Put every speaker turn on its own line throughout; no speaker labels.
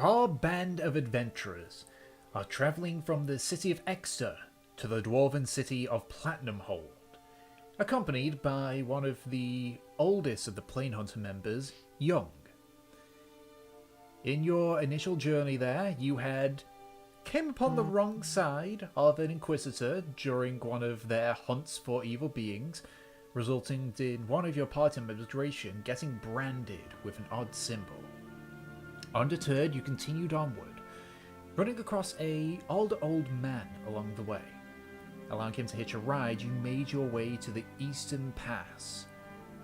Our band of adventurers are travelling from the city of Exeter to the Dwarven city of Platinumhold, accompanied by one of the oldest of the Plane Hunter members, Young. In your initial journey there, you had came upon the wrong side of an Inquisitor during one of their hunts for evil beings, resulting in one of your party members, Dration, getting branded with an odd symbol. Undeterred, you continued onward, running across an old man along the way. Allowing him to hitch a ride, you made your way to the Eastern Pass,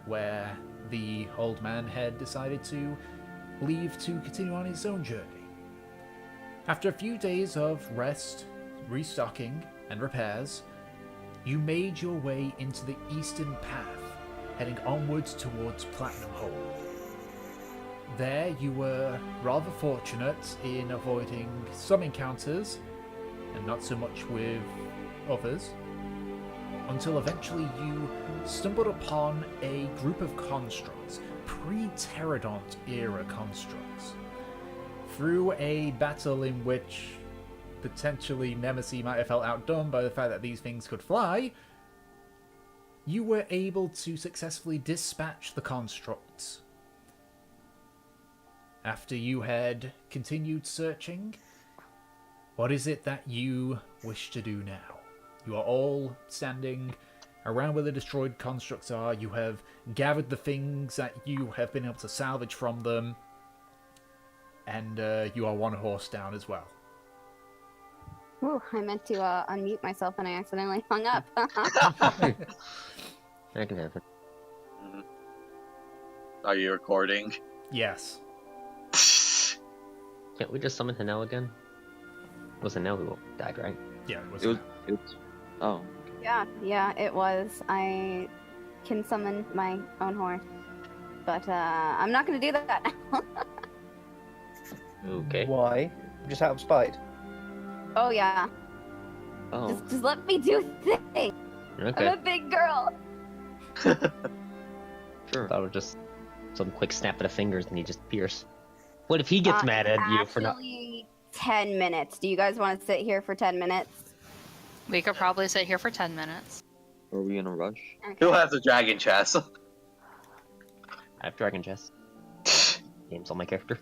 where the old man had decided to leave to continue on his own journey. After a few days of rest, restocking, and repairs, you made your way into the Eastern Path, heading onwards towards Platinumhold. There you were rather fortunate in avoiding some encounters, and not so much with others, until eventually you stumbled upon a group of constructs, pre-Pterodont era constructs. Through a battle in which potentially Nemesis might have felt outdone by the fact that these things could fly, you were able to successfully dispatch the constructs. After you had continued searching, what is it that you wish to do now? You are all standing around where the destroyed constructs are. You have gathered the things that you have been able to salvage from them, and you are one horse down as well.
Ooh, I meant to unmute myself and I accidentally hung up.
That can happen.
Are you recording?
Yes.
Can't we just summon Hanel again? It was Hanel who died, right?
Yeah, it was.
It was. Oh.
yeah, it was. I can summon my own horse. But I'm not going to do that now.
Okay.
Why? Just out of spite.
Oh, yeah.
Oh.
Just let me do the thing.
Okay.
I'm a big girl.
Sure. That was just some quick snap of the fingers and he just appears. What if he gets mad at you for not...
Actually, 10 minutes. Do you guys want to sit here for 10 minutes?
We could probably sit here for 10 minutes.
Are we in a rush?
Okay.
Who has a dragon chest?
I have Dragon Chess. Games on my character.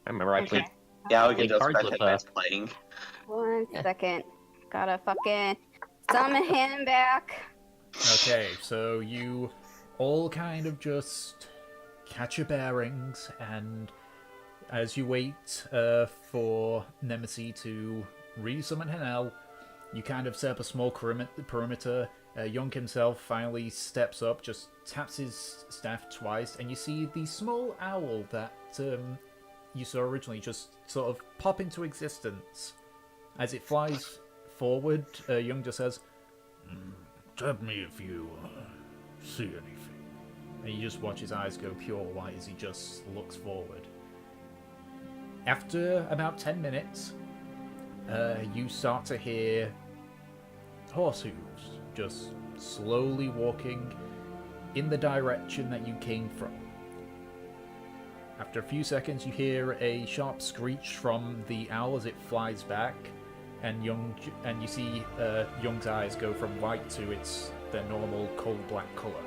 I remember I played...
Yeah, we can
Big
just
cards
spend
with,
10 minutes playing.
One second. Gotta fucking summon him back.
Okay, so you all kind of just catch your bearings, and as you wait for Nemesis to re-summon Hanel, you kind of set up a small perimeter. Young himself finally steps up, just taps his staff twice, and you see the small owl that you saw originally just sort of pop into existence. As it flies forward, Young just says, "Tap me if you see anything." And you just watch his eyes go pure white as he just looks forward. After about 10 minutes, you start to hear horse hooves just slowly walking in the direction that you came from. After a few seconds, you hear a sharp screech from the owl as it flies back, and you see Young's eyes go from white to their normal coal black color.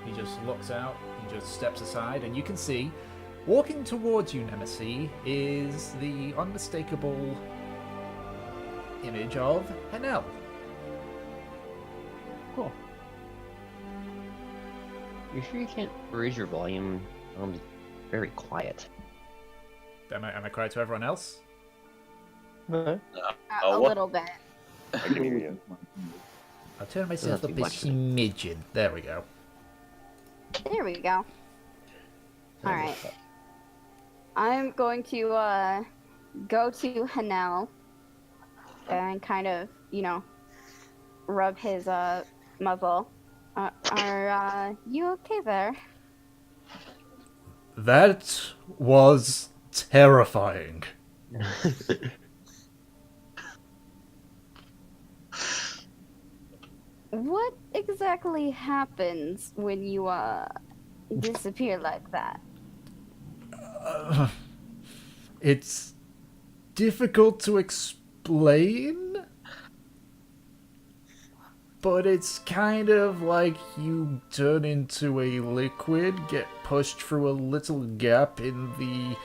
He just looks out, he just steps aside, and you can see, walking towards you, Nemesis, is the unmistakable image of Hanel.
Cool. You sure you can't raise your volume? Very quiet.
Am I quiet to everyone else?
No.
A little bit.
I can hear you.
I'll turn myself up a
Doesn't have to be
smidgen. There we go.
There we go. Alright. I'm going to go to Hanel and kind of, rub his muzzle. Are you okay there?
That was terrifying.
What exactly happens when you disappear like that?
It's difficult to explain, but it's kind of like you turn into a liquid, get pushed through a little gap in the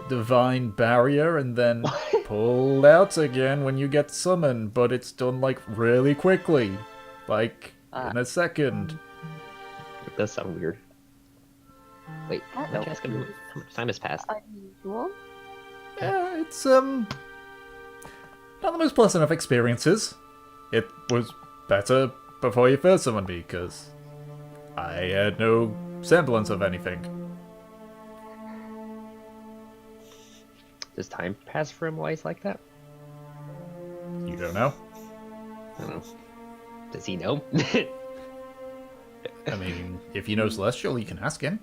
divine barrier, and then pulled out again when you get summoned, but it's done, like, really quickly. Like, in a second.
It does sound weird. Wait,
That
no, ask him how much time has passed.
Unusual.
Yeah, it's, not the most pleasant of experiences. It was better before you first summoned me, because I had no semblance of anything.
Does time pass for him while he's like that?
You don't know?
I don't know. Does he know?
I mean, if you know Celestial, you can ask him.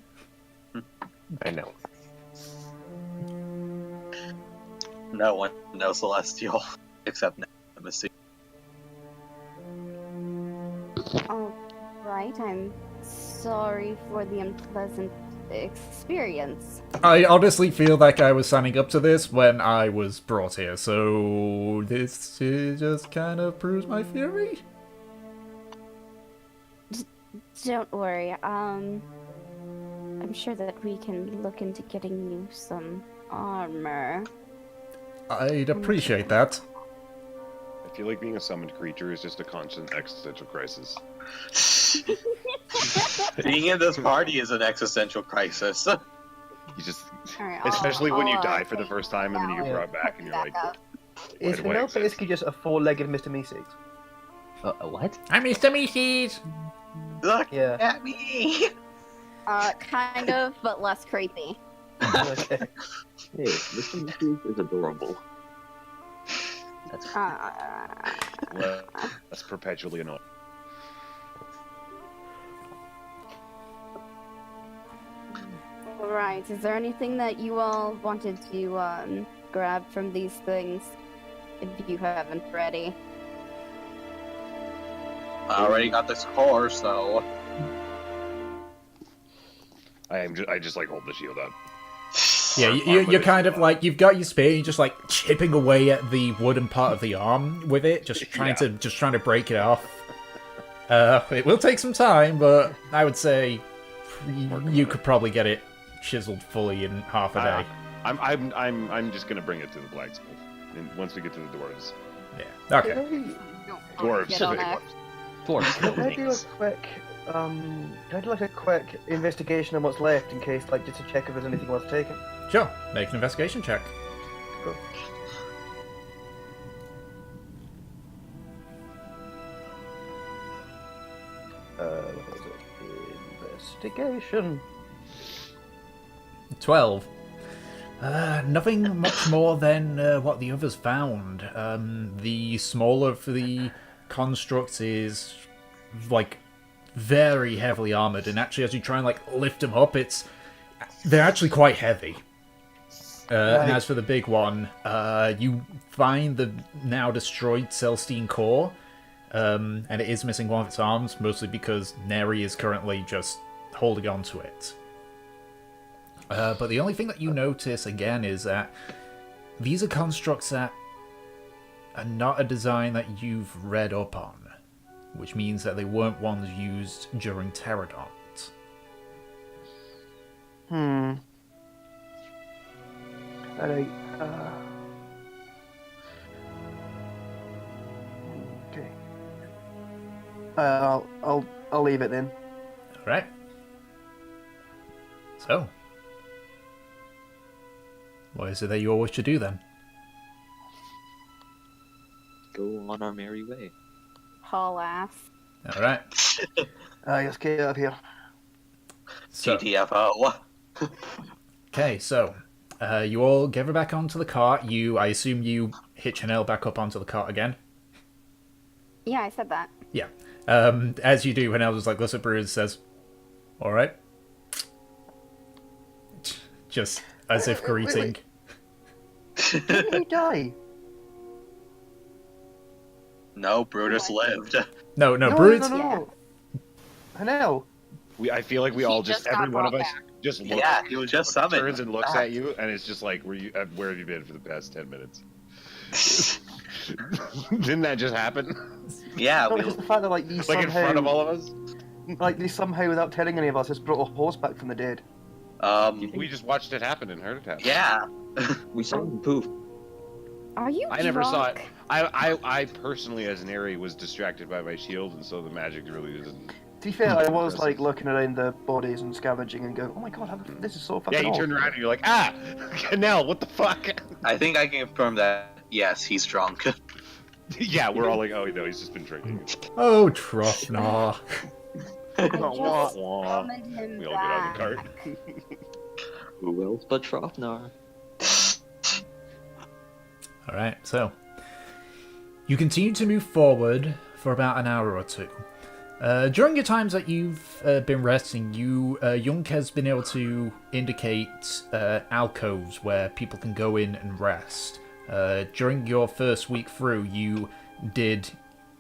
I know.
No one knows Celestial except Nemesis.
All right, I'm sorry for the unpleasant experience.
I honestly feel like I was signing up to this when I was brought here, so this just kind of proves my theory.
Don't worry, I'm sure that we can look into getting you some armor.
I'd appreciate that.
I feel like being a summoned creature is just a constant existential crisis.
Being in this party is an existential crisis.
You just,
Alright,
especially when you
I'll,
die for the first time and then you get
Yeah.
brought back and you're like,
Back up.
Is
do I
Hanel
exist?
basically just a four-legged Mr. Meeseeks?
What?
I'm Mr. Meeseeks!
Look
Yeah.
at me!
Kind of, but less creepy.
Okay.
Hey, Mr. Matthews is adorable.
That's
Uh,
that's perpetually annoying.
Right, is there anything that you all wanted to grab from these things? If you haven't already.
I already got this core, so.
I just like hold the shield up.
Yeah,
Arm
you're
with
kind
it.
of like, you've got your spear, you're just like chipping away at the wooden part of the arm with it, just trying to break it off. It will take some time, but I would say you could probably get it chiseled fully in half a day.
I'm just gonna bring it to the blacksmith. And once we get to the dwarves.
Yeah. Okay.
Dwarves.
Get on
big
that.
ones.
Dwarves.
Can I do a
things.
quick, can I do like a quick investigation on what's left in case, like, just to check if there's anything worth taking?
Sure. Make an investigation check.
Cool. What was it? Investigation.
12. Nothing much more than what the others found. The smaller of the constructs is, like, very heavily armored, and actually as you try and, like, lift them up, they're actually quite heavy. And as for the big one, you find the now destroyed Celestine core, and it is missing one of its arms, mostly because Neri is currently just holding on to it. But the only thing that you notice, again, is that these are constructs that are not a design that you've read up on, which means that they weren't ones used during Pterodont.
Alright, okay. I'll leave it then.
Alright. So, what is it that you all wish to do then?
Go on our merry way.
Haul ass.
Alright.
Let's get up here.
So,
GTFO.
okay, so, you all gather back onto the cart. I assume you hitch Hanel back up onto the cart again?
Yeah, I said that.
Yeah. As you do, Hanel just like looks at Bruce and says, alright. Just as if greeting.
Didn't we die?
No, Brutus lived.
No, Bruce.
No. Hanel.
I feel like we all just
got
every one of
brought
us
back.
Just looks,
Yeah, he was just summoned.
turns and looks at you, and it's just like, where have you been for the past 10 minutes? Didn't that just happen?
Yeah,
No,
we,
it's just the fact that like these
Like in
somehow,
front of all of us?
like they somehow, without telling any of us, just brought a horse back from the dead.
We just watched it happen and heard it happen.
yeah.
We saw him poof.
Are you
I never saw it.
drunk?
I personally, as an Aerie, was distracted by my shield, and so the magic really didn't.
To be fair, I was
Impressive.
like looking around the bodies and scavenging and going, "Oh my god, this is so fucking
Yeah, you
old."
turned around and you're like, ah, Canal, what the fuck?
I think I can confirm that, yes, he's drunk.
Yeah, we're all like, oh no, he's just been drinking.
Oh, Trofnar.
I
Wah,
just
wah.
summoned him
We all get out of the cart.
back.
Who else but Trofnar?
Alright, so. You continue to move forward for about an hour or two. During your times that you've been resting, Jung has been able to indicate alcoves where people can go in and rest. During your first week through, you did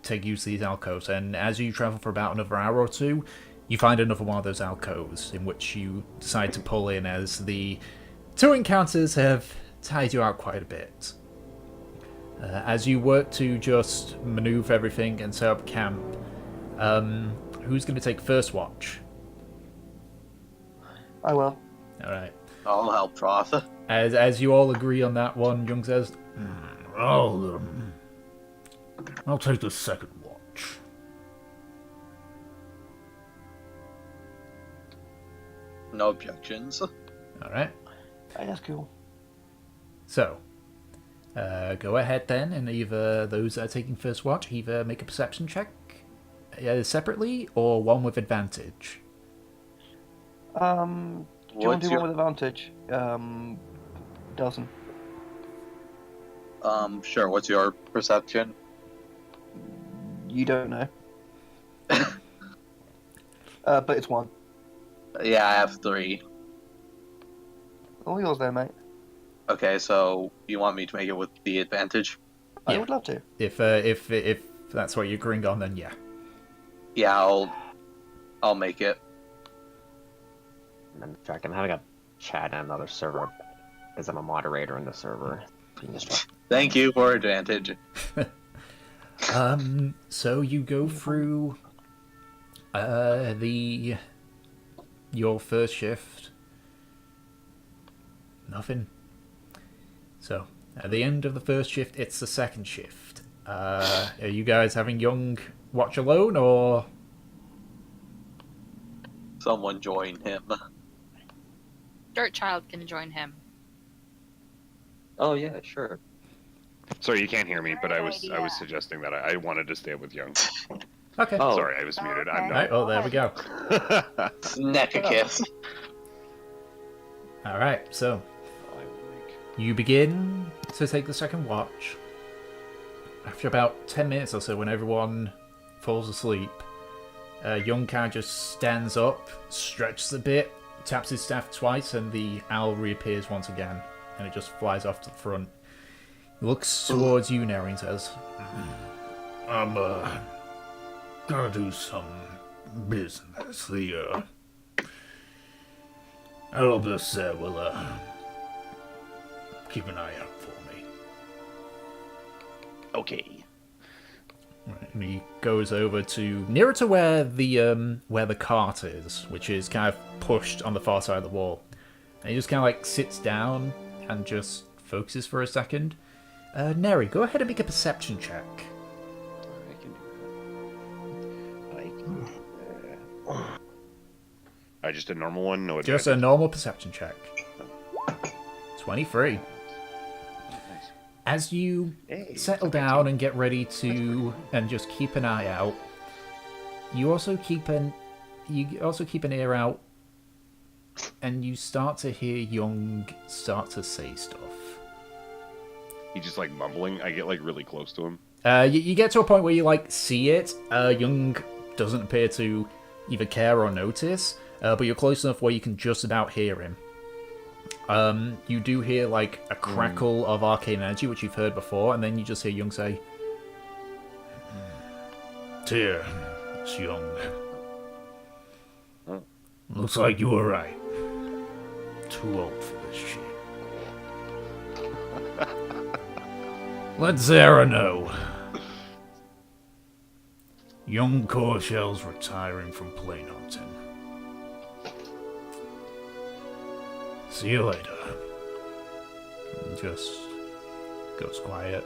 take use of these alcoves, and as you travel for about another hour or two, you find another one of those alcoves in which you decide to pull in, as the two encounters have tired you out quite a bit. As you work to just maneuver everything and set up camp, who's going to take first watch?
I will.
Alright.
I'll help Proth.
As you all agree on that one, Jung says, I'll take the second watch.
No objections.
Alright.
Right, that's cool.
So, go ahead then, and either those that are taking first watch, either make a perception check separately, or one with advantage.
Do you want
What's
to do
your,
one with advantage? Doesn't.
sure, what's your perception?
You don't know. But it's one.
Yeah, I have 3.
All yours there, mate.
Okay, so you want me to make it with the advantage?
I
Yeah.
would love to.
If that's what you're agreeing on, then yeah.
Yeah, I'll make it.
I'm having a chat on another server because I'm a moderator in the server. You can just
Thank you for advantage.
So you go through your first shift. Nothing. So at the end of the first shift, it's the second shift. Are you guys having Young watch alone, or
Someone join him.
Dirt Child can join him.
Oh yeah, sure.
Sorry, you can't hear me, but I was
Great idea.
suggesting that I wanted to stay with Young.
okay?
Oh.
Sorry, I was muted. I'm
All right. Well, there we go.
Neck a kiss.
All right. So you begin to take the second watch. After about 10 minutes or so, when everyone falls asleep, Young kind of just stands up, stretches a bit, taps his staff twice, and the owl reappears once again, and it just flies off to the front. He looks towards you, Neri, and says, I'm gonna do some business. The Elvis will keep an eye out for me.
Okay.
Right, and he goes over to nearer to where the cart is, which is kind of pushed on the far side of the wall. And he just kind of like sits down and just focuses for a second. Neri, go ahead and make a perception check.
I can do that. I can do that. Just a normal one, no
Just a
advantage.
normal perception check. 23. As you
Hey,
settle down and get ready to and just keep an eye out, you also keep an ear out, and you start to hear Young start to say stuff.
He's just like mumbling. I get like really close to him.
You get to a point where you like see it. Young doesn't appear to either care or notice, but you're close enough where you can just about hear him. You do hear like a crackle of arcane energy, which you've heard before, and then you just hear Young say, "Tyr, it's Young.
Oh.
Looks like you were right. too old for this shit. Let Zara know. Young Corshell's retiring from plane hunting. See you later. Just goes quiet.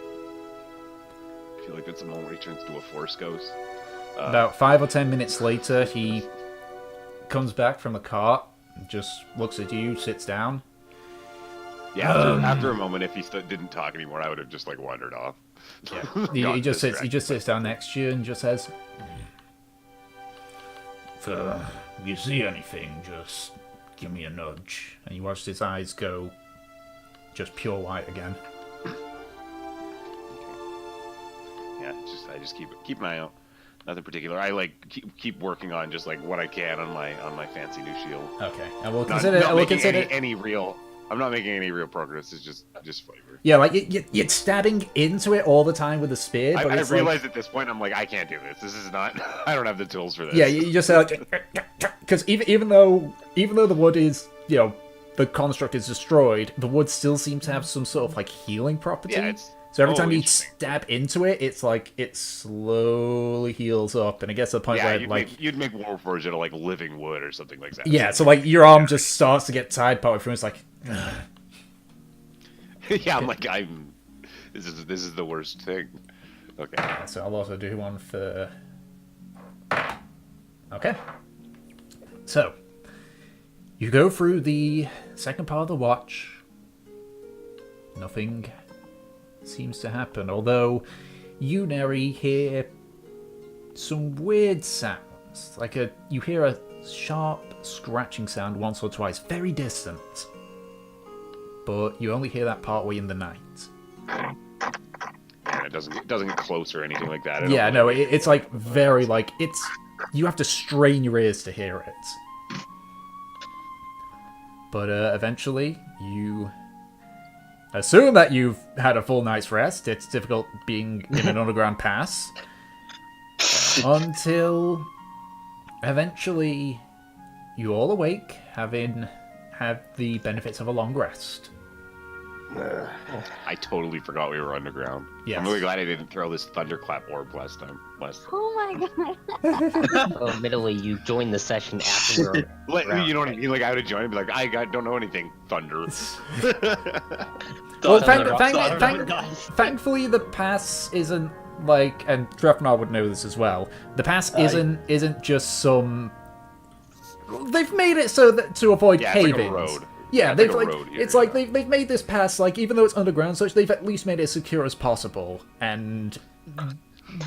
I feel like that's the moment where he turns to a force ghost.
About 5 or 10 minutes later, he comes back from the cart, just looks at you, sits down.
Yeah, after a moment, if he didn't talk anymore, I would have just like wandered off.
Yeah, he just sits down next to you and just says, "If you see anything, just give me a nudge." And you watch his eyes go just pure white again.
Yeah, I just keep an eye out. Nothing particular. I like keep working on just like what I can on my fancy new shield.
Okay, and we'll
Not
consider
any real. I'm not making any real progress. It's just flavor.
Yeah, like you're stabbing into it all the time with a spear. But
I
it's
realized at this point, I'm like, I can't do this. This is not. I don't have the tools for this.
Yeah, you just say like, because even though the wood is, you know, the construct is destroyed, the wood still seems to have some sort of like healing property.
Yeah, it's
so every time you stab into it, it's like it slowly heals up, and it gets to the point where
you'd make Warforged out of like living wood or something like that.
Yeah, so like your arm just starts to get tired partway through. It's like.
Yeah, I'm like This is the worst thing. Okay.
So I'll also do one for. Okay. So you go through the second part of the watch. Nothing seems to happen, although you, Neri, hear some weird sounds. You hear a sharp scratching sound once or twice, very distant. But you only hear that partway in the night.
Yeah, it doesn't get close or anything like that.
Yeah, no, it's like very like it's. You have to strain your ears to hear it. But eventually, you assume that you've had a full night's rest. It's difficult being in an underground pass until eventually you all awake, having had the benefits of a long rest.
I totally forgot we were underground.
Yes.
I'm really glad I didn't throw this thunderclap orb last time.
Oh my god.
Oh, admittedly, you joined the session after we were
You know what I mean? Like I would have joined and be like, I don't know anything. Thunder.
Well,
Thunder.
thankfully, the pass isn't like, and Drefnar would know this as well. The pass isn't just some. They've made it so that to avoid cave-ins.
It's like a road.
Yeah,
It's
they've
like a
like
road here,
it's like they've made this pass like even though it's underground, such they've at least made it as secure as possible. And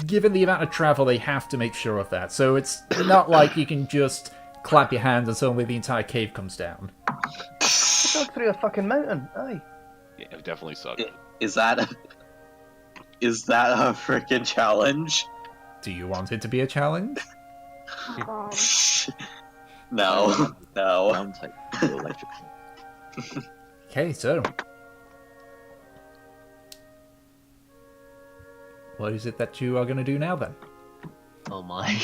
given the amount of travel, they have to make sure of that. So it's not like you can just clap your hands and suddenly the entire cave comes down.
Go through a fucking mountain, aye.
Yeah, it definitely sucked.
Is that a freaking challenge?
Do you want it to be a challenge?
Oh god.
No.
Ground type electric.
Okay, so what is it that you are going to do now then?
Oh my.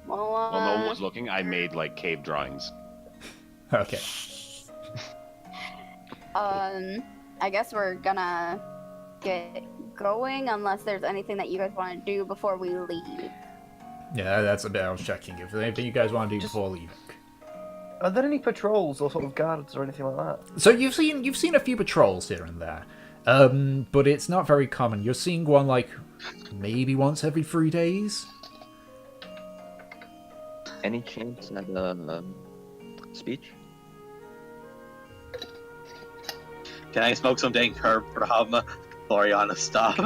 Well,
While no one was looking, I made like cave drawings.
Okay.
I guess we're gonna get going unless there's anything that you guys want to do before we leave.
Yeah, that's a bit I was checking. If there's anything you guys want to do before leaving.
Are there any patrols or sort of guards or anything like that?
So you've seen a few patrols here and there, but it's not very common. You're seeing one like maybe once every 3 days.
Any chance at a speech?
Can I smoke some dang herb from Gloriana stuff?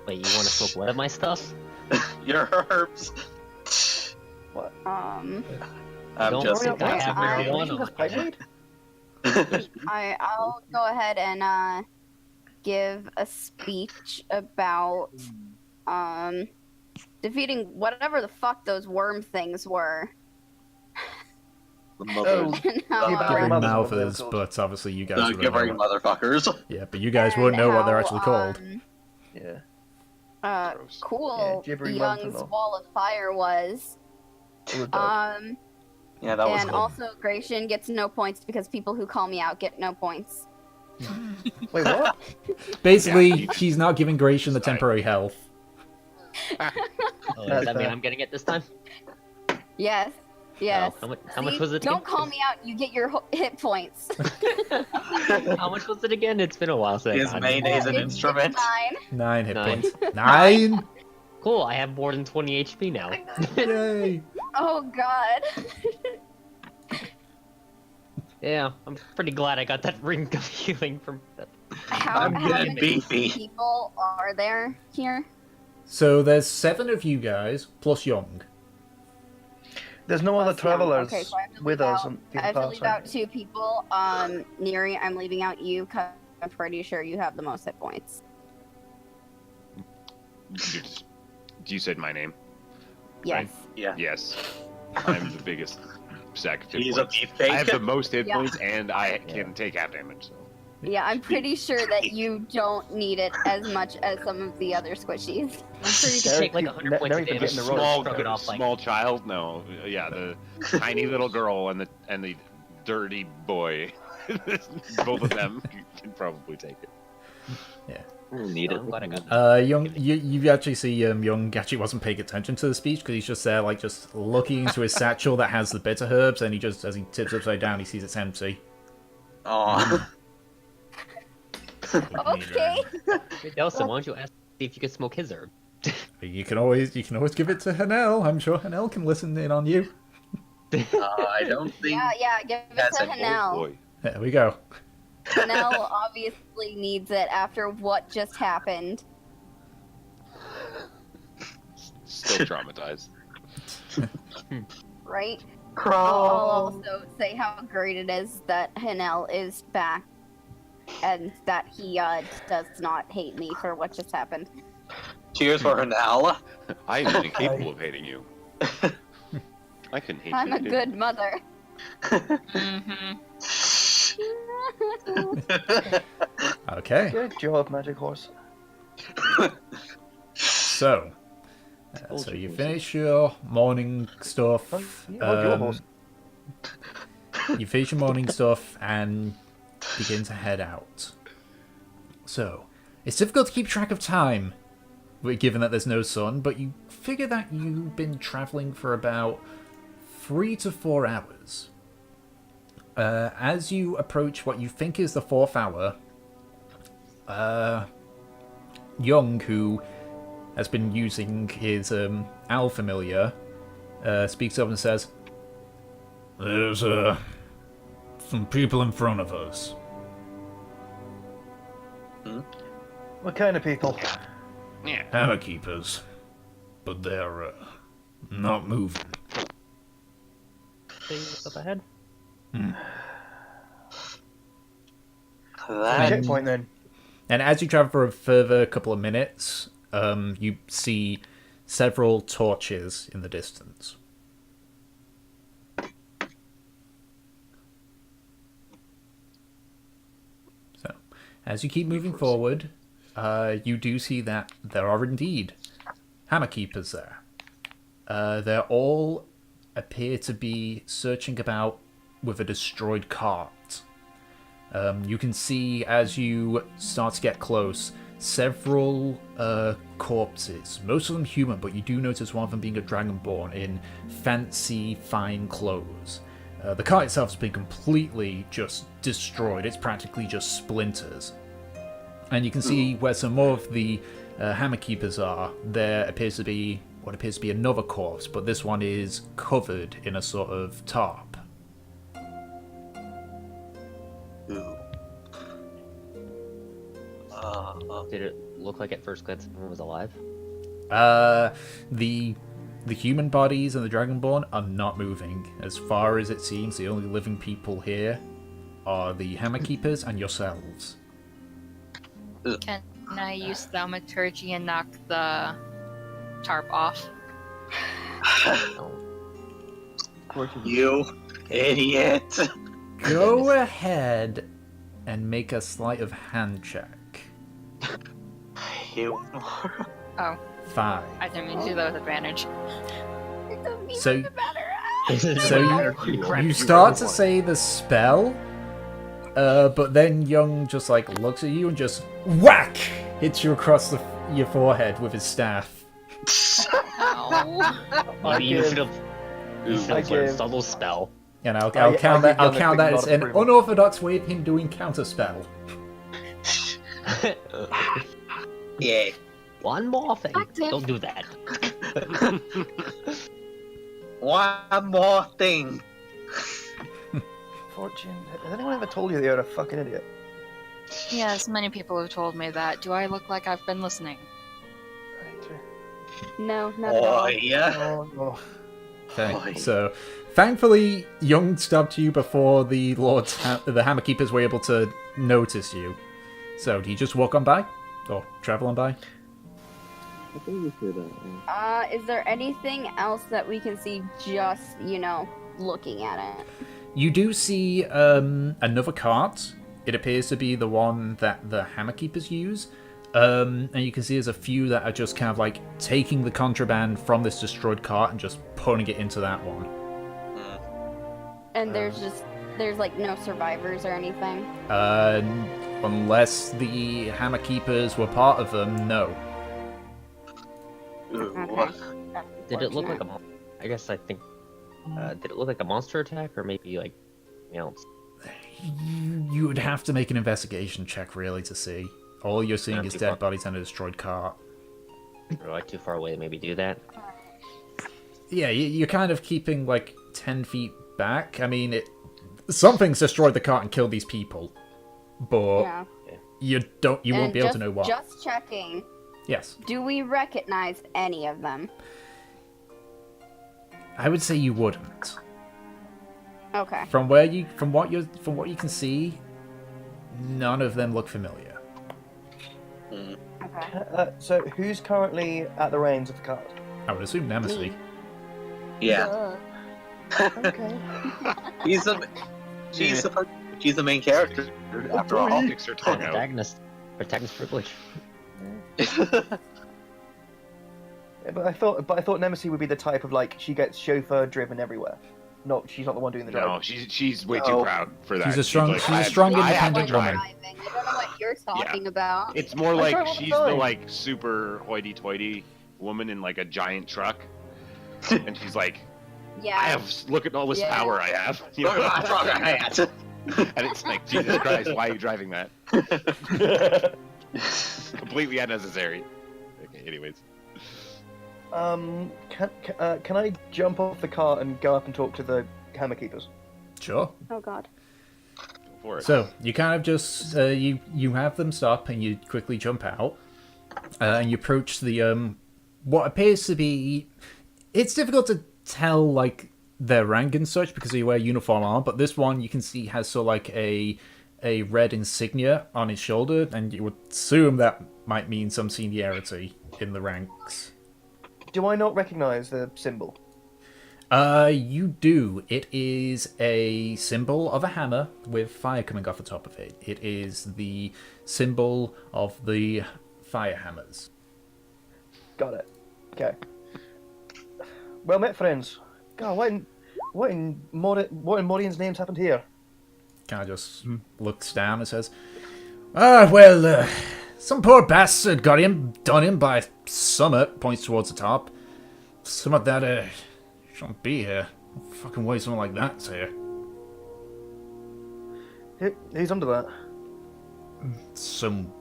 Wait, you want to smoke one of my stuff?
Your herbs. I'm
Don't
just.
think I have
I-
marijuana.
I'll go ahead and give a speech about defeating whatever the fuck those worm things were.
The mothers.
And how,
Give
Giving
Mother's
mouthers,
what
but obviously you guys
No,
wouldn't
give her
know.
motherfuckers.
Yeah, but you guys wouldn't know what they're actually
how,
called.
Yeah.
Gross.
Cool
Yeah, gibbering
Young's
mountain, though.
wall of fire was.
Or a dog.
Yeah, that was
And
cool.
also, Gratian gets no points because people who call me out get no points.
Wait, what?
Basically,
Yeah.
she's not giving Gratian the
Sorry.
temporary health.
Oh,
That's
does that mean
fair.
I'm getting it this time?
Yes. Yes.
Oh, how much
See?
was it
Don't
again?
call me out. You get your hit points.
How much was it again? It's been a while since
His
I
main is an
It's
instrument.
9.
9 hit
Nine.
points. 9!
Cool, I have more than 20 HP now.
Yay!
Oh God.
Yeah, I'm pretty glad I got that ring of healing from that.
I'm
How
getting
many
beefy.
people are there here?
So there's 7 of you guys, plus Young.
There's no other
Plus Young.
travelers
Okay, so I have to
with
leave
us
out-
on the
I have to
other
leave
side.
out 2 people. Neri, I'm leaving out you because I'm pretty sure you have the most hit points.
You said my name.
Yes.
Yeah.
Yes. I'm the biggest sack of hit
He's a
points.
beefcake.
I have the most hit
Yeah.
points, and I can take half damage. So.
Yeah, I'm pretty sure that you don't need it as much as some of the other squishies.
I'm sure you can
Eric,
take like
you-
100 points
Neri
of
for
damage
getting
and
the rope.
Small,
shrug it off like.
small child? No. Yeah, the tiny little girl and the dirty boy. Both of them can probably take it.
Need it.
I'm glad I got
Young, you actually see Young actually wasn't paying attention to the speech because he's just there, like, just looking into his satchel that has the bitter herbs, and he just, as he tips upside down, he sees it's empty.
Aw.
Okay.
Hey, Delson, why don't you ask if you could smoke his herb?
You can always give it to Hanel. I'm sure Hanel can listen in on you.
I don't think.
Yeah, give it
That's
to
an old
Hanel.
Boy.
There we go.
Hanel obviously needs it after what just happened.
Still traumatized.
Right? I'll
Crawl.
also say how great it is that Hanel is back and that he does not hate me for what just happened.
Cheers for Hanal.
I am incapable of hating you. I can hate
I'm
you.
a good mother.
Mm-hmm.
Okay.
Good job, Magic Horse.
So, so you finish your morning stuff.
You hold your horse.
You finish your morning stuff and begin to head out. So, it's difficult to keep track of time, given that there's no sun, but you figure that you've been traveling for about 3 to 4 hours. As you approach what you think is the 4th hour, Young, who has been using his owl familiar, speaks up and says, "There's some people in front of us."
What kind of people?
Yeah.
Hammer keepers, but they're not moving.
See what's up ahead?
That
Checkpoint then.
And as you travel for a further couple of minutes, you see several torches in the distance. So, as you keep moving forward, you do see that there are indeed hammer keepers there. They all appear to be searching about with a destroyed cart. You can see as you start to get close, several corpses, most of them human, but you do notice one of them being a dragonborn in fancy, fine clothes. The cart itself has been completely just destroyed. It's practically just splinters. And you can see where some more of the hammer keepers are. There appears to be what appears to be another corpse, but this one is covered in a sort of tarp.
Did it look like at first glance someone was alive?
The human bodies and the dragonborn are not moving. As far as it seems, the only living people here are the hammer keepers and yourselves.
Can I use thaumaturgy and knock the tarp off?
you idiot.
Go ahead and make a sleight of hand check.
You.
Oh,
5.
I didn't mean to do that with advantage.
It doesn't even
So-
matter.
So you start to say the spell, but then Young just like looks at you and just whack hits you across your forehead with his staff.
Ow.
Maybe you should have
I
learned
give-
subtle spell.
And I'll
I
count
give
that. I'll
Young a
count
quick
that
nod
as
of
an
approval.
unorthodox way of him doing counterspell.
Yeah.
One more thing.
Active.
Don't do that.
One more thing.
Fortune, has anyone ever told you that you're a fucking idiot?
Yes, many people have told me that. Do I look like I've been listening?
No, not at all.
Oh, yeah.
Oh, no.
Okay,
Boy.
so thankfully Young stabbed you before the the Hammer Keepers were able to notice you. So do you just walk on by, or travel on by?
I think we should.
Is there anything else that we can see just, looking at it?
You do see another cart. It appears to be the one that the Hammer Keepers use. And you can see there's a few that are just kind of like taking the contraband from this destroyed cart and just putting it into that one.
And there's like no survivors or anything.
Unless the Hammer Keepers were part of them, no.
Ooh,
Okay.
Did it look like
Unfortunate.
I guess I think. Did it look like a monster attack or maybe like something else?
You would have to make an investigation check really to see. All you're seeing
Not
is
too
dead
far.
bodies and a destroyed cart.
Or like too far away to maybe do that?
Yeah, you're kind of keeping like 10 feet back. I mean, something's destroyed the cart and killed these people, but
Yeah.
you won't
And
be able
just,
to know what.
Just checking.
Yes,
Do we recognize any of them?
I would say you wouldn't.
Okay.
From what you can see, none of them look familiar.
Okay.
So who's currently at the reins of the cart?
I would assume Nemesis.
Me.
Yeah.
Okay.
She's the main character, after all.
Sticks her tongue out.
Protagonist privilege.
Yeah, but I thought Nemesis would be the type of like she gets chauffeur driven everywhere. No, she's not the one doing the
No,
driving.
she's way too
No.
proud for that.
She's a strong,
I have to
independent
drive.
woman.
I don't know what you're talking about.
It's more
I
like
drive all the
she's the
time.
like super hoity-toity woman in like a giant truck, and she's like,
Yeah.
look at all this
Yeah.
power I have, you
Look
know?
at my frog hat.
And it's like, Jesus Christ, why are you driving that? Completely unnecessary. Okay, anyways.
Can I jump off the cart and go up and talk to the Hammer Keepers?
Sure.
Oh God.
Go for it.
So you kind of just you have them stop and you quickly jump out, and you approach the what appears to be. It's difficult to tell like their rank and such because they wear uniform armor, but this one you can see has sort of like a red insignia on his shoulder, and you would assume that might mean some seniority in the ranks.
Do I not recognize the symbol?
You do. It is a symbol of a hammer with fire coming off the top of it. It is the symbol of the fire hammers.
Got it. Okay. Well met, friends. God, what in Morian's names happened here?
Kind of just looks down and says, well, some poor bastard got him, done him by Summit, points towards the top. Summit that, shouldn't be here. No fucking way someone like that's here.
Who's under that?
Some,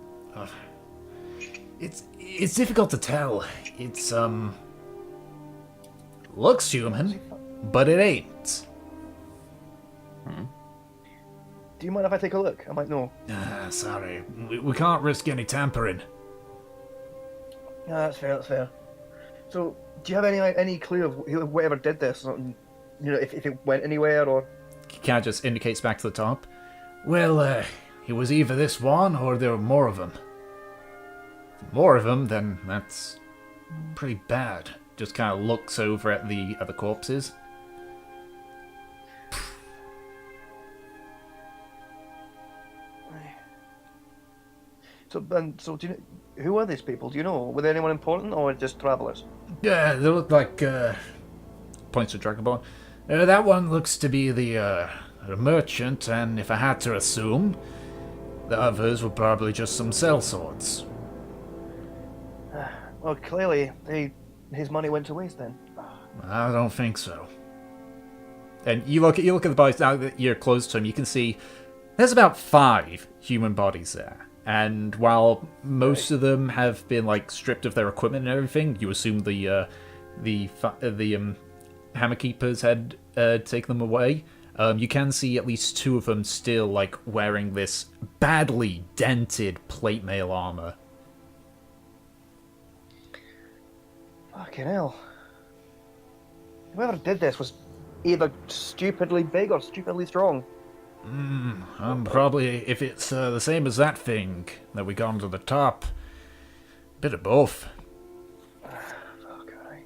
it's difficult to tell. It's, looks human, but it ain't.
Do you mind if I take a look? I might know.
Sorry, we can't risk any tampering.
Yeah, that's fair. That's fair. So, do you have any clue of whoever did this? You know, if it went anywhere or?
Kind of just indicates back to the top. Well, it was either this one or there were more of them. More of them, then that's pretty bad. Just kind of looks over at the other corpses.
So do you know, who are these people? Do you know? Were they anyone important or just travelers?
Yeah, they look like, points to Dragonborn. That one looks to be the merchant, and if I had to assume, the others were probably just some sellswords.
Well, clearly, his money went to waste then.
I don't think so. And you look at the bodies now that you're close to him. You can see there's about 5 human bodies there, and while most of them have been like stripped of their equipment and everything, you assume the hammer keepers had taken them away. You can see at least 2 of them still like wearing this badly dented plate mail armor.
Fucking hell. Whoever did this was either stupidly big or stupidly strong.
Probably, if it's the same as that thing that we got to the top, bit of both.
Fuck, alright.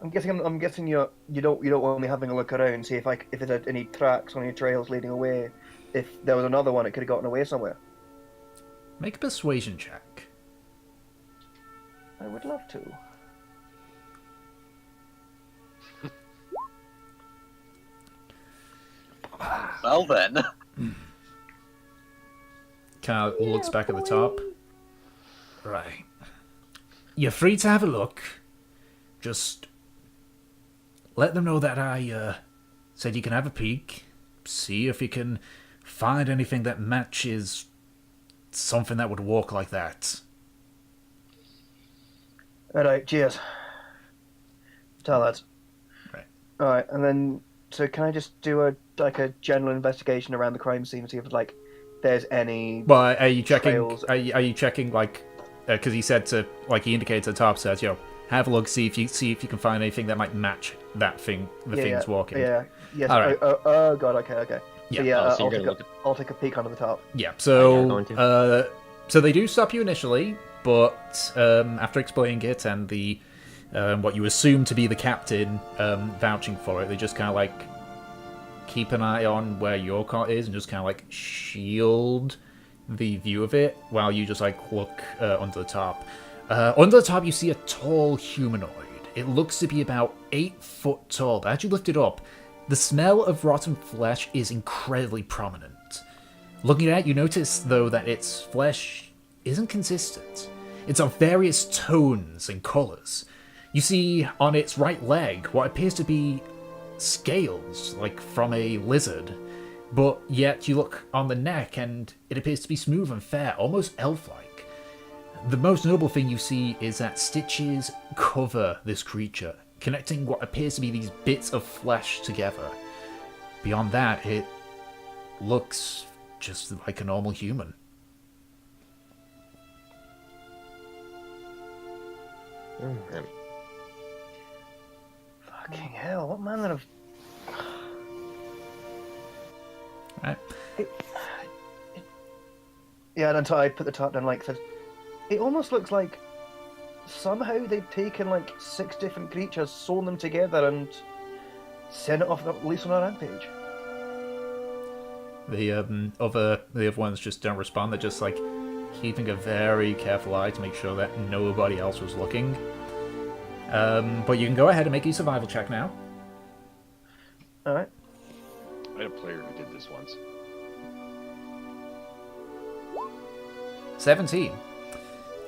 I'm guessing you don't want me having a look around, see if there's any tracks on any trails leading away. If there was another one, it could have gotten away somewhere.
Make a persuasion check.
I would love to.
Well then.
Kind of looks back at the top. Right. You're free to have a look. Just let them know that I said you can have a peek. See if you can find anything that matches something that would walk like that.
Alright, cheers. Tell lads.
Right.
Alright, and then so can I just do a general investigation around the crime scene, see if there's any
Well, are you checking?
trails?
Are you checking like? Because he said to he indicated to the top, says, have a look, see if you can find anything that might match that thing. Thing's walking.
Yeah. Yes.
All right.
Oh god. Okay.
Yeah.
So
so you're gonna look at...
I'll take a peek under the top.
Yeah.
Oh, yeah, going
So so they do stop you initially, but after explaining it and the what you assume to be the captain vouching for it, they just kind of like keep an eye on where your cart is and just kind of like shield the view of it while you just like look under the top. Under the top, you see a tall humanoid. It looks to be about 8 foot tall, but as you lift it up, the smell of rotten flesh is incredibly prominent. Looking at it, you notice, though, that its flesh isn't consistent. It's of various tones and colours. You see on its right leg what appears to be scales, like from a lizard, but yet you look on the neck and it appears to be smooth and fair, almost elf-like. The most notable thing you see is that stitches cover this creature, connecting what appears to be these bits of flesh together. Beyond that, it looks just like a normal human.
Fucking hell! What manner of...
Right.
Yeah, and until I put the top down, it almost looks like somehow they've taken 6 different creatures, sewn them together, and sent it off at least on a rampage.
The other ones just don't respond. They're just keeping a very careful eye to make sure that nobody else was looking. But you can go ahead and make a survival check now.
All right.
I had a player who did this once.
17.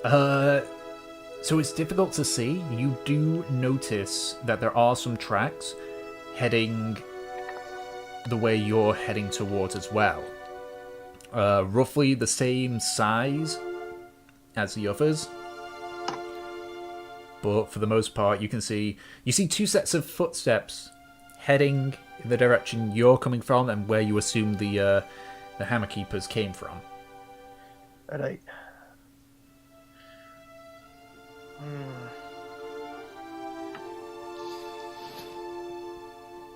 So it's difficult to see. You do notice that there are some tracks heading the way you're heading towards as well. Roughly the same size as the others. But for the most part, you see 2 sets of footsteps heading in the direction you're coming from and where you assume the Hammer Keepers came from.
All right.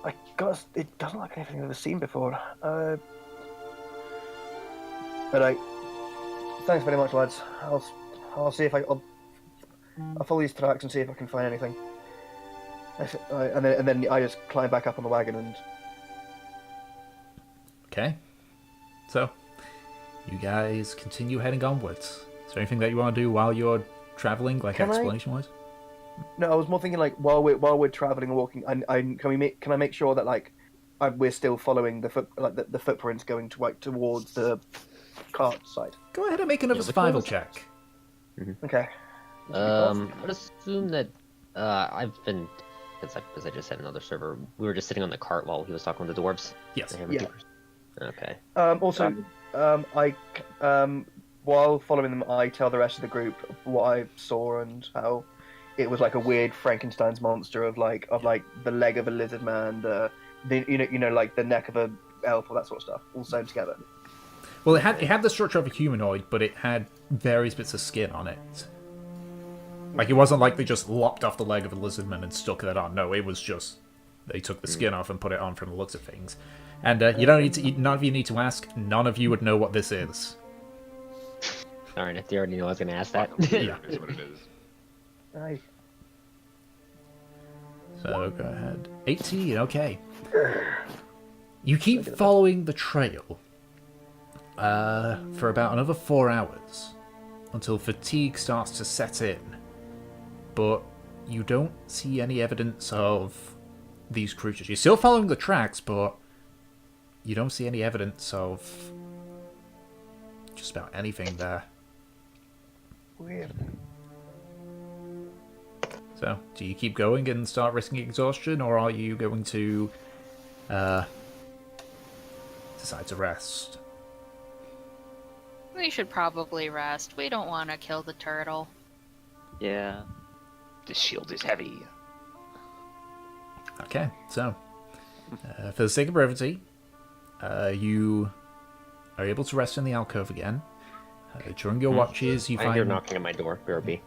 I guess it doesn't look like anything I've ever seen before. All right. Thanks very much, lads. I'll see if I'll follow these tracks and see if I can find anything. And then I just climb back up on the wagon and...
Okay. So, you guys continue heading onwards. Is there anything that you want to do while you're traveling,
Can I-
explanation-wise?
No, I was more thinking like while we're traveling and walking, can I make sure that like we're still following the footprints going to like towards the cart side.
Go ahead and make another
Yeah, which
survival
one was-
check.
Okay.
I would assume that I've been, because I just had another server. We were just sitting on the cart while he was talking with the dwarves.
Yes.
The hammer
Yeah.
keepers. Okay.
Also, while following them, I tell the rest of the group what I saw and how it was like a weird Frankenstein's monster of the leg of a lizard man, the like the neck of a elf, all that sort of stuff, all sewn together.
Well, it had the structure of a humanoid, but it had various bits of skin on it. Like, it wasn't like they just lopped off the leg of a lizardman and stuck that on. No, it was just they took the skin off and put it on from the looks of things. And you don't need to. None of you need to ask. None of you would know what this is.
Alright, if you already know I was going to ask that.
Yeah.
Is what it is.
Aye.
So go ahead. 18. Okay. You keep following the trail for about another 4 hours until fatigue starts to set in, but you don't see any evidence of these creatures. You're still following the tracks, but you don't see any evidence of just about anything there.
Weird.
So, do you keep going and start risking exhaustion, or are you going to decide to rest?
We should probably rest. We don't want to kill the turtle.
Yeah.
This shield is heavy.
Okay, so for the sake of brevity, you are able to rest in the alcove again. During your watches, you
I hear
find
knocking at my door, BRB.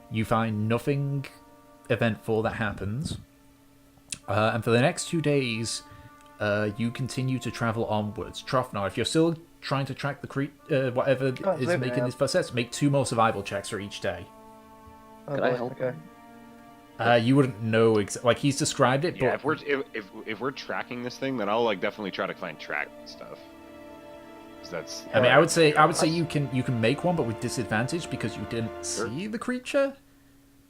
you find nothing eventful that happens, and for the next 2 days, you continue to travel onwards. Trofnar, if you're still trying to track the whatever is
Absolutely,
making
yeah.
these footsteps, make 2 more survival checks for each day.
Oh,
Could I
boy,
help?
Okay.
You wouldn't know like he's described it,
Yeah,
but
if we're tracking this thing, then I'll like definitely try to find track stuff. 'Cause that's.
I mean, I would say you can make one, but with disadvantage because you didn't see the creature,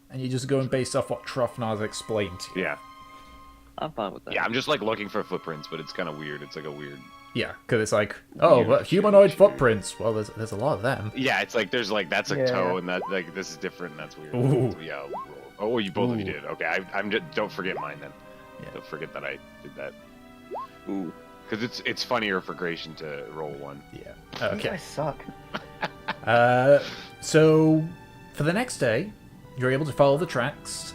and you're just going based off what Trofnar's explained to you.
Yeah,
I'm fine with that.
yeah. I'm just like looking for footprints, but it's kind of weird. It's like a weird.
Yeah, because it's like, oh,
Weird,
but humanoid
weird.
footprints. Well, there's a lot of them.
Yeah, it's like there's like that's a
Yeah.
toe, and that like this is different. And that's weird.
Ooh.
So, yeah. Oh, you both of you
Ooh.
did. Okay, I'm just don't forget mine then.
Yeah.
Don't forget that I did that.
Ooh.
Because it's funnier for Gratian to roll one.
Yeah.
You
Okay.
guys suck.
So for the next day, you're able to follow the tracks.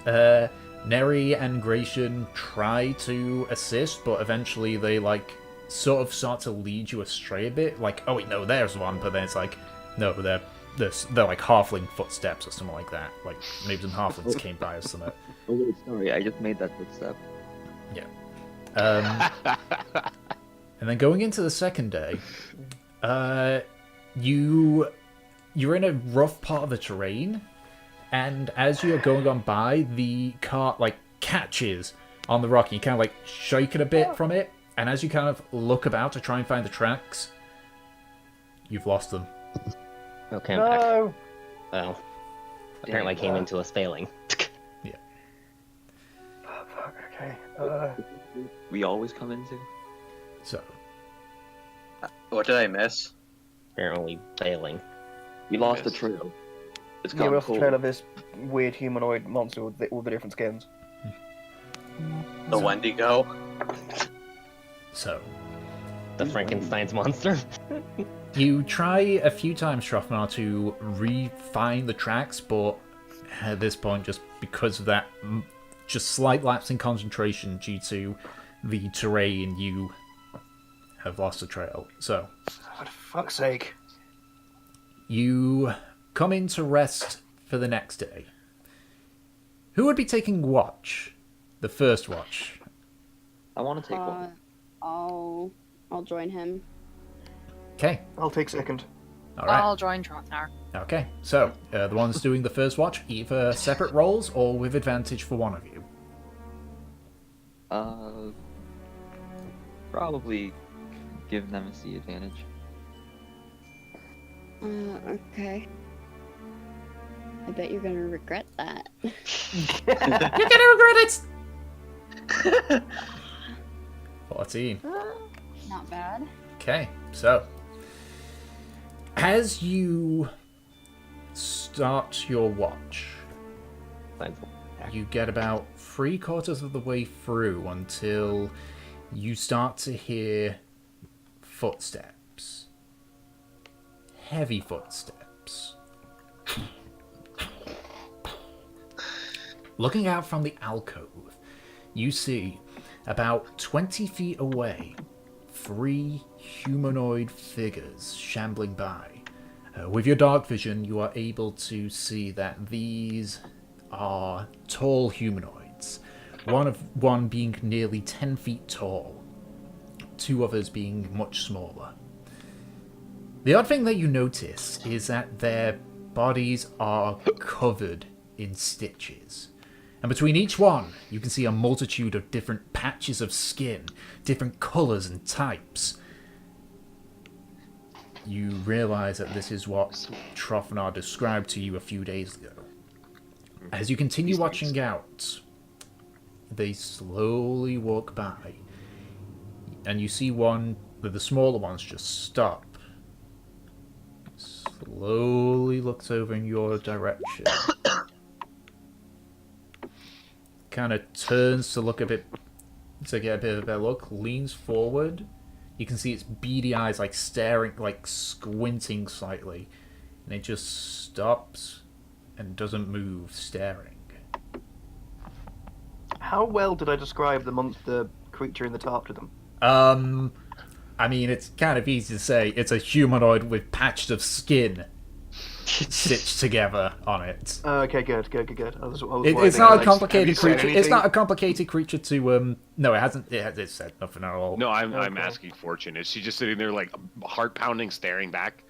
Neri and Gratian try to assist, but eventually they like sort of start to lead you astray a bit. Like, oh wait, no, there's one, but then it's like, no, they're like halfling footsteps or something like that. Like maybe some halflings came by or something.
Oh wait, sorry, I just made that footstep.
And then going into the second day, you're in a rough part of the terrain, and as you're going on by, the cart like catches on the rock, and you kind of like shake it a bit from it, and as you kind of look about to try and find the tracks, you've lost them.
Okay, I'm back.
No.
Well, apparently I came into us failing.
Fuck. Okay.
We always come into.
So
What did I miss?
Apparently failing.
We lost the
Yes.
trail. It's
Yeah,
gone
we're off the
cold.
trail of this weird humanoid monster with all the different skins.
The Wendigo?
so
The Frankenstein's monster.
you try a few times, Trofnar, to re-find the tracks, but at this point, just because of that just slight lapse in concentration due to the terrain, you have lost the trail. So
For fuck's sake.
you come in to rest for the next day. Who would be taking watch? The first watch.
I want to take one.
I'll join him.
Okay,
I'll take second.
all right.
I'll join Trotnar.
Okay, so the ones doing the first watch, either separate rolls or with advantage for one of you.
Probably give Nemesis the advantage.
Okay. I bet you're gonna regret that.
You're gonna regret it! 14.
Not bad.
Okay, so as you start your watch, you get about 3/4 of the way through until you start to hear footsteps. Heavy footsteps. Looking out from the alcove, you see about 20 feet away 3 humanoid figures shambling by. With your dark vision, you are able to see that these are tall humanoids. One being nearly 10 feet tall, 2 others being much smaller. The odd thing that you notice is that their bodies are covered in stitches. And between each one, you can see a multitude of different patches of skin, different colours and types. You realise that this is what Trofnar described to you a few days ago. As you continue watching out, they slowly walk by. And you see one of the smaller ones just stop. Slowly looks over in your direction. Kind of turns to look a bit, to get a bit of a better look, leans forward. You can see its beady eyes like staring, like squinting slightly. And it just stops and doesn't move, staring.
How well did I describe the creature in the tarp to them?
I mean, it's kind of easy to say. It's a humanoid with patches of skin stitched together on it.
Okay, good. I was
It's not a complicated
have you said
creature. It's
anything?
not a complicated creature to No, it hasn't. It said nothing at all.
No, I'm
Okay.
asking Fortune. Is she just sitting there like heart pounding, staring back?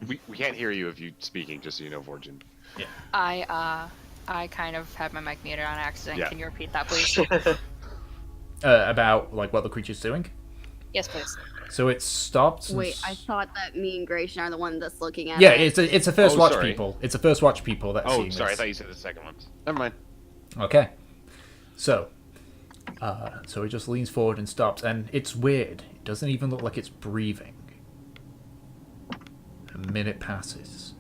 we can't hear you if you're speaking, just so you know, Fortune.
I kind of had my mic muted on accident.
Yeah.
Can you repeat that, please?
About like what the creature's doing.
Yes, please.
So it stopped. and
Wait, I thought that me and Gratian are the one that's looking at
Yeah,
it.
it's a first
Oh,
watch
sorry.
people. It's a first watch people that.
Oh, sorry, I thought you said the second one. Never mind.
Okay. So it just leans forward and stops, and it's weird. It doesn't even look like it's breathing. A minute passes.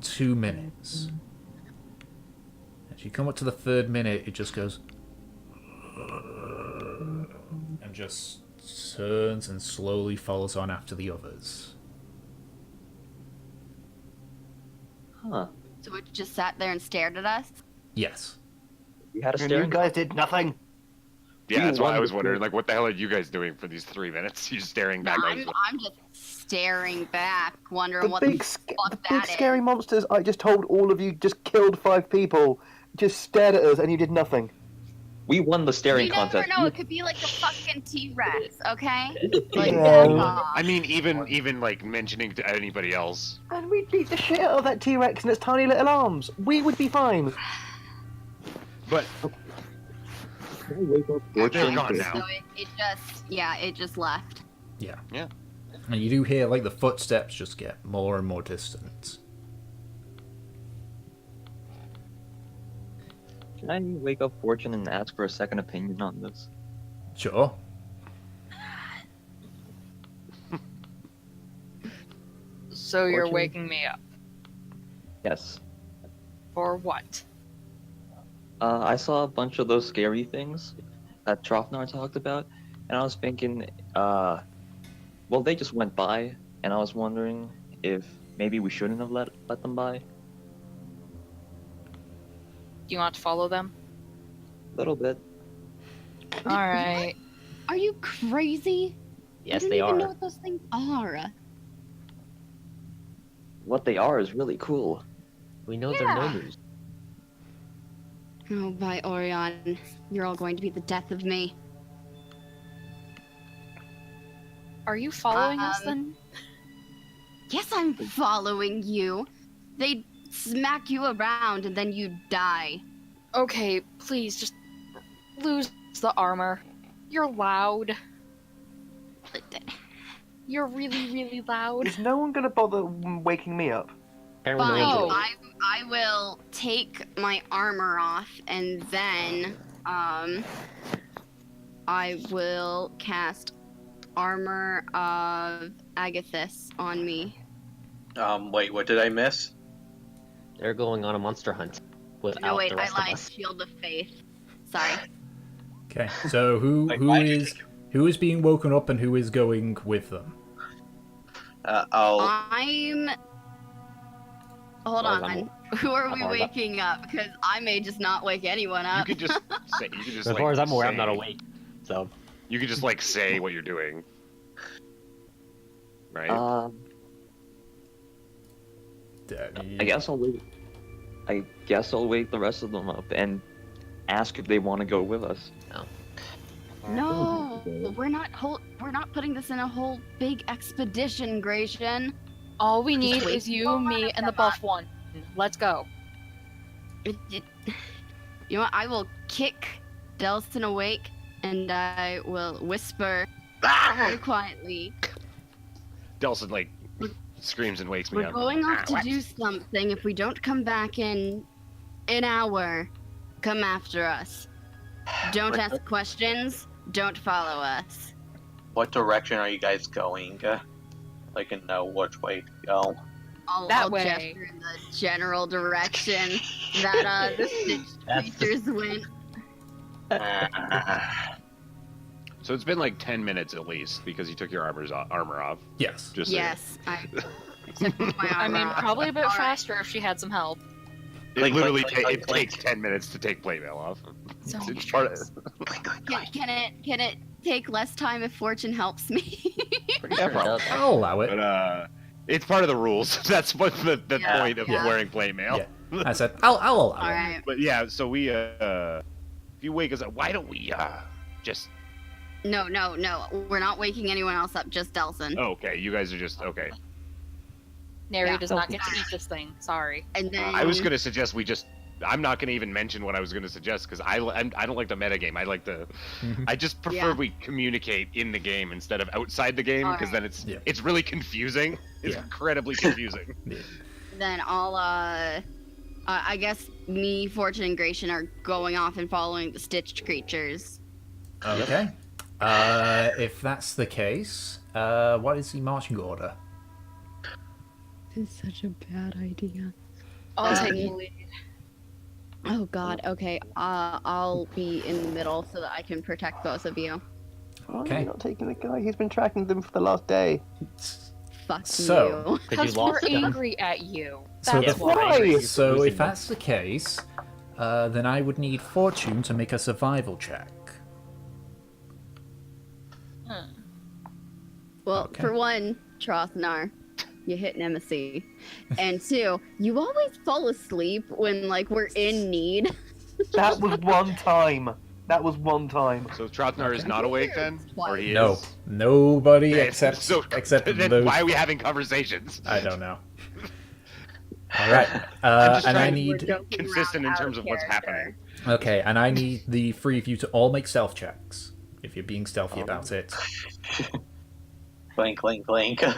2 minutes. As you come up to the 3rd minute, it just goes and just turns and slowly follows on after the others.
Huh.
So it just sat there and stared at us?
Yes.
We had a
And you
staring.
guys did nothing.
Yeah,
You
that's why I
won
was
the
wondering,
quiz.
like, what the hell are you guys doing for these 3 minutes? You're just staring back.
I'm just staring back, wondering
The
what
big,
the fuck
the
that
big
is.
scary monsters I just told all of you just killed 5 people, just stared at us, and you did nothing.
We won the staring
You
contest.
never know, it could be like a fucking T-Rex, okay? Like,
Yeah.
back off.
I mean, even like mentioning to anybody else.
And we beat the shit out of that T-Rex and its tiny little arms. We would be fine.
But
Wake up,
they're
Fortune.
gone
So
now.
it just left.
Yeah.
Yeah.
And you do hear like the footsteps just get more and more distant.
Can I wake up Fortune and ask for a second opinion on this?
Sure.
So you're
Fortune?
waking me up.
Yes.
For what?
I saw a bunch of those scary things that Trofnar talked about, and I was thinking, well, they just went by, and I was wondering if maybe we shouldn't have let them by.
Do you want to follow them?
A little bit.
Alright.
Are you crazy?
Yes,
I
they
don't even know
are.
what those things are.
What they are is really cool.
We know
Yeah.
they're gnomers.
Oh, by Orion, you're all going to be the death of me.
Are you following us then?
Yes, I'm following you. They smack you around and then you die.
Okay, please just lose the armor. You're loud. You're really, really loud.
Is no one gonna bother waking me up?
Apparently no
Fine.
one's
No.
doing
I will take my armor off, and then I will cast Armor of Agathis on me.
Wait, what did I miss?
it. They're going on a monster hunt without
No, wait,
the
I
rest of
lied.
us.
Shield of Faith. Sorry.
Okay, so who
Wait,
who
why did
is being woken up and who is going with them?
I'll.
I'm. Hold
Well,
on. Who are we
I'm always up.
waking up? Because I may just not wake anyone
You
up.
could just say. You could just.
As
like,
far as I'm aware, I'm
say-
not awake. So
You could just like say what you're doing. Right.
I guess I'll wait. I guess I'll wake the rest of them up and ask if they want to go with us.
No, we're not putting this in a whole big expedition, Gratian.
All we need
wait.
is you, me, and the buff one. Let's go.
You know what? I will kick Delson awake, and I will whisper very quietly.
Delson like screams and wakes me
We're
up.
going off to
What?
do something. If we don't come back in an hour, come after us. Don't ask questions. Don't follow us.
What direction are you guys going? So I can know which way to go.
I'll
way.
gesture in the general direction that the stitched
That's the-
creatures went.
So it's been like 10 minutes at least because you took your armor off.
Yes.
Just saying.
Yes, I took my
I
armor
mean,
off.
probably a bit
Alright.
faster if she had some help.
It
Clink,
literally
clink, clink,
it
clink.
takes 10 minutes to take plate mail off.
So
It's
much
part of-
stress.
Can it take less time if fortune helps me?
pretty sure it does.
I'll allow it.
But it's part of the rules. That's what the
Yeah,
point of
yeah.
wearing plate mail.
Yeah. I said I'll allow it.
Alright.
But yeah, so we if you wake us up, why don't we just
No. We're not waking anyone else up, just Delson.
oh, okay, you guys are just okay.
Neri
Yeah.
does not get to eat this thing. Sorry.
And then
I was gonna suggest we just. I'm not gonna even mention what I was gonna suggest because I don't like the metagame. I like the. I just prefer
Yeah.
we communicate in the game instead of outside the game because then
Yeah.
it's really confusing. It's
Yeah.
incredibly confusing.
Then I'll I guess me, Fortune, and Gratian are going off and following the stitched creatures.
Okay. If that's the case, what is the marching order?
This is such a bad idea.
I'll take the
Um,
lead.
Oh God. Okay. I'll be in the middle so that I can protect both of you.
Okay.
You're not taking the guy. He's been tracking them for the last day.
Fuck
So-
you.
Because
Because
you
we're
lost them.
angry at you.
So
That's
the-
why.
Why?
So
Losing
if that's the case, then I would need Fortune to make a survival check.
Well,
Okay.
for one, Trothnar, you hit Nemesis, and two, you always fall asleep when like we're in need.
That was one time. That was one time.
So Trothnar is not awake then, or he
No,
is.
nobody
Okay,
except
so-
except
Then
those.
why are we having conversations?
I don't know. All right,
I'm just
and I
trying to-
need
Consistent in terms of what's happening.
okay, and I need the three of you to all make stealth checks if you're being stealthy about it.
Clink, clink, clink.
I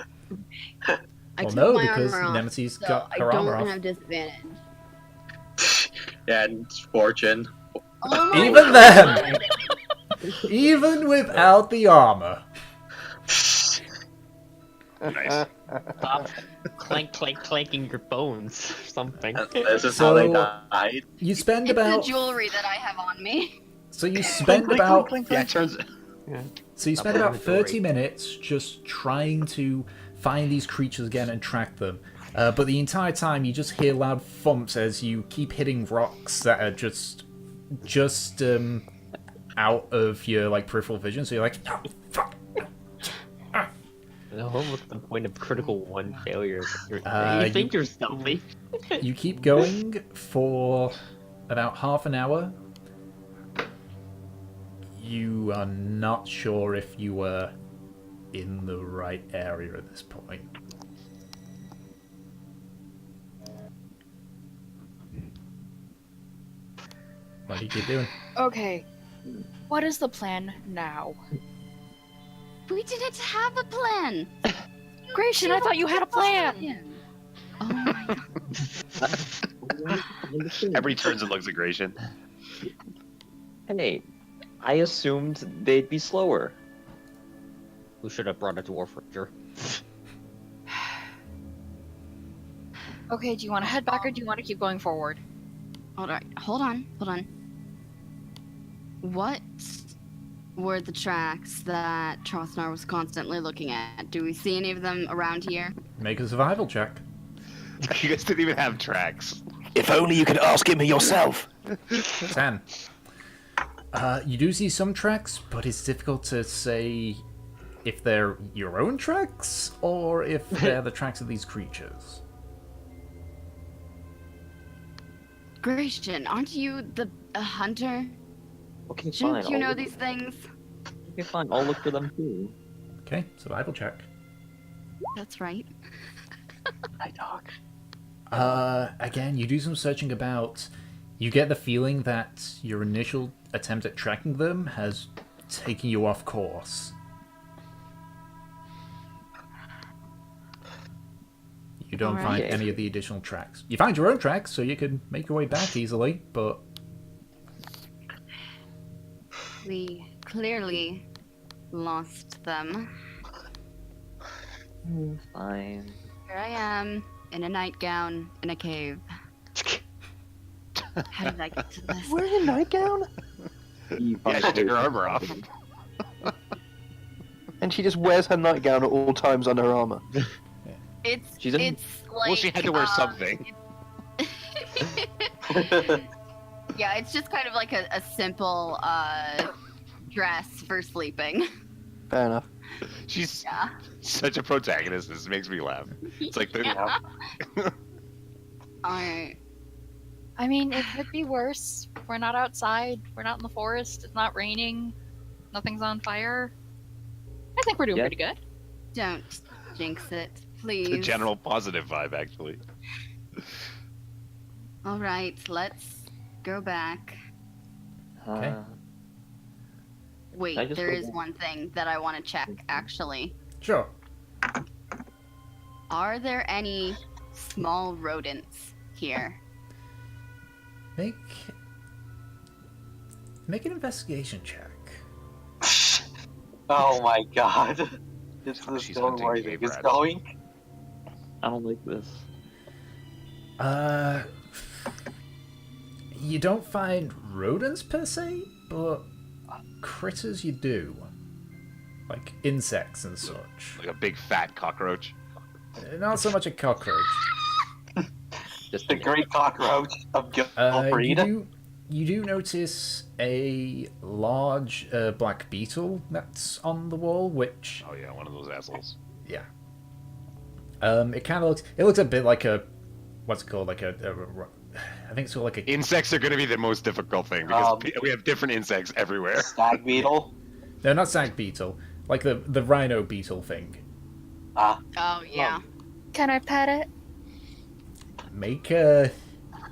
Well,
took
no,
my
because
armor off,
Nemesis
so
got
I
her
don't
armor off.
have disadvantage.
Yeah, and it's Fortune.
Oh my
Even then, even without the armor.
Nice.
Stop clanking your bones or something.
This is how they
So-
died.
You spend
It's
about
the jewelry that I have on me.
so you spend about
Yeah, it turns.
So you
Stop
spend about
inventory.
30 minutes just trying to find these creatures again and track them. But the entire time you just hear loud thumps as you keep hitting rocks that are just out of your like peripheral vision. So you're like, oh, fuck.
No, what's the point of critical one failure? You
you-
think you're stealthy?
You keep going for about half an hour. You are not sure if you were in the right area at this point. What do you keep doing?
Okay. What is the plan now?
We didn't have a plan.
Gratian, I thought you had a plan.
Oh my
Every turn's and looks at Gratian.
Hey, I assumed they'd be slower.
We should have brought a dwarf ranger.
Okay, do you want to head back or do you want to keep going forward?
Hold on. What were the tracks that Trosnar was constantly looking at? Do we see any of them around here?
Make a survival check.
You guys didn't even have tracks.
If only you could ask him yourself.
10. You do see some tracks, but it's difficult to say if they're your own tracks or if they're the tracks of these creatures.
Gratian, aren't you a hunter?
Okay, fine.
Shouldn't you
I'll
know
look-
these things?
Okay, fine. I'll look for them too.
Okay, survival check.
That's right.
Hi, dog.
Again, you do some searching about. You get the feeling that your initial attempt at tracking them has taken you off course. You don't find
Alright.
any of the additional tracks. You find your own tracks, so you can make your way back easily, but
We clearly lost them.
Fine.
Here I am, in a nightgown, in a cave. How did I get to this?
Wearing a nightgown?
Yeah, she took her armor off.
And she just wears her nightgown at all times under her armor.
It's
She doesn't-
it's like
Well, she had to wear something.
Yeah, it's just kind of like a simple dress for sleeping.
Fair enough.
She's
Yeah.
such a protagonist. This makes me laugh. It's like the
Alright.
I mean, it could be worse. We're not outside. We're not in the forest. It's not raining. Nothing's on fire. I think we're doing
Yeah.
pretty good.
Don't jinx it,
the
please.
general positive vibe, actually.
Alright, let's go back.
Okay.
Wait,
I just
there
go
is
back?
one thing that I want to check, actually.
sure.
Are there any small rodents here?
Make an investigation check.
Oh my god. This is
She's
going
hunting
where
cave
it's
rats.
going.
I don't like this.
You don't find rodents per se, but critters you do. Like insects and such.
Like a big fat cockroach.
Not so much a cockroach.
Just
The great cockroach of
You
Gilfried.
do notice a large black beetle that's on the wall, which
Oh yeah, one of those assholes.
yeah. It kind of looks a bit like a what's it called, like I think it's called like a
Insects are going to be the most difficult thing because we have different insects everywhere.
Stag beetle.
no, not stag beetle, like the rhino beetle thing.
Ah,
Oh, yeah.
Can I pet it?
Make a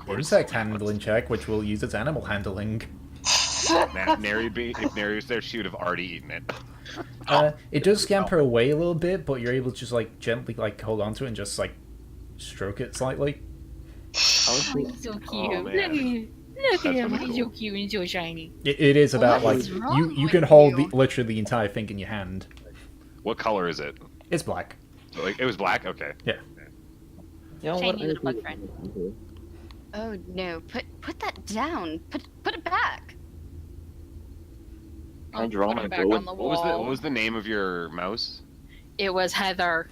insect handling check, which will use its animal handling.
If Neri was there, she would have already eaten it.
It does scamper away a little bit, but you're able to just like gently like hold on to it and just like stroke it slightly.
Oh, he's so cute.
Oh,
Look
man.
at him. Look
That's
at him.
pretty
He's so
cool.
cute and so shiny.
It is about
What
like
is wrong
you
with
can hold
you?
literally the entire thing in your hand.
What color is it?
It's black.
So, like, it was black. Okay.
You know
Shiny
what?
little bug friend.
Oh, no. Put that down. Put it back.
Can I
I'll
draw
put
my
him back
bow?
on the
What
wall.
was the name of your mouse?
It was Heather.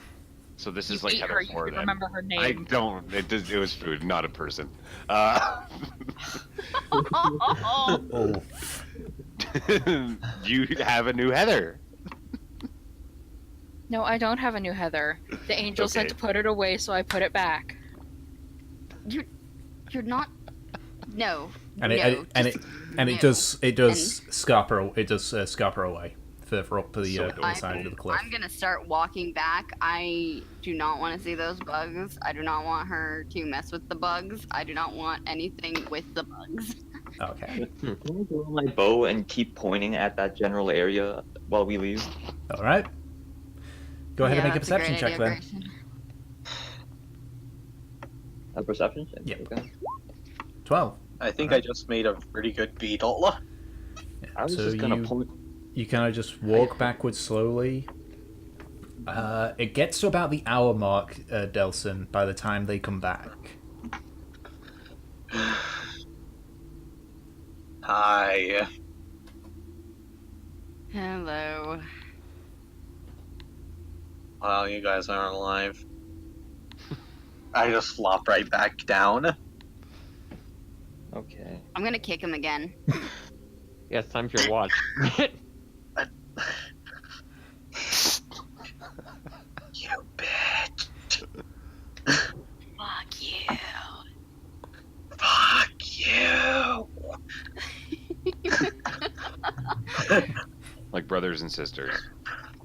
So this
You
is like
ate
Heather
her. You
4
can
then.
remember her
I
name.
don't. It was food, not a person.
Oh,
You have a new Heather.
No, I don't have a new Heather. The angel said
Okay.
to put it away, so I put it back.
You're not. No.
and
no,
it
just
does scarper away further up the
So
other side of the cliff.
I'm gonna start walking back. I do not want to see those bugs. I do not want her to mess with the bugs. I do not want anything with the bugs.
Okay.
Can I draw my bow and keep pointing at that general area while we leave?
All right. Go ahead and make a
that's great
perception check
idea,
then.
Grayson.
A perception check.
Yep.
Okay.
12.
I think I just made a pretty good beetle.
I was
So
just gonna
you-
point.
You kind of just walk backwards slowly. It gets to about the hour mark, Delson, by the time they come back.
Hi.
Hello.
Well, you guys aren't alive. I just flop right back down.
Okay.
I'm gonna kick him again.
Yeah, it's time for your watch.
You bitch.
Fuck you.
Fuck you.
Like brothers and sisters.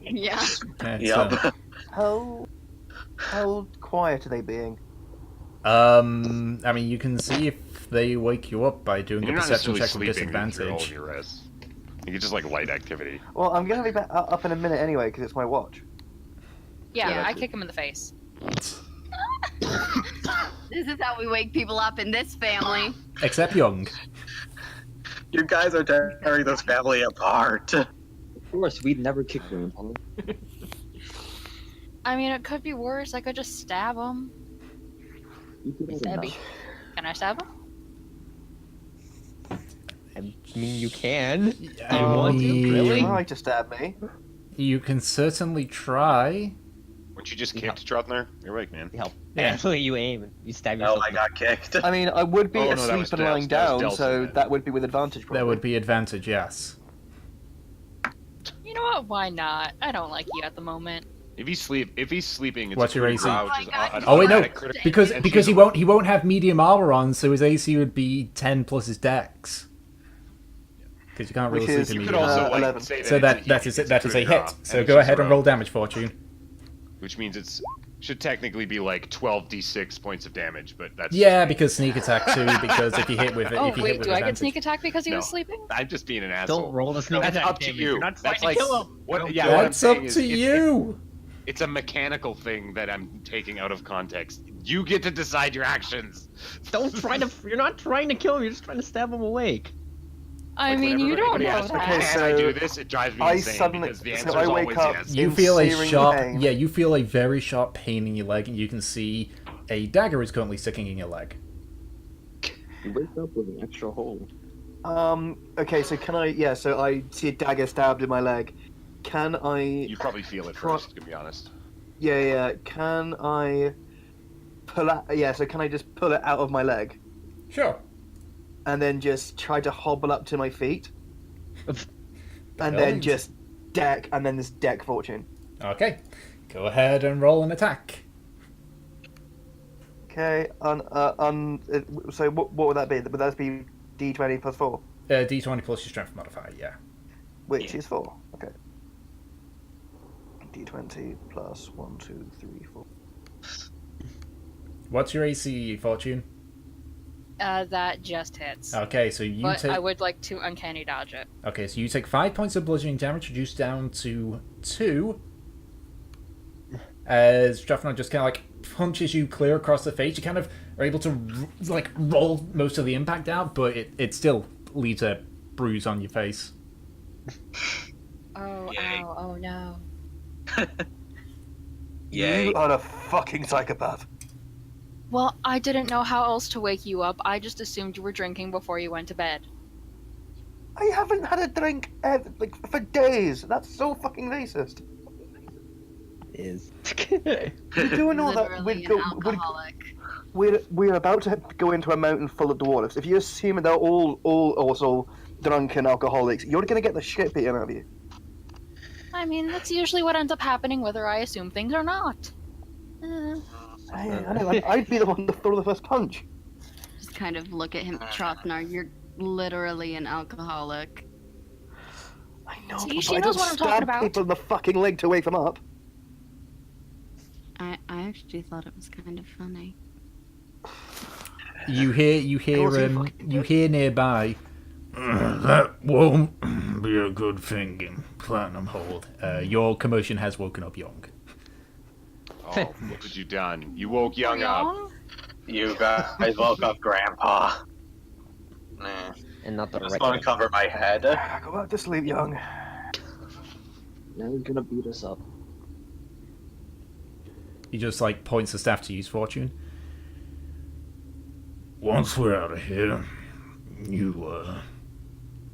Yeah.
Okay,
Yep.
How quiet are they being?
I mean, you can see if they wake you up by doing
You're
a
not
perception
necessarily
check with
sleeping if you're all
disadvantage.
in your rest. You get just like light activity.
Well, I'm gonna be up in a minute anyway because it's my watch.
Yeah,
Yeah.
I kick him in the face.
This is how we wake people up in this family.
Except Young.
You guys are tearing this family apart.
Of course, we'd never kick them.
I mean, it could be worse. I could just stab him.
You could have
Stabby.
enough.
Can I stab him?
I mean, you can.
I
want to?
mean,
Really?
Try to stab me.
You can certainly try.
Weren't you just kicked, Trotner? You're awake, man.
Help.
Yeah.
Actually, you aim and you stab
No,
yourself.
I got kicked.
I mean, I would be
Oh, no, that
asleep
was
and
Del-
lying
that was
down,
Delson,
so
then.
that would be with advantage. Probably.
There would be advantage, yes.
You know what? Why not? I don't like you at the moment.
If he's sleeping, it's
What's
a
your
free
AC?
draw,
Oh
which
my
is
God,
an
you
Oh wait, no,
automatic critical
because
and
because
she's
he won't have medium armor on, so his AC would be 10 plus his Dex. Because you can't really
Which
sleep
is-
in
You could
medium
also
armor.
like
11.
say that
So
it's
that is
it's
that is a
free draw,
hit.
and
So
it's
go
just
ahead
a
and
roll.
roll damage, Fortune.
Which means it's should technically be like 12d6 points of damage, but that's
Yeah, because sneak attack too. Because if you hit with it,
Oh
if you hit
wait,
with
do I get
advantage,
sneak attack because he
No.
was sleeping?
I'm just being an asshole.
Don't roll the sneak
That's
attack
up to
damage.
you.
You're not trying
That's
to
like
kill him.
what? Yeah, what I'm
that's up
saying is
to
it's-
you.
It's a mechanical thing that I'm taking out of context. You get to decide your actions.
Don't try to. You're not trying to kill him. You're just trying to stab him awake.
I
Like,
mean,
whenever
you don't
anybody
know
asks me,
that.
Okay,
Can I
so
do this? It drives me
I
insane
suddenly-
because the
so
answer
I
is
wake
always
up-
yes.
You
In
feel a
searing
sharp,
pain.
yeah. You feel a very sharp pain in your leg, and you can see a dagger is currently sticking in your leg.
You wake up with an extra hole.
Okay, so can I? Yeah. So I see a dagger stabbed in my leg. Can I?
You probably feel it
Try-
first, to be honest.
Yeah. Can I pull out? Yeah. So can I just pull it out of my leg
Sure.
and then just try to hobble up to my feet,
By
and
all
then
means.
just deck, and then this deck Fortune.
Okay. Go ahead and roll an attack.
Okay. So what would that be? Would that be D20 plus 4,
D20 plus your strength modifier. Yeah.
which is 4. Okay. D20 plus 1, 2, 3, 4.
What's your AC, Fortune?
That just hits.
Okay, so you
But
take.
I would like to uncanny dodge it.
Okay, so you take 5 points of bludgeoning damage, reduced down to 2. As Strathmore just kind of like punches you clear across the face, you kind of are able to like roll most of the impact out, but it still leaves a bruise on your face.
Oh,
Yay.
ow, oh no.
Yay.
You are a fucking psychopath.
Well, I didn't know how else to wake you up. I just assumed you were drinking before you went to bed.
I haven't had a drink for days. That's so fucking racist.
Is.
We're doing all that.
Literally an alcoholic.
We're about to go into a mountain full of dwarves. If you assume they're all also drunken alcoholics, you're gonna get the shit beaten out of you.
I mean, that's usually what ends up happening whether I assume things or not.
I know, I'd be the one to throw the first punch.
Just kind of look at him, Trotnar. You're literally an alcoholic.
I know,
See,
but
she
I
knows
don't
what I'm talking
stab
about.
people in the fucking leg to wake them up.
I actually thought it was kind of funny.
You hear nearby. That won't be a good thing in Platinumhold. Your commotion has woken up Young.
Oh, what have you done? You woke Young up.
Young?
You guys woke up Grandpa. Nah,
And not the
just
right
want
one.
to cover my head.
Go back to sleep, young.
Now he's gonna beat us up.
He just like points the staff to use fortune. Once we're out of here, you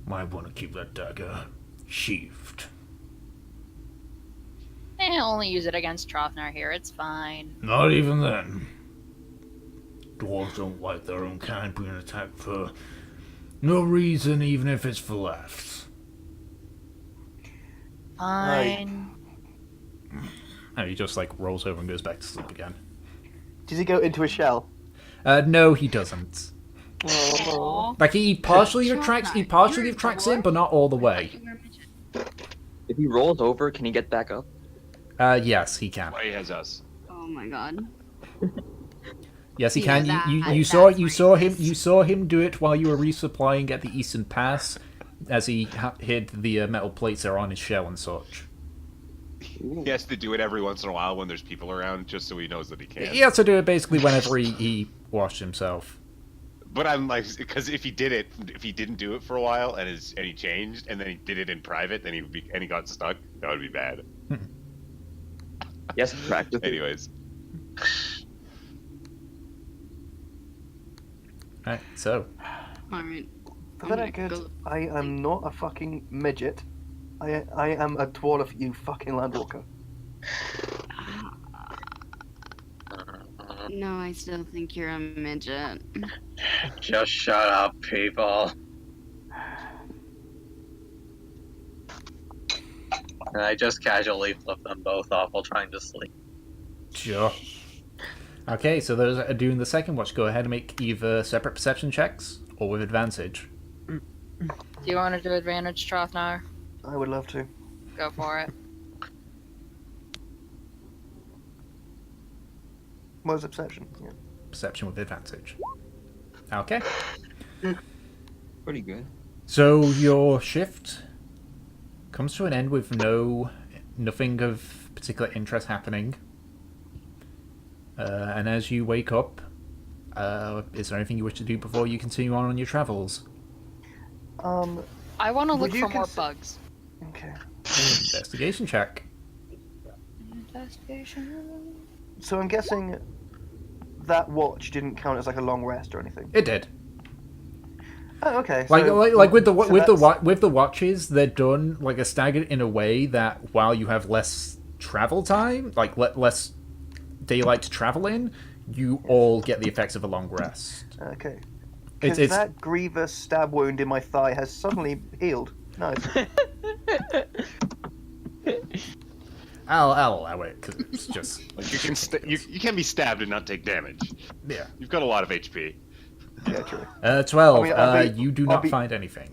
might want to keep that dagger sheathed.
Only use it against Trofnar here. It's fine.
Not even then. Dwarves don't like their own kind being attacked for no reason, even if it's for laughs.
Fine.
And he just like rolls over and goes back to sleep again.
Does he go into a shell?
No, he doesn't.
Aw.
Like he partially retracts in, but not all the way.
If he rolls over, can he get back up?
Yes, he can.
Why he has us?
Oh my god.
Yes, he
Yeah,
can.
that-
You
that's
saw him do it while you were resupplying at the Eastern Pass, as he hid the metal plates that are on his shell and such.
He has to do it every once in a while when there's people around, just so he knows that he can.
He has to do it basically whenever he washed himself.
But I'm like, because if he didn't do it for a while and he changed, and then he did it in private, then he got stuck, that would be bad.
Yes, practice.
Anyways,
Right, so
Alright.
For the record, I am not a fucking midget. I am a dwarf, you fucking landwalker.
No, I still think you're a midget.
Just shut up, people. And I just casually flip them both off while trying to sleep.
sure. Okay, so those that are doing the second watch, go ahead and make either separate perception checks or with advantage.
Do you want to do advantage, Trofnar?
I would love to.
Go for it.
What was the perception? Yeah.
Perception with advantage. Okay.
Pretty good.
So your shift comes to an end with nothing of particular interest happening. And as you wake up, is there anything you wish to do before you continue on your travels?
I want to
Would
look
you
for more
cons-
bugs.
Okay.
Investigation check.
Investigation.
So I'm guessing that watch didn't count as like a long rest or anything.
It did.
Oh, okay.
Like
so,
like with
so that's-
with the watches, they're done like a staggered in a way that while you have less travel time, like less daylight to travel in, you all get the effects of a long rest.
Okay.
It's
Because that grievous stab wound in my thigh has suddenly healed. Nice.
I'll allow it because it's just
like you can be stabbed and not take damage.
yeah.
You've got a lot of HP.
Yeah, true.
12.
I mean, I'll be-
You do
I'll
not
be-
find anything.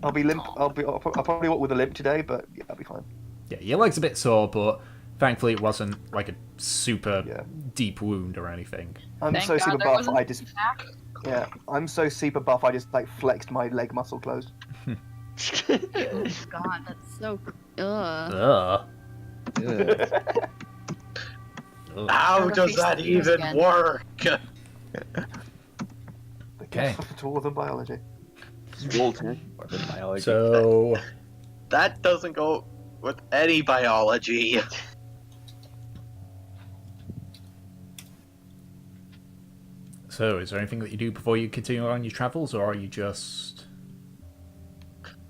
I'll be limp. I'll probably walk with a limp today, but yeah, I'll be fine.
Yeah, your leg's a bit sore, but thankfully it wasn't like a super
Yeah.
deep wound or anything.
I'm
Thank
so
God
super
there
buff.
wasn't
I just
attack.
yeah. I'm so super buff. I just like flexed my leg muscle closed.
Oh god, that's so. Ugh.
Ugh.
How
Never
does
face
that
those
even
again.
work?
The
Okay.
gift of Dwarven biology.
Roll 10.
Biology.
So
That doesn't go with any biology.
is there anything that you do before you continue on your travels, or are you just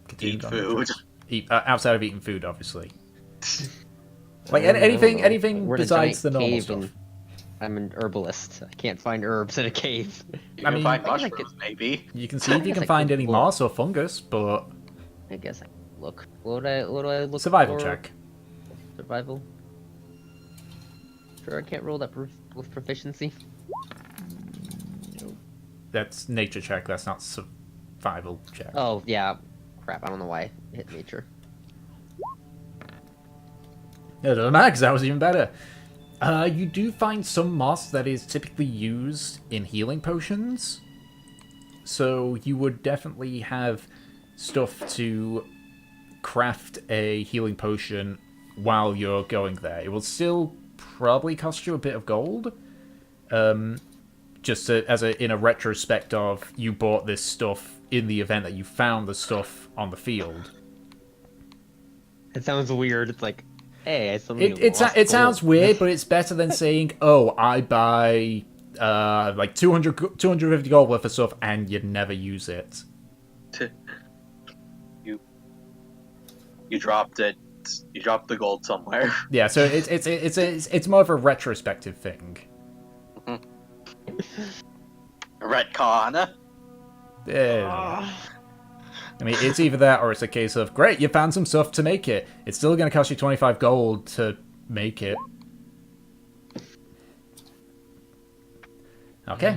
continuing
Eat
on your
food.
travels? Eat outside of eating food, obviously. Like anything
We're in a
besides the
giant
normal
cave
stuff.
and I'm an herbalist. I can't find herbs in a cave.
You
I
can
mean,
find
I guess I
mushrooms, maybe.
You can see if you
guess
can
I
find
could
any
look.
moss or fungus, but
I guess I look. What do I look
survival
for?
check.
Survival. Sure, I can't roll that with proficiency.
That's nature check. That's not survival check.
Oh yeah, crap! I don't know why I hit nature.
It doesn't matter because that was even better. You do find some moss that is typically used in healing potions. So you would definitely have stuff to craft a healing potion while you're going there. It will still probably cost you a bit of gold. just in a retrospect of you bought this stuff in the event that you found the stuff on the field.
It sounds weird. It's like, hey, I suddenly
It sounds weird, but it's better than saying, "Oh, I buy like 250 gold worth of stuff," and you never use it.
You dropped it. You dropped the gold somewhere.
Yeah, so it's more of a retrospective thing.
Retcon.
Yeah. I mean, it's either that or it's a case of, great, you found some stuff to make it. It's still going to cost you 25 gold to make it. Okay.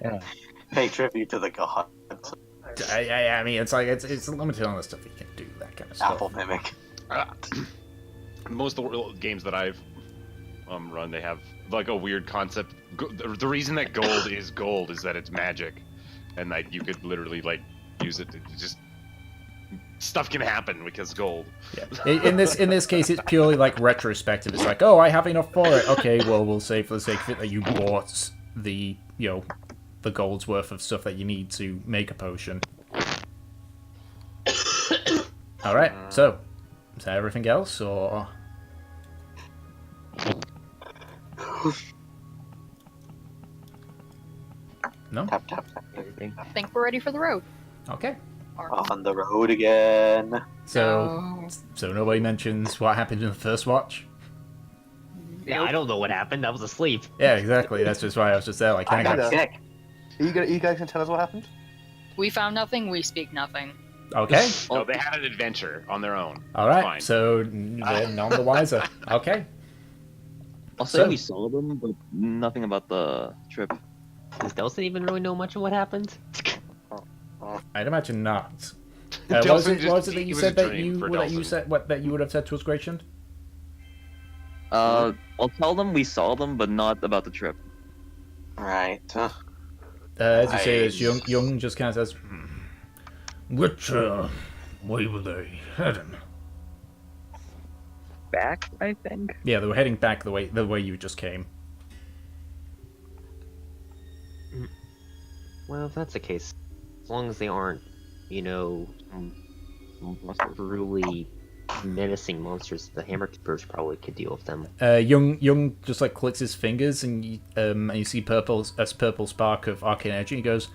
Yeah.
Pay tribute to the gods.
I mean, it's like it's limited on the stuff you can do, that kind of stuff.
Apple mimic.
Most of the games that I've run, they have like a weird concept. The reason that gold is that it's magic, and like you could literally like use it to just stuff can happen because gold.
Yeah. In this case, it's purely like retrospective. It's like, oh, I have enough for it. Okay, well, we'll say for the sake of it that you bought the the gold's worth of stuff that you need to make a potion. All right. So, is that everything else, or? No.
Tap tap tap.
Everything.
I think we're ready for the road.
Okay.
On the road again.
So nobody mentions what happened in the first watch.
Yeah, I don't know what happened. I was asleep.
Yeah, exactly. That's just why I was just there, like, hang
I
on.
got sick.
You guys can tell us what happened?
We found nothing. We speak nothing.
Okay.
No, they had an adventure on their own.
All right.
Fine.
So they're none the wiser. Okay.
I'll say
So-
we saw them, but nothing about the trip.
Does Delson even really know much of what happened?
I'd imagine not.
Delson
What was it
just-
that
it
you
was
said
a
that
dream
you
for
that you
Delson.
said that you would have said to us, Gratian?
I'll tell them we saw them, but not about the trip.
Right.
As you say
Nice.
this, Young just kind of says, which way were they heading?
Back, I think.
Yeah, they were heading back the way you just came.
Well, if that's the case, as long as they aren't, truly menacing monsters, the Hammerkeepers probably could deal with them.
Young just like clicks his fingers, and you see purple spark of arcane energy. And he goes,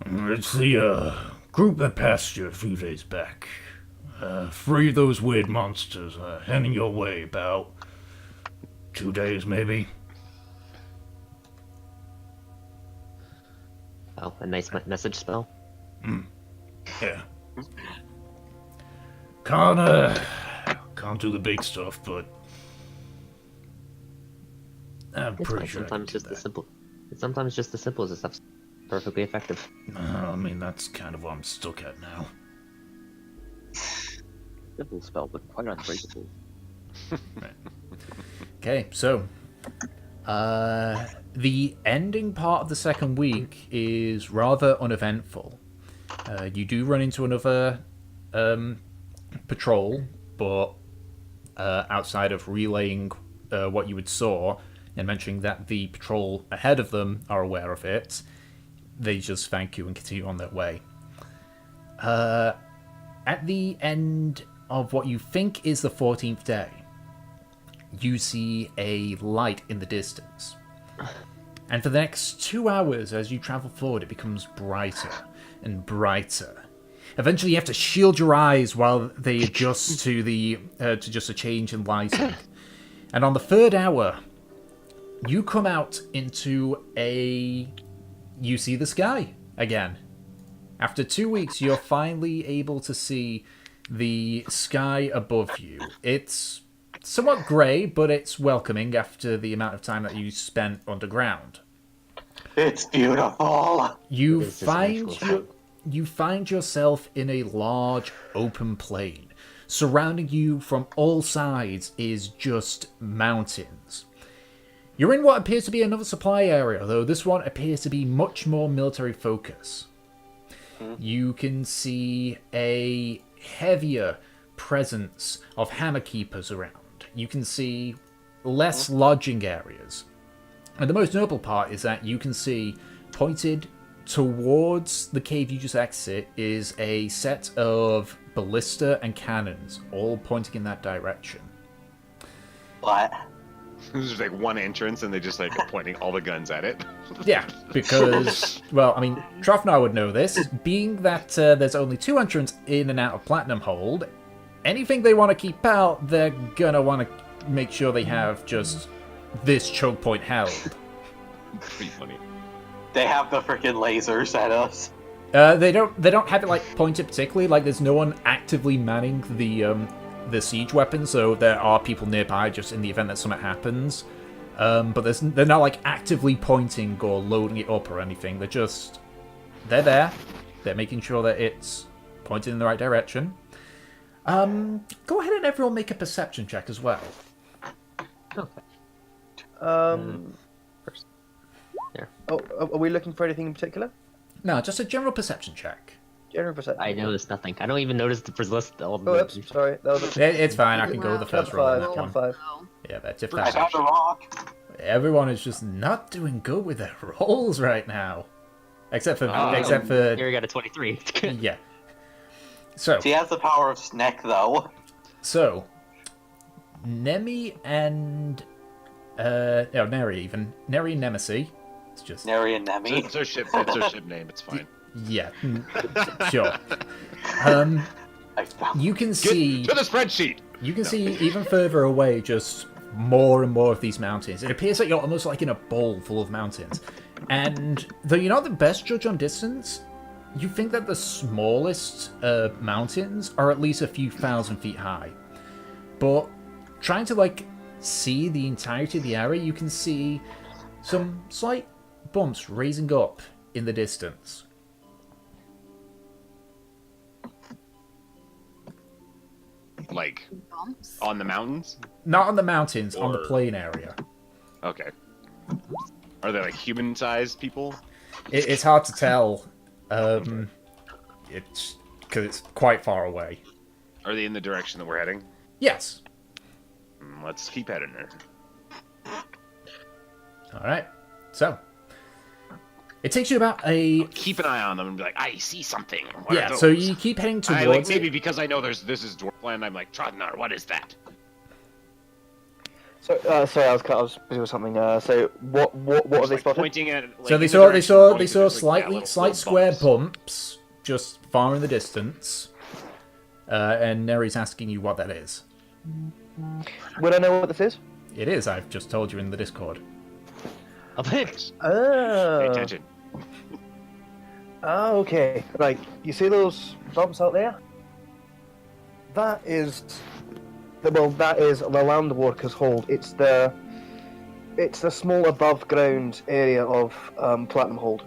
"It's the group that passed you a few days back. Free those weird monsters. Heading your way about 2 days, maybe."
Oh, a nice message spell.
Yeah. Can't do the big stuff, but I'm
It's
pretty
fine.
sure.
Sometimes just the simple. Sometimes just the simplest stuff's perfectly effective.
I mean, that's kind of what I'm stuck at now.
Simple spell, but quite unbreakable.
Okay, so the ending part of the second week is rather uneventful. You do run into another patrol, but outside of relaying what you had saw and mentioning that the patrol ahead of them are aware of it, they just thank you and continue on their way. At the end of what you think is the 14th day, you see a light in the distance. And for the next 2 hours, as you travel forward, it becomes brighter and brighter. Eventually, you have to shield your eyes while they adjust to just a change in lighting. And on the 3rd hour, you come out into you see the sky again. After 2 weeks, you're finally able to see the sky above you. It's somewhat grey, but it's welcoming after the amount of time that you spent underground.
It's beautiful.
You
It is just
find
magical.
you find yourself in a large open plain. Surrounding you from all sides is just mountains. You're in what appears to be another supply area, though this one appears to be much more military focus. You can see a heavier presence of hammer keepers around. You can see less lodging areas. And the most notable part is that you can see, pointed towards the cave you just exit, is a set of ballista and cannons, all pointing in that direction.
What?
There's just like one entrance, and they just like are pointing all the guns at it.
Yeah, because, well, I mean, Trofnar would know this. Being that there's only 2 entrants in and out of Platinumhold, anything they want to keep out, they're gonna want to make sure they have just this choke point held.
Pretty funny.
They have the freaking lasers at us.
They don't have it like pointed particularly. Like there's no one actively manning the siege weapon, so there are people nearby just in the event that something happens. But they're not like actively pointing or loading it up or anything. They're there. They're making sure that it's pointed in the right direction. Go ahead and everyone make a perception check as well.
Okay.
First.
Oh, are we looking for anything in particular?
No, just a general perception check.
General perception.
I noticed nothing. I don't even notice the list.
Oh, oops, sorry. That was a...
It's fine. I can go with the first roll on that one.
Count 5.
Yeah, that's if
I
that's
found a rock.
everyone is just not doing good with their rolls right now, except for
Gary got a 23.
yeah. So
She has the power of Sneck, though.
Nemi and Neri even Neri and Nemesis. It's just
Neri and Nemi.
It's her ship. It's her ship name. It's fine.
yeah, sure.
I found
You can
Get
see
to the spreadsheet.
you can see even further away just more and more of these mountains. It appears like you're almost like in a bowl full of mountains. And though you're not the best judge on distance, you think that the smallest mountains are at least a few thousand feet high. But trying to like see the entirety of the area, you can see some slight bumps raising up in the distance.
Like
Bumps.
on the mountains.
Not on the mountains, on the
Or-
plain area.
Okay. Are they like human-sized people?
It's hard to tell. It's because it's quite far away.
Are they in the direction that we're heading?
Yes.
Let's keep heading there.
All right. So it takes you about a
Keep an eye on them and be like, I see something. What are
yeah.
those?
So you keep heading
I, like,
towards
maybe
it.
because I know this is Dwarfland, I'm like, Trodnar, what is that?
So, sorry, I was busy with something. So, what are
Just,
they
like,
spotted?
pointing at. Like,
So
in
they
the
saw
direction we're going to, there's, like,
slightly
little
slight square
bumps.
bumps just far in the distance. And Neri's asking you what that is.
Would I know what this is?
It is. I've just told you in the Discord.
A bit.
Oh.
Pay attention.
Ah, okay. Right. You see those bumps out there? That is the land workers hold. It's the small above ground area of Platinumhold.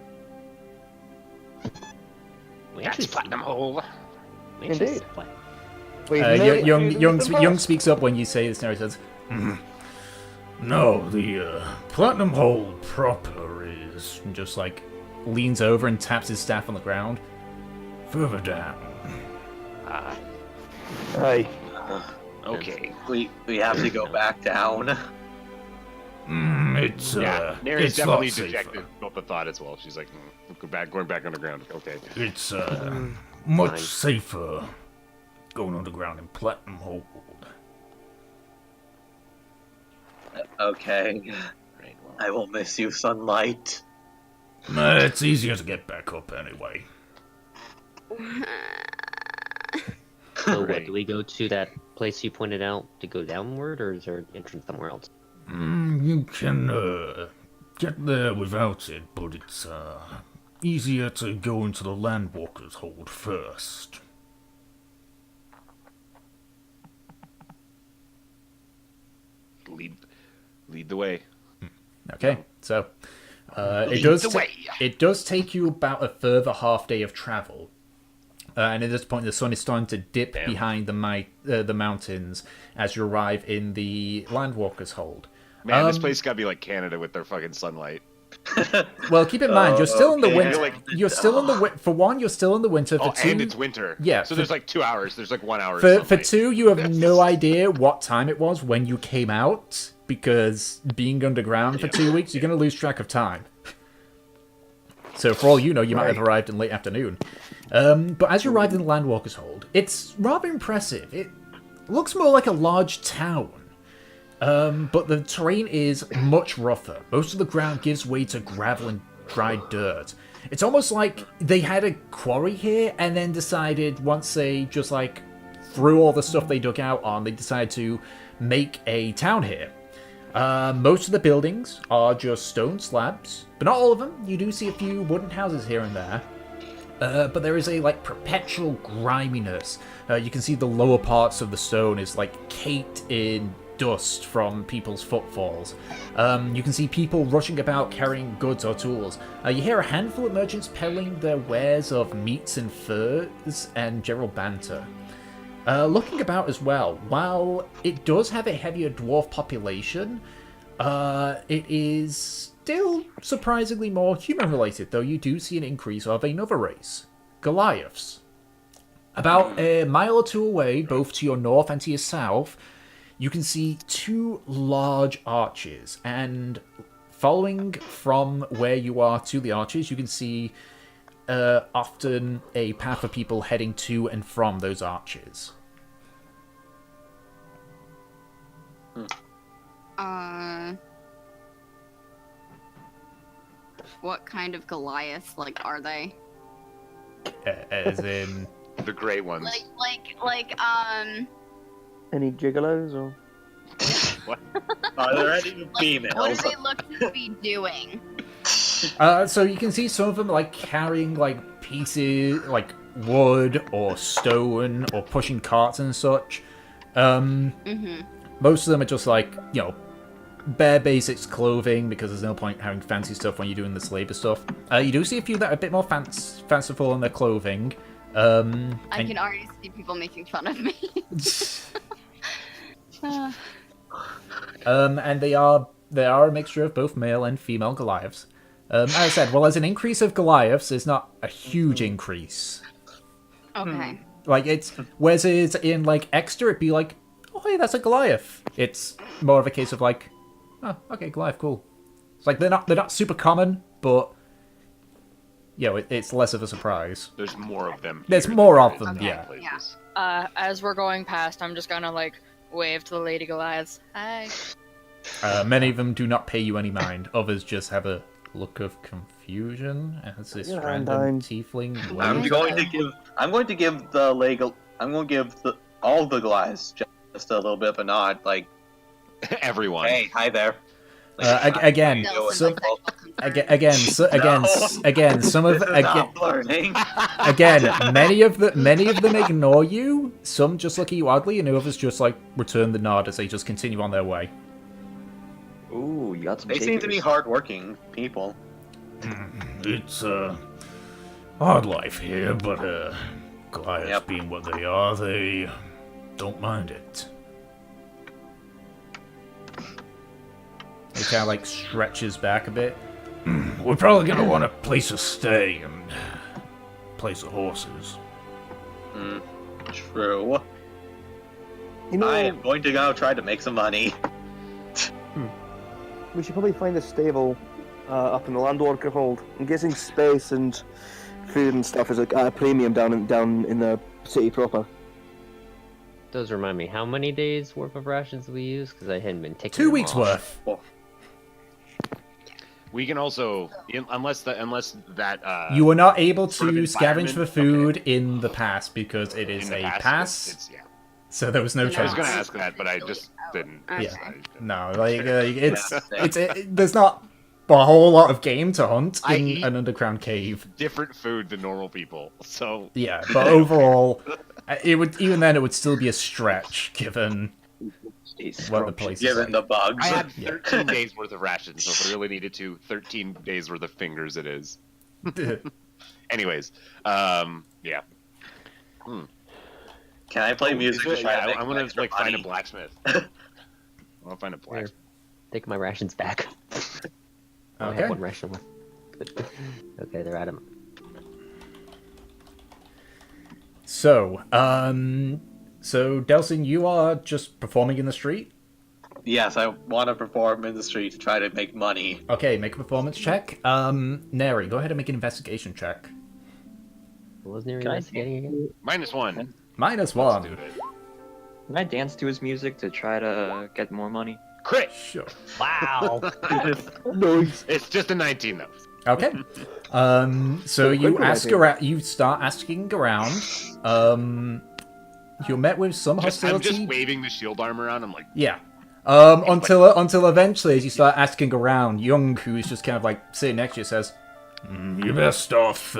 We
That's
actually
Platinumhold.
we actually
Indeed.
split.
We've never
Young
used them first.
speaks up when you say this. Neri says, "No, the Platinumhold proper is," and just like leans over and taps his staff on the ground. Further down.
Aye.
Okay.
We have to go back down.
It's
Yeah, Neri's
it's
definitely
lot safer.
dejected about the thought as well. She's like, going back underground. Okay.
It's much
Nice.
safer going underground in Platinumhold.
Okay.
Right, well,
I will miss you, sunlight.
It's easier to get back up anyway.
So what,
Right.
do we go to that place you pointed out to go downward, or is there an entrance somewhere else?
You can get there without it, but it's easier to go into the Landwalker's hold first.
lead the way.
Okay, so
Lead the way.
it does take you about a further half day of travel, and at this point the sun is starting to dip
Damn.
behind the mountains as you arrive in the Landwalker's hold.
Man, this place gotta be like Canada with their fucking sunlight.
Well, keep in mind, you're still in the
Okay.
winter.
Like-
You're still in the for one. You're still in the winter. For
Oh,
two,
and it's winter.
Yeah,
So
for-
there's like 2 hours. There's like 1 hour. of
for
sunlight.
two, you have no idea what time it was when you came out, because being underground for 2 weeks, you're going to lose track of time. So for all you know, you might have arrived in late afternoon. But as you arrived in the Landwalker's Hold, it's rather impressive. It looks more like a large town. But the terrain is much rougher. Most of the ground gives way to gravel and dried dirt. It's almost like they had a quarry here and then decided, once they just like threw all the stuff they dug out on, they decided to make a town here. Most of the buildings are just stone slabs, but not all of them. You do see a few wooden houses here and there. But there is a like perpetual griminess. You can see the lower parts of the stone is like caked in dust from people's footfalls. You can see people rushing about carrying goods or tools. You hear a handful of merchants peddling their wares of meats and furs and general banter. Looking about as well, while it does have a heavier dwarf population, it is still surprisingly more human-related, though you do see an increase of another race, Goliaths. About a mile or two away, both to your north and to your south, you can see two large arches, and following from where you are to the arches, you can see often a path of people heading to and from those arches.
What kind of Goliaths, like, are they?
As in...
The gray ones.
Any gigolos or?
Are there any
What
females?
do they look to be doing?
So you can see some of them like carrying like pieces, like wood or stone, or pushing carts and such. Most of them are just like, you know, bare basics clothing, because there's no point having fancy stuff when you're doing this labor stuff. You do see a few that are a bit more fanciful in their clothing.
I can already see people making fun of me.
And they are a mixture of both male and female Goliaths. As I said, well, as an increase of Goliaths, it's not a huge increase.
Okay.
Like, it's, whereas it's in, like, Exeter, it'd be like, oh, hey, that's a Goliath. It's more of a case of, like, oh, okay, Goliath, cool. It's like, they're not super common, but, you know, it's less of a surprise.
There's more of them.
There's
here
more
than
of
there
them,
is in
yeah.
other
Yeah.
places.
As we're going past, I'm just gonna like wave to the Lady Goliaths. Hi.
Many of them do not pay you any mind. Others just have a look of confusion as this
Yeah,
random
I'm-
tiefling
I'm
waves.
going to give the legal. I'm going to give all the guys just a little bit of a nod, like,
Everyone.
hey, hi there.
Again,
Still
so,
some sexual concern.
again, some of
Stop learning.
again, many of them ignore you. Some just look at you oddly, and others just like return the nod as they just continue on their way.
Ooh, you got some
They seem to be
shakers.
hardworking people.
It's a hard life here, but Goliaths
Yep.
being what they are, they don't mind it. He kind of like stretches back a bit. We're probably gonna want a place to stay and place the horses.
True.
You know,
I am going to go try to make some money.
we should probably find a stable up in the Landwalker Hold. I'm guessing space and food and stuff is at a premium down in the city proper.
Does remind me, how many days worth of rations we use? Because I hadn't been taking
2
them
weeks
off.
worth.
We can also, unless that
You were not able
sort of
to scavenge
environment-
for food in the past because it is
in the
a
past,
pass,
it's yeah.
so there was no
I was
chance.
gonna ask that, but I just didn't.
Okay.
No, like there's not a whole lot of game to hunt
I
in
eat-
an underground cave.
Different food than normal people, so
Yeah, but overall, it would still be a stretch given what the place is.
Given the bugs.
I had 13 days worth of rations, so if I really needed to, 13 days worth of fingers it is. Anyways, yeah.
Can I play music? to try to make
I want to
extra
like find a
money?
blacksmith. I want to find a blacksmith.
Take my rations back. I
Okay.
have one ration left. Okay, they're at him.
So, Delsin, you are just performing in the street?
Yes, I want to perform in the street to try to make money.
Okay, make a performance check. Neri, go ahead and make an investigation check.
What was Neri
Can I
investigating again?
-1.
Minus
Let's
one.
do it.
Can I dance to his music to try to get more money?
Crit.
Sure.
Wow!
It's just a 19 though.
Okay. So you ask around. You start asking around. You're met with some
I'm
hostility.
just waving the shield arm around. I'm like,
Yeah. Until eventually, as you start asking around, Young, who's just kind of like sitting next to you, says, "You're best off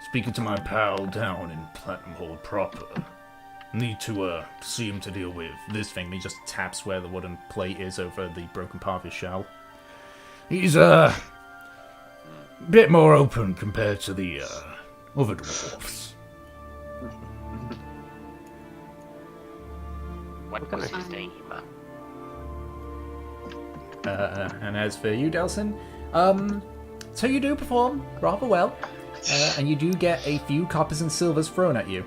speaking to my pal down in Platinumhold proper. Need to see him to deal with this thing." He just taps where the wooden plate is over the broken part of his shell. He's bit more open compared to the other dwarfs.
what was his name?
And as for you, Delsin, so you do perform rather well, and you do get a few coppers and silvers thrown at you,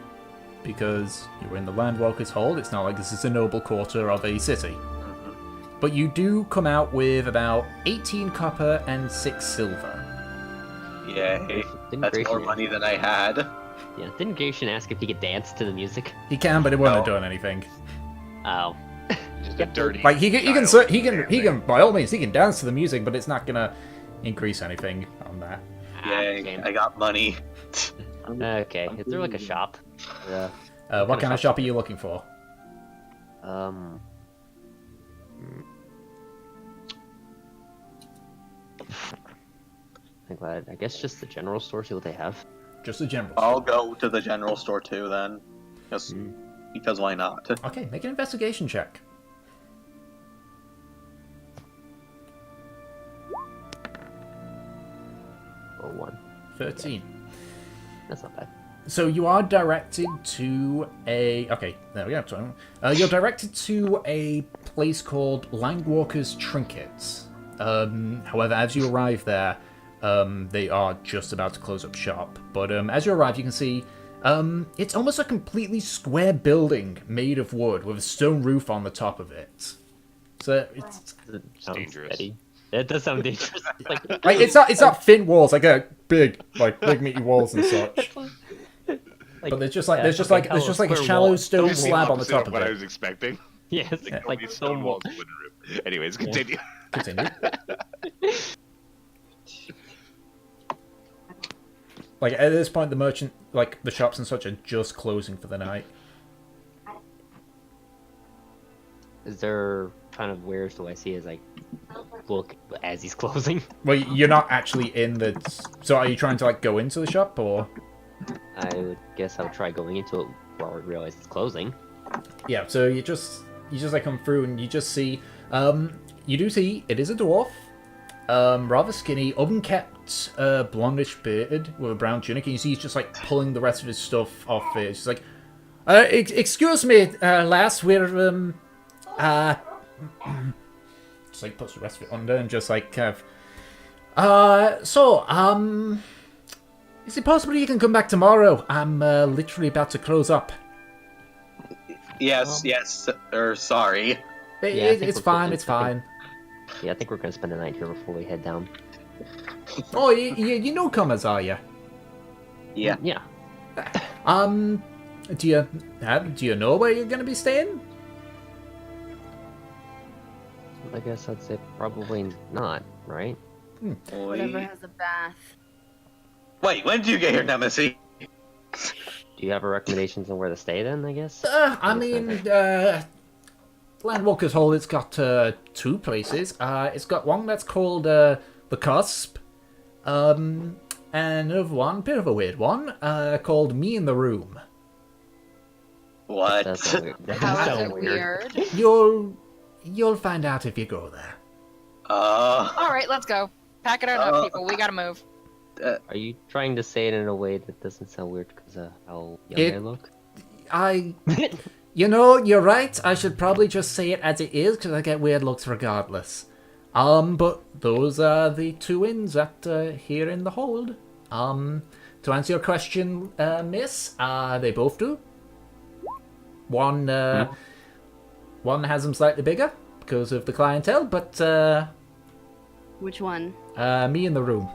because you're in the Landwalker's Hold. It's not like this is a noble quarter of a city. But you do come out with about 18 copper and 6 silver.
Yay.
Didn't
That's more
Gratian-
money than I had.
Yeah, didn't Gratian ask if he could dance to the music?
He can, but it wouldn't have
No.
done anything.
Oh.
Just a dirty.
Like he can by all means he can dance to the music, but it's not gonna increase anything on that.
Yay,
shame.
I got money.
Okay, is there like a shop? Yeah.
What kind of shop are you looking for?
Hmm. I guess just the general store, see what they have.
Just a general.
I'll go to the general store too then. Just because why not?
Okay, make an investigation check.
Oh, 1.
13.
That's not bad.
So you are directed to a... Okay, there we go. Sorry. You're directed to a place called Langwalker's Trinkets. However, as you arrive there, they are just about to close up shop. But as you arrive, you can see it's almost a completely square building made of wood with a stone roof on the top of it. So it's...
It sounds
dangerous.
steady. It does sound dangerous. It's
Like, it's not thin walls, like big meaty walls and such. But there's just like a shallow stone
Just the
slab on the
opposite
top of
what I
it.
was expecting.
yeah, it's
Yeah.
like
These
stone wall.
wooden roof. Anyways, continue.
Continue. Like at this point, the shops and such are just closing for the night.
Is there kind of where do I see as like look as he's closing?
Well, you're not actually in the. So are you trying to like go into the shop or?
I would guess I would try going into it while I realize it's closing.
Yeah. So you just like come through and you just see. You do see it is a dwarf. Rather skinny, unkempt, blondish beard with a brown tunic, and you see he's just like pulling the rest of his stuff off it. It's just like, excuse me, lass, we're just like puts the rest of it under and just like kind of, is it possible you can come back tomorrow? I'm literally about to close up.
Yes, sorry.
Yeah, I think
It's
we're
fine,
closing.
it's fine.
Yeah, I think we're gonna spend the night here before we head down.
Oh, you newcomers, are you?
Yeah.
Yeah.
Do you know where you're gonna be staying?
I guess I'd say probably not, right?
Whatever has a bath.
Wait, when did you get here, Nemesis?
Do you have recommendations on where to stay then, I guess?
I mean, Landwalker's Hall, it's got 2 places. It's got one that's called the Cusp, and another one, bit of a weird one, called Me in the Room.
What?
That's weird. That
How is
sounds
it weird?
You'll find out if you go there.
Alright, let's go. Pack it up, people. We gotta move.
Are you trying to say it in a way that doesn't sound weird because of how young I look?
You know, you're right. I should probably just say it as it is, because I get weird looks regardless. But those are the two inns at here in the hold. To answer your question, miss, they both do. One has them slightly bigger because of the clientele, but
Which one?
me in the room.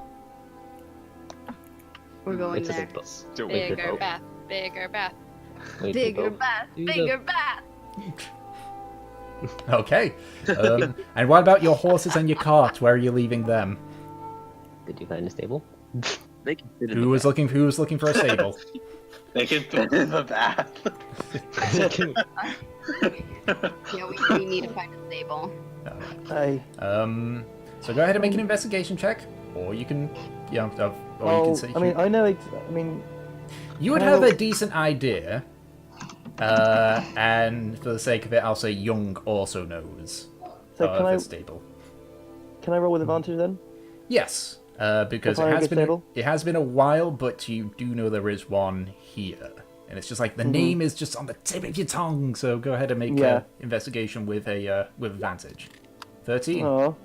We're going
It's a
there.
bit
Still
Wait,
Bigger
both.
bath, bigger bath.
Wait,
Bigger
both?
bath,
Do the-
bigger bath.
Okay. And what about your horses and your cart? Where are you leaving them?
Did you find a stable?
They can fit in
Who
the
was
back.
looking for a stable?
They can fit in the bath.
Yeah, we need to find a stable.
Aye.
So go ahead and make an investigation check, or you can, or you
Well,
can say
I mean, I know.
you would have a decent idea. And for the sake of it, I'll say Young also knows
So
of a stable.
can I roll with advantage then?
Yes, because
If I
it has
get
been
stable?
it has been a while, but you do know there is one here, and it's just like the name is just on the tip of your tongue. So go ahead and make
Yeah.
an investigation with a with advantage. 13.
Oh,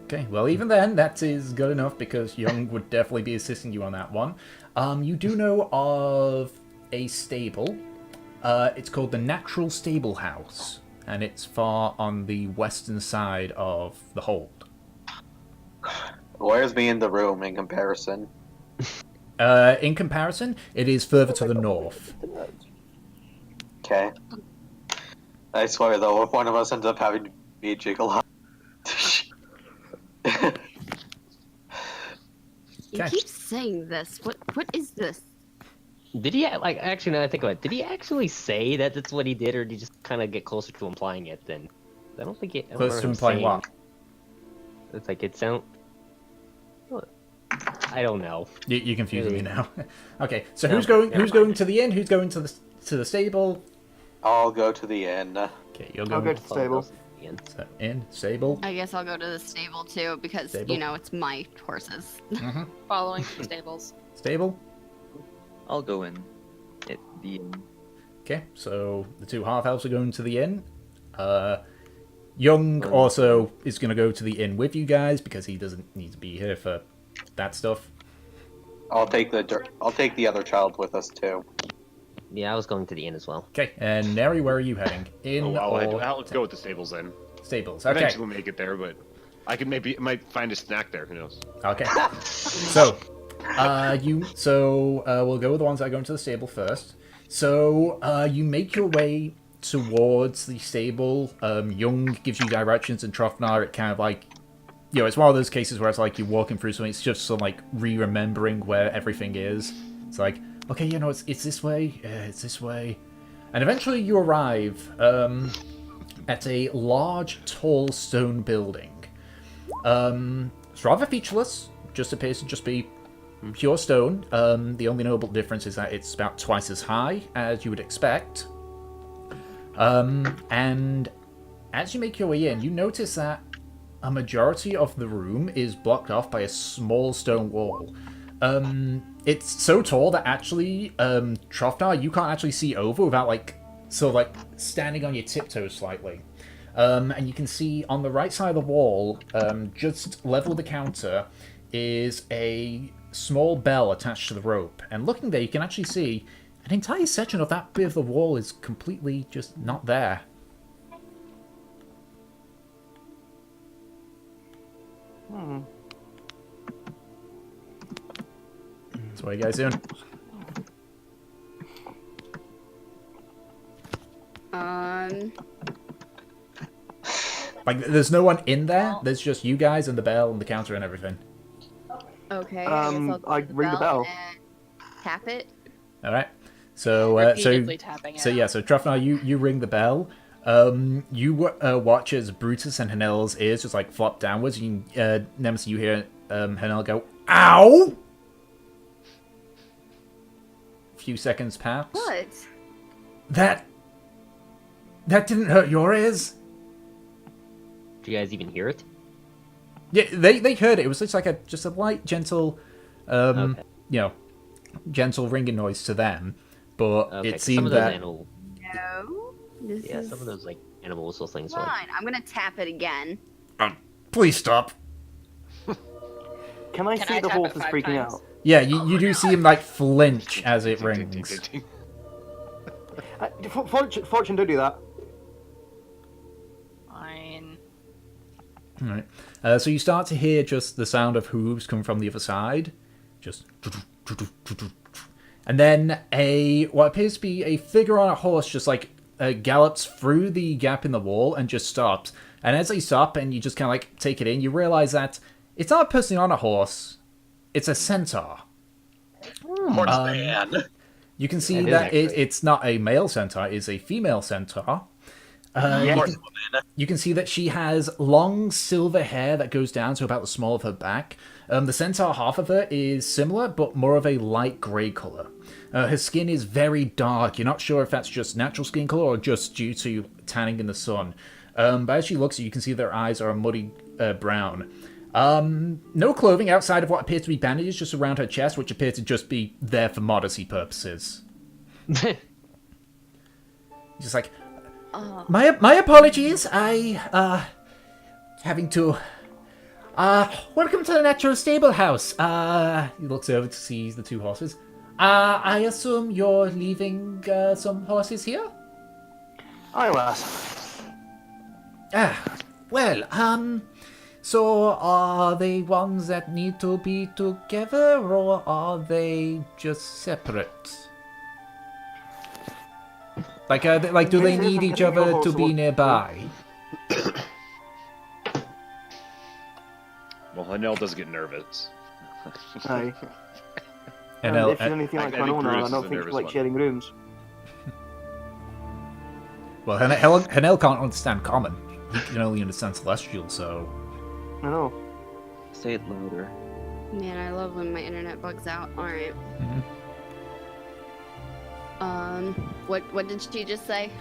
Okay, well, even then, that is good enough because Young would definitely be assisting you on that one. You do know of a stable. It's called the Natural Stable House, and it's far on the western side of the hold.
Where's me in the room in comparison?
In comparison, it is further to the north.
Okay. I swear though, if one of us ends up having to be a jiggle.
You
Okay.
keep saying this. What is this?
Did he actually? Now that I think about it, did he actually say that that's what he did, or did he just kind of get closer to implying it? Then I don't think it. I don't
Close to
remember him
implying
saying-
what?
It's like it sound. I don't know.
You're confusing me now. Okay, so
No,
who's going?
never
Who's
mind.
going to the inn? Who's going to the stable?
I'll go to the inn.
Okay, you're
I'll
going
go to the stable.
to inn, stable.
I guess I'll go to the stable too because
Stable?
it's my horses.
Following the stables.
Stable.
I'll go in. At the
Okay, so the two half elves are going to the inn. Young also is going to go to the inn with you guys because he doesn't need to be here for that stuff.
I'll take the other child with us too.
Yeah, I was going to the inn as well.
Okay, and Neri, where are you heading? In
I'll go with the stables then.
stables. Okay,
Eventually we'll make it there, but I might find a snack there. Who knows?
okay. So, we'll go with the ones that are going to the stable first. So, you make your way towards the stable. Young gives you directions, and Trofnar, it kind of like, it's one of those cases where it's like you're walking through something, it's just like re-remembering where everything is. It's like, okay, it's this way, it's this way. And eventually you arrive at a large, tall stone building. It's rather featureless, just appears to just be pure stone. The only notable difference is that it's about twice as high as you would expect. And as you make your way in, you notice that a majority of the room is blocked off by a small stone wall. It's so tall that actually, Trofnar, you can't actually see over without standing on your tiptoes slightly. And you can see on the right side of the wall, just level of the counter, is a small bell attached to the rope. And looking there, you can actually see an entire section of that bit of the wall is completely just not there. So what are you guys doing? Like, there's no one in there. There's just you guys and the bell and the counter and everything.
Okay.
I ring the bell.
And tap it.
All right. So,
Repeatedly tapping it.
So Trofnar, you ring the bell. You watch as Brutus and Hanel's ears just like flop downwards. Nemesis, you hear Hanel go, "Ow!" A few seconds pass.
What?
That didn't hurt your ears.
Do you guys even hear it?
Yeah, they heard it. It was just like a light, gentle,
Okay.
gentle ringing noise to them. But
Okay,
it
'cause
seemed
some of those
that
animal,
No. This is.
some of those like animals, those things are
Fine, I'm gonna tap it again.
Please stop.
Can I
Can
see
I
the
tap it
horses
5
freaking
times?
out?
Yeah, you do see him like flinch as it
Ding, ding, ding,
rings.
ding, ding.
Fortune, don't do that.
Fine.
Alright. So you start to hear just the sound of hooves come from the other side. Just... And then what appears to be a figure on a horse just like gallops through the gap in the wall and just stops. And as they stop and you just kind of like take it in, you realize that it's not a person on a horse. It's a centaur.
Horseman.
You can see
It is
that
actually.
it's not a male centaur, it's a female centaur.
Horsewoman.
You can see that she has long silver hair that goes down to about the small of her back. The centaur half of her is similar, but more of a light grey colour. Her skin is very dark. You're not sure if that's just natural skin colour or just due to tanning in the sun. But as she looks, you can see their eyes are a muddy brown. No clothing outside of what appears to be bandages just around her chest, which appear to just be there for modesty purposes. Just like, my apologies. Having to. Welcome to the Natural Stable House. He looks over to see the two horses. I assume you're leaving some horses here?
Aye, lass.
Well, so are they ones that need to be together, or are they just separate? Like, do they need each other to be nearby?
Well, Hanel does get nervous.
Aye.
And
if you're anything
I
like
think
Karmora,
Bruce
I
is
don't
the
think you
nervous
like
one.
sharing rooms.
well, Hanel can't understand common. He can only understand celestial, so...
I know.
Say it louder.
Man, I love when my internet bugs out. Alright. What did she just say?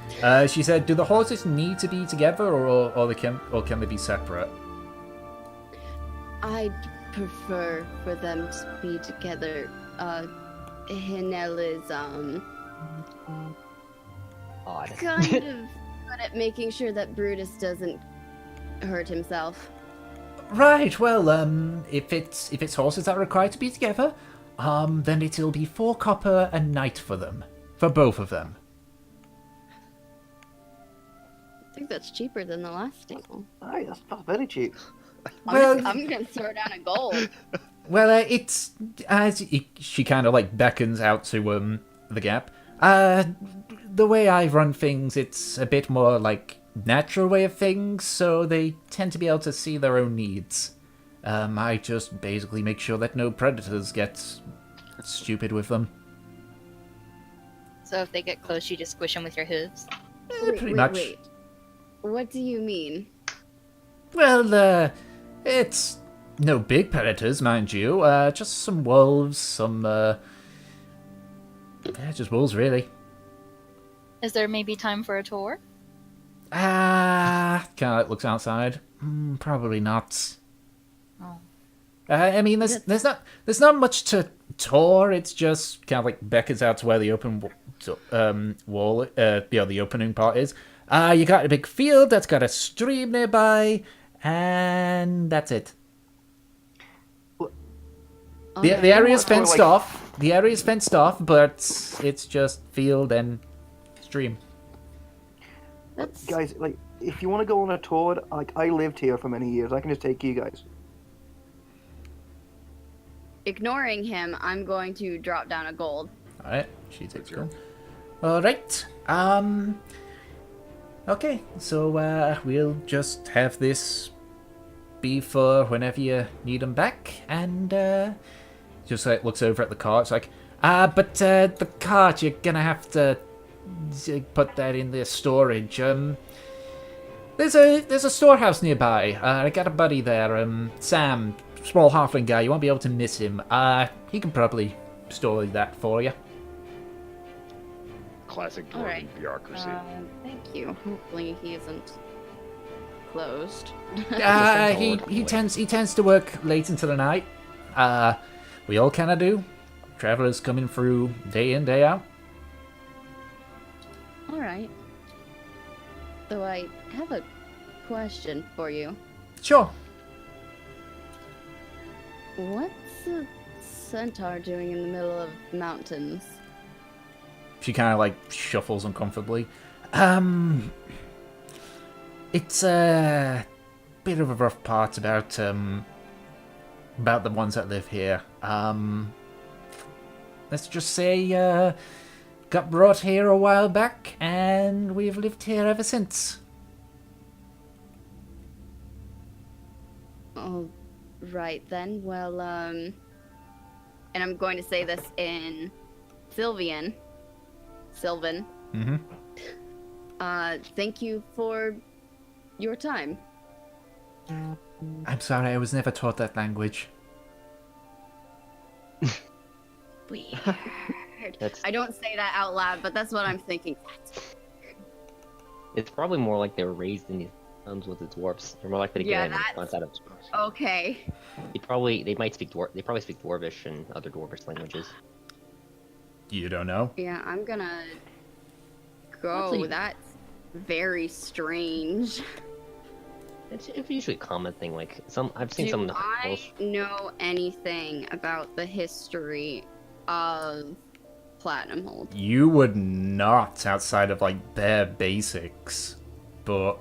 She said, do the horses need to be together, or can they be separate?
I'd prefer for them to be together. Hinel is,
odd.
kind of good at making sure that Brutus doesn't hurt himself.
Right, well, if it's horses that are required to be together, then it'll be 4 copper a night for them. For both of them.
I think that's cheaper than the last stable.
Aye, that's very cheap.
Well,
I'm gonna throw down a gold.
well, it's as she kind of like beckons out to the gap. The way I run things, it's a bit more like natural way of things, so they tend to be able to see their own needs. I just basically make sure that no predators get stupid with them.
So if they get close, you just squish them with your hooves.
Pretty much.
Wait. What do you mean?
Well, it's no big predators, mind you. Just some wolves, some, just wolves, really.
Is there maybe time for a tour?
Kind of looks outside. Probably not.
Oh.
I mean, there's not much to tour. It's just kind of like beckons out to where the open wall, the opening part is. You got a big field that's got a stream nearby, and that's it. The area's fenced off. The area's fenced off, but it's just field and stream.
That's
Guys, like, if you want to go on a tour, like, I lived here for many years. I can just take you guys.
ignoring him. I'm going to drop down a gold.
All right, she takes gold. All right. Okay, so we'll just have this be for whenever you need them back, and just like looks over at the cart. It's like, but the cart, you're gonna have to put that in the storage. There's a storehouse nearby. I got a buddy there, Sam, small halfling guy. You won't be able to miss him. He can probably store that for you.
Classic
All
dwarven
right.
bureaucracy.
Thank you. Hopefully he isn't closed.
He tends to work late into the night. We all kind of do. Travelers coming through day in, day out.
All right. Though I have a question for you.
Sure.
What's a centaur doing in the middle of mountains?
She kind of like shuffles uncomfortably. It's a bit of a rough part about the ones that live here. Let's just say, got brought here a while back, and we've lived here ever since.
Oh, right then. Well, and I'm going to say this in Sylvan.
Mm-hmm.
Thank you for your time.
I'm sorry, I was never taught that language.
Weird.
That's-
I don't say that out loud, but that's what I'm thinking.
It's probably more like they were raised in these towns with the dwarves. They're more likely to get
Yeah,
any
that's-
response out of dwarves.
Okay.
They probably speak Dwarvish and other Dwarvish languages.
You don't know?
Yeah, I'm gonna go.
Actually-
That's very strange.
It's usually a common thing. Like I've seen
Do
some.
I know anything about the history of Platinumhold?
You would not, outside of like bare basics. But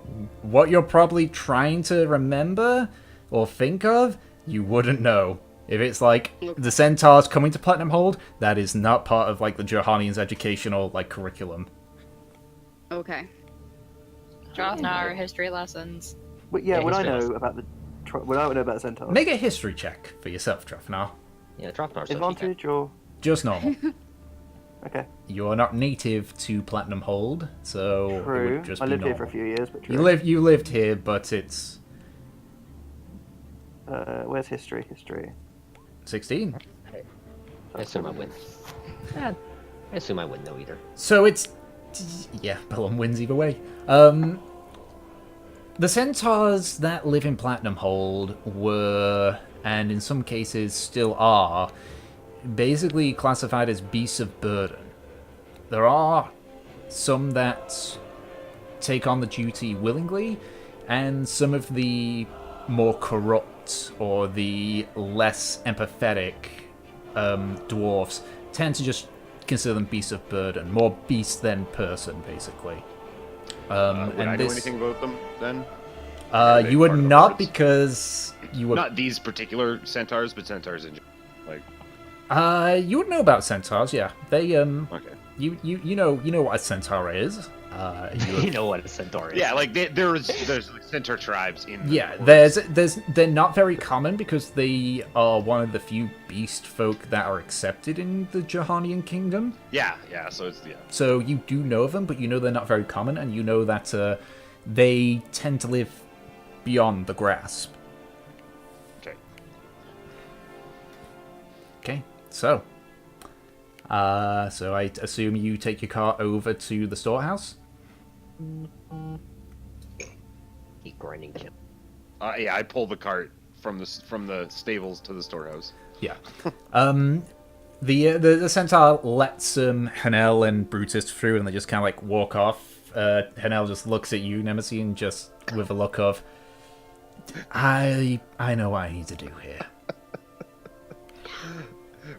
what you're probably trying to remember or think of, you wouldn't know. If it's like the centaurs coming to Platinumhold, that is not part of like the Johanians' educational like curriculum.
Okay.
Jotnar history lessons.
But yeah,
Yeah,
would I
history
know
lesson.
about the would I know about the centaur?
Make a history check for yourself, Drafnar.
Yeah, Dropnar's
Advantage or
Just normal.
okay?
You're not native to Platinumhold, so it
True.
would just
I
be
lived here for a
normal.
few years, but true.
You lived here, but it's
Where's history? History.
16.
I assume I win. I assume I wouldn't know either.
So it's yeah, Bellum wins either way. The centaurs that live in Platinumhold were, and in some cases still are, basically classified as beasts of burden. There are some that take on the duty willingly, and some of the more corrupt or the less empathetic dwarfs tend to just consider them beasts of burden, more beast than person, basically.
Would I know anything about them then? Are they
You would
part of the
not
hordes?
because you would.
Not these particular centaurs, but centaurs in general. Like,
You would know about centaurs, yeah. They
okay.
You know what a centaur is.
You know what a centaur is.
Yeah, like there's like centaur tribes in. the
Yeah,
hordes.
they're not very common because they are one of the few beast folk that are accepted in the Johanian kingdom.
Yeah. So it's
So you do know of them, but you know they're not very common, and you know that they tend to live beyond the grasp.
Okay.
Okay, so I assume you take your car over to the storehouse.
Keep grinding him.
Yeah, I pull the cart from the stables to the storehouse.
Yeah. The centaur lets Hanel and Brutus through, and they just kind of like walk off. Hanel just looks at you, Nemesis, and just with a look of, I know what I need to do here.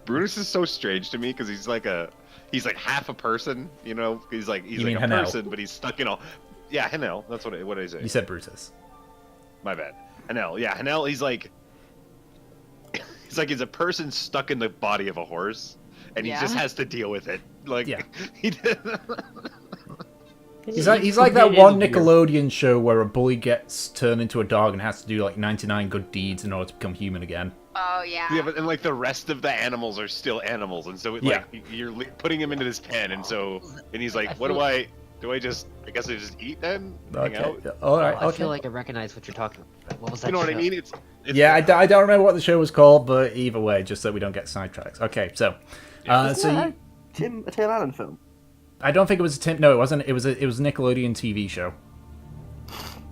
Brutus is so strange to me because he's like half a person, you know. He's like
You
a
mean Hanel?
person, but he's stuck in all. Yeah, Hanel. That's what I say.
You said Brutus.
My bad. Hanel. Yeah, Hanel. He's like he's a person stuck in the body of a horse, and he
Yeah.
just has to deal with it. Like
Yeah.
he
He's like that one Nickelodeon show where a bully gets turned into a dog and has to do like 99 good deeds in order to become human again.
Oh yeah.
Yeah, but and like the rest of the animals are still animals, and so
Yeah.
like you're putting him into this pen, and he's like, what do I guess I just eat then? Hang out?
All right.
I
Okay.
feel like I recognize what you're talking about. What was that?
You know what I
show?
mean? It's
Yeah, I don't remember what the show was called, but either way, just so we don't get sidetracked. Okay, so,
A Tim Allen film.
I don't think it was a Tim. No, it wasn't. It was a Nickelodeon TV show.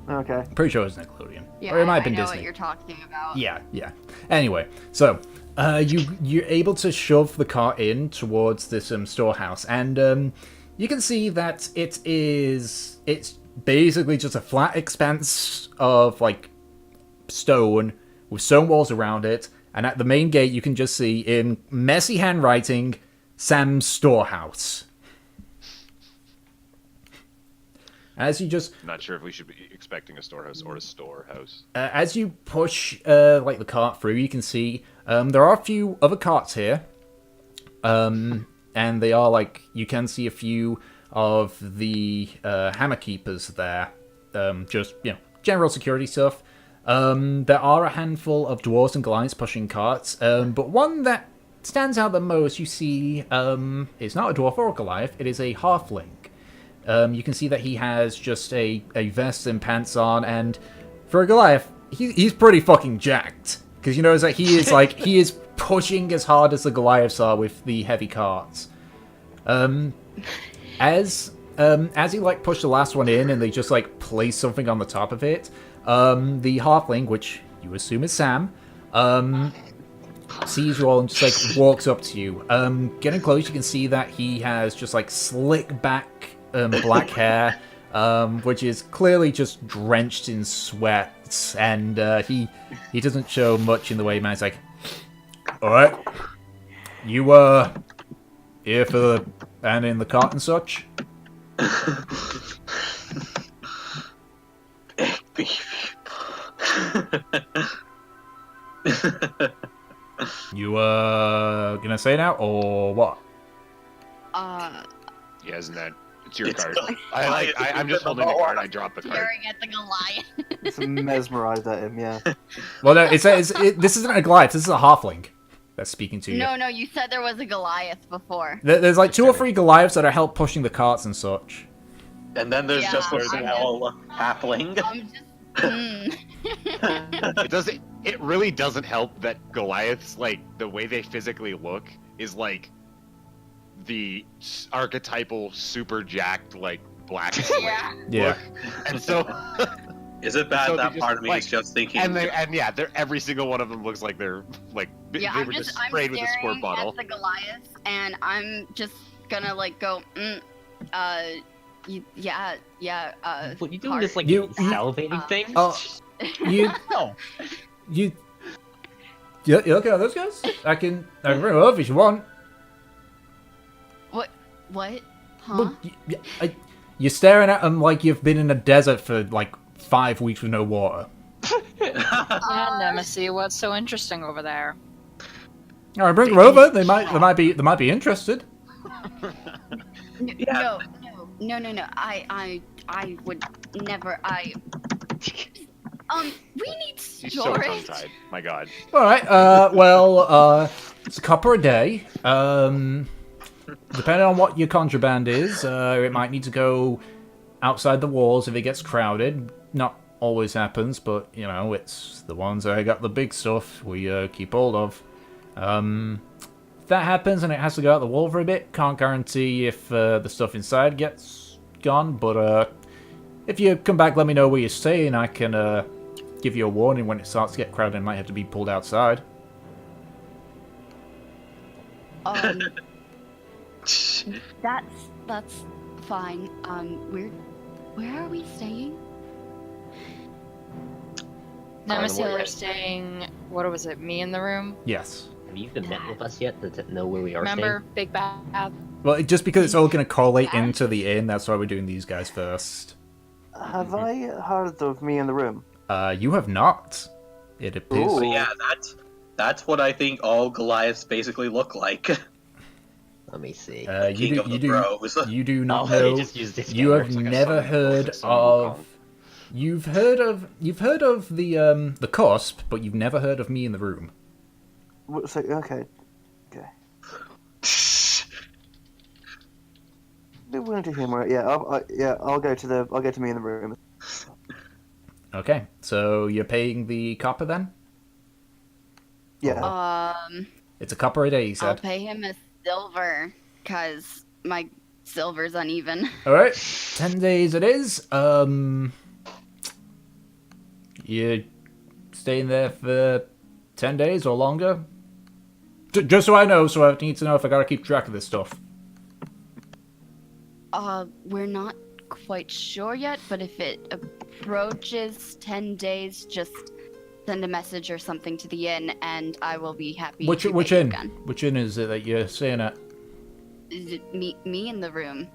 Okay.
Pretty sure it was Nickelodeon,
Yeah,
or it might have
I
been
know
Disney.
what you're talking about.
Yeah. Anyway, so you're able to shove the cart in towards this storehouse, and you can see that it's basically just a flat expanse of, like, stone with stone walls around it, and at the main gate you can just see, in messy handwriting, Sam's Storehouse. As you just...
Not sure if we should be expecting a storehouse or a storehouse.
as you push, like, the cart through, you can see there are a few other carts here. And they are, like, you can see a few of the hammer keepers there. Just, general security stuff. There are a handful of dwarves and Goliaths pushing carts, but one that stands out the most, you see, is not a dwarf or a Goliath, it is a halfling. You can see that he has just a vest and pants on, and for a Goliath, he's pretty fucking jacked. Because you notice that he is, like, he is pushing as hard as the Goliaths are with the heavy carts. As he, like, pushed the last one in, and they just, like, place something on the top of it, the halfling, which you assume is Sam, sees you all and just, like, walks up to you. Getting close, you can see that he has just, like, slick back black hair, which is clearly just drenched in sweat, and he doesn't show much in the way of man. He's like, alright, you here for the and in the cart and such? You gonna say now or what?
Yeah, isn't that? It's your card. I'm just holding the card. I dropped the card.
Staring at the Goliath.
It's mesmerized at him, yeah.
Well, no, this isn't a Goliath. This is a halfling that's speaking to you.
No, you said there was a Goliath before.
There's like 2 or 3 Goliaths that are help pushing the carts and such.
And then there's just a
I'm
small halfling.
I'm just.
It really doesn't help that Goliaths, like, the way they physically look is like the archetypal super jacked, like, black slave
Yeah.
look. And so
Is it bad
so
that
just,
part of me
like,
is just thinking?
they're every single one of them looks like they're like they were just sprayed with a squirt bottle.
At the Goliath, and I'm just gonna like go. What you doing?
This like salivating thing?
Oh, you looking at those guys? I can bring them over if you want.
What? Huh?
Well, you're staring at them like you've been in a desert for like 5 weeks with no water.
Yeah, Nemesis, what's so interesting over there?
All right, bring them over. They might be interested.
No. I would never. We need
She's so
storage.
tongue-tied. My God.
All right. It's a copper a day. Depending on what your contraband is, it might need to go outside the walls if it gets crowded. Not always happens, but, it's the ones that got the big stuff we keep hold of. If that happens and it has to go out the wall for a bit, can't guarantee if the stuff inside gets gone, but if you come back, let me know where you're staying. I can give you a warning when it starts to get crowded and might have to be pulled outside.
That's fine. Where are we staying?
Nemesis, we're staying. What was it? Me in the room.
Yes.
Have you even met with us yet to know where we are
Remember, big bad.
Well, just because it's all going to correlate into the inn, that's why we're doing these guys first.
Have I heard of me in the room?
You have not. It appears.
So yeah, that's what I think all Goliaths basically look like.
Let me see.
You do not
they
know.
just used this
You
guy.
have
Looks like a
never
Sun-
heard
looks like Sun
of.
Wukong.
You've heard of the cusp, but you've never heard of me in the room.
So, okay. Be willing to humor it. Yeah, I'll go to me in the room.
Okay, so you're paying the copper then?
Yeah.
It's a copper a day, you
I'll
said.
pay him a silver, cause my silver's uneven.
All right, 10 days it is. You staying there for 10 days or longer? Just so I know, so I need to know if I gotta keep track of this stuff.
We're not quite sure yet, but if it approaches 10 days, just send a message or something to the inn, and I will be happy
Which
to
which
pay you
inn?
again.
Which inn is it that you're staying at?
Is it me in the room?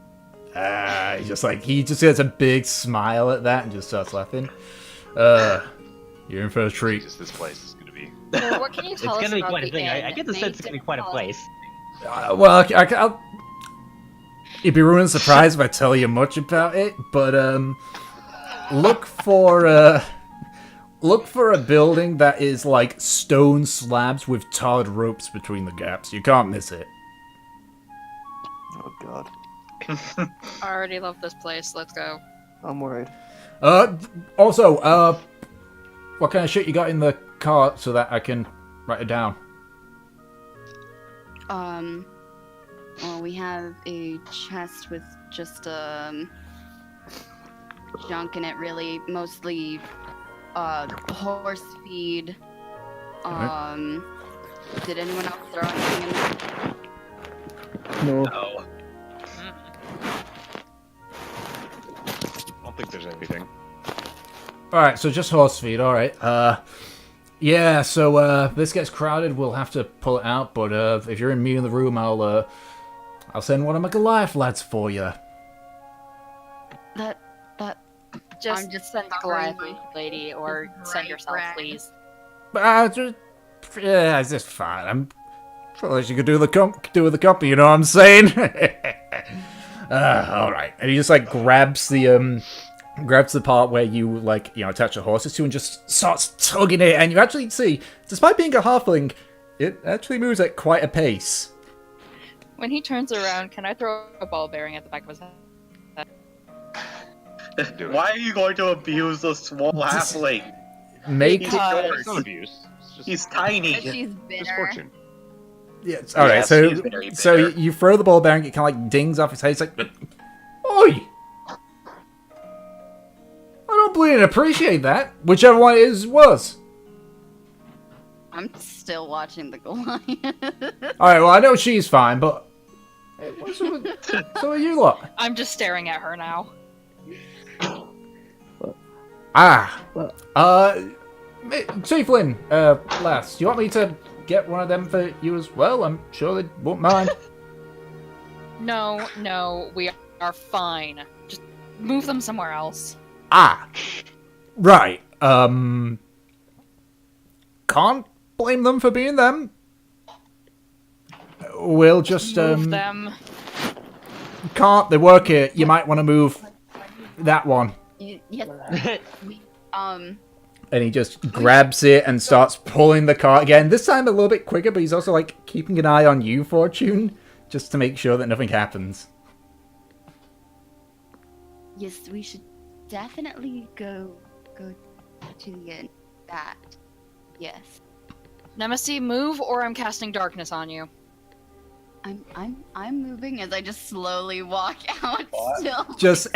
He just has a big smile at that and just starts laughing. You're in for a treat.
Jesus, this place is gonna be.
So what can you
It's
tell us
gonna be
about
quite a
the
thing. I
inn?
get the sense it's gonna be quite a place.
Well, I'll it'd be ruined surprise if I tell you much about it, but look for a building that is like stone slabs with tarred ropes between the gaps. You can't miss it.
Oh god,
I already love this place. Let's go.
I'm worried.
Also, what kind of shit you got in the cart so that I can write it down?
Well, we have a chest with just junk in it, really, mostly horse feed. Did anyone else throw anything in there?
No.
No.
I don't think there's anything.
Alright, so just horse feed, alright. Yeah, so this gets crowded, we'll have to pull it out, but if you're in me in the room, I'll send one of my Goliath lads for you.
That
Just
I'm just
send
covering
Goliath,
my
lady, or send yourself,
rag.
please.
Yeah, it's just fine. I'm sure you could do with the company, you know what I'm saying? Alright. And he just like grabs the part where you attach the horses to and just starts tugging it, and you actually see, despite being a halfling, it actually moves at quite a pace.
When he turns around, can I throw a ball bearing at the back of his head?
Do it.
Why are you going to abuse the small halfling?
Make
He's
it.
yours.
It's not abuse. It's just
He's tiny.
she's bitter.
misfortune.
Yes. All right.
Yes,
So
he's very
so
bitter.
you throw the ball bearing. It kind of like dings off his head. It's like, oi! I don't bleeding appreciate that. Whichever one it is was.
I'm still watching the Goliath.
All right. Well, I know she's fine, but hey, what's so are you lot?
I'm just staring at her now.
Tieflin, lass, do you want me to get one of them for you as well? I'm sure they won't mind.
No, we are fine. Just move them somewhere else.
Right. Can't blame them for being them. We'll just
Move them.
Can't. They work here. You might want to move that one.
Yes.
And he just grabs it and starts pulling the cart again. This time a little bit quicker, but he's also like keeping an eye on you, Fortune, just to make sure that nothing happens.
Yes, we should definitely go to the inn. That. Yes.
Nemesis, move, or I'm casting darkness on you.
I'm moving as I just slowly walk out.
Just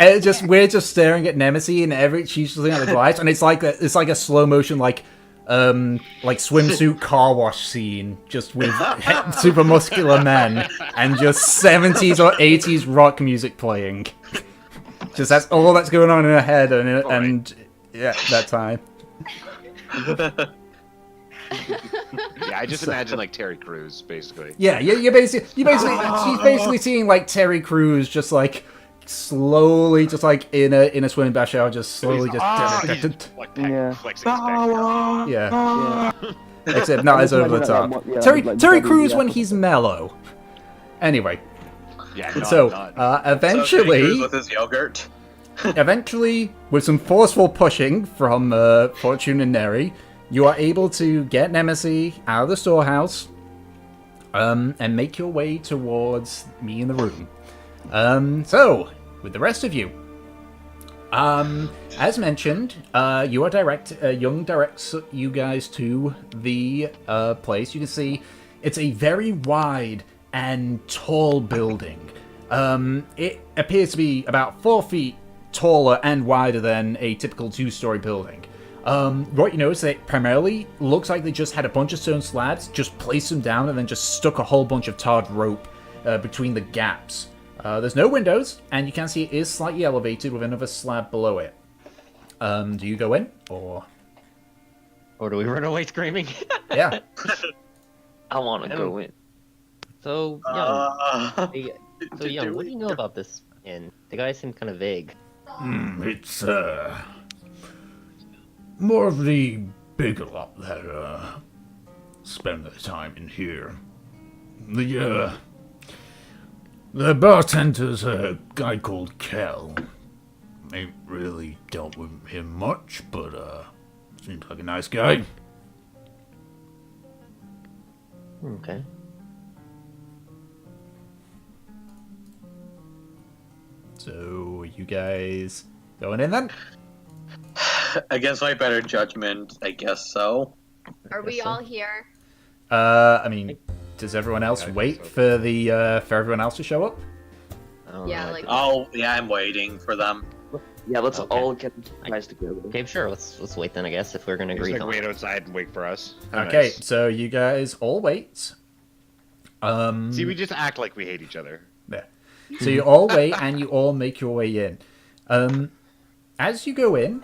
we're just staring at Nemesis, and she's looking at the Goliath, and it's like a slow motion like swimsuit car wash scene, just with super muscular men and just 70s or 80s rock music playing. Just that's all that's going on in her head, and yeah, that time.
Yeah, I just imagine like Terry Crews, basically.
Yeah, you basically she's basically seeing like Terry Crews just like slowly, just like in a swimming bath shower, just slowly just
Like
Yeah.
flexing his back.
yeah. Except not as over the top.
Yeah,
Terry
like
Terry
double
Crews
the
when
episode.
he's mellow. Anyway,
Yeah,
so
not.
So Terry
eventually,
Crews with his yogurt.
with some forceful pushing from Fortune and Neri, you are able to get Nemesis out of the storehouse, and make your way towards me in the room. So, with the rest of you, as mentioned, Young directs you guys to the place. You can see it's a very wide and tall building. It appears to be about 4 feet taller and wider than a typical 2-story building. What you notice, it primarily looks like they just had a bunch of stone slabs, just placed them down, and then just stuck a whole bunch of tarred rope between the gaps There's no windows, and you can see it is slightly elevated with another slab below it. Do you go in, or...?
Or do we run away screaming?
Yeah.
I want to go in.
So, Young, what do you know about this inn? The guy seemed kind of vague.
It's, more of the bigger lot that, spend their time in here. The bartender's a guy called Kel. Ain't really dealt with him much, but, seems like a nice guy.
Okay.
So, you guys going in then?
Against my better judgment, I guess so.
Are we all here?
I mean, does everyone else wait for everyone else to show up?
Yeah, like.
Oh, yeah, I'm waiting for them.
Yeah, let's
Okay.
all get guys together.
Okay, sure. Let's wait then. I guess if we're gonna
Just
agree.
like wait outside and wait for us. How
Okay,
nice.
so you guys all wait.
See, we just act like we hate each other.
Yeah. So you all wait and you all make your way in. As you go in,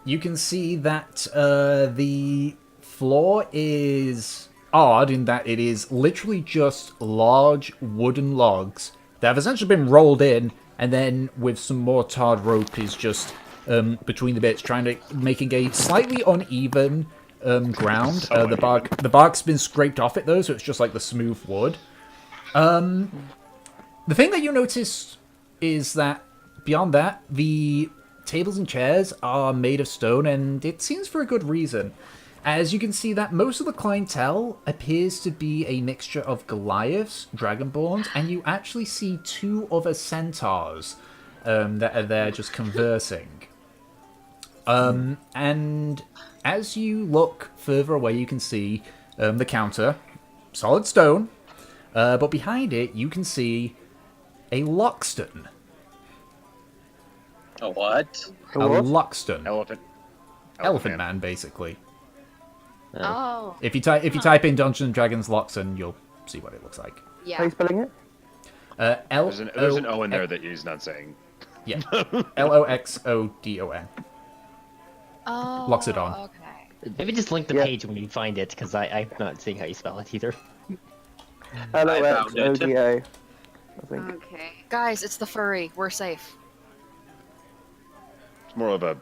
you can see that the floor is odd in that it is literally just large wooden logs that have essentially been rolled in, and then with some more tarred rope is just between the bits, trying to making a slightly uneven ground.
So
The bark's been scraped off it though, so it's just like the smooth wood. The thing that you notice is that beyond that, the tables and chairs are made of stone, and it seems for a good reason. As you can see that most of the clientele appears to be a mixture of Goliaths, Dragonborns, and you actually see 2 other centaurs that are there just conversing. And as you look further away, you can see the counter, solid stone, but behind it you can see a lockston.
A what?
A lockston.
Elephant
Man, basically.
Oh,
If you type in Dungeons and Dragons Loxton, you'll see what it looks like.
How
yeah.
you spelling it?
L
There's an O in there that he's not saying.
Yeah, Loxodon.
Oh.
Loxodon.
Okay.
Maybe just link the
Yeah.
page when you find it, because I'm not seeing how you spell it either.
Loxoda. I think.
Okay.
Guys, it's the furry. We're safe.
It's more of a.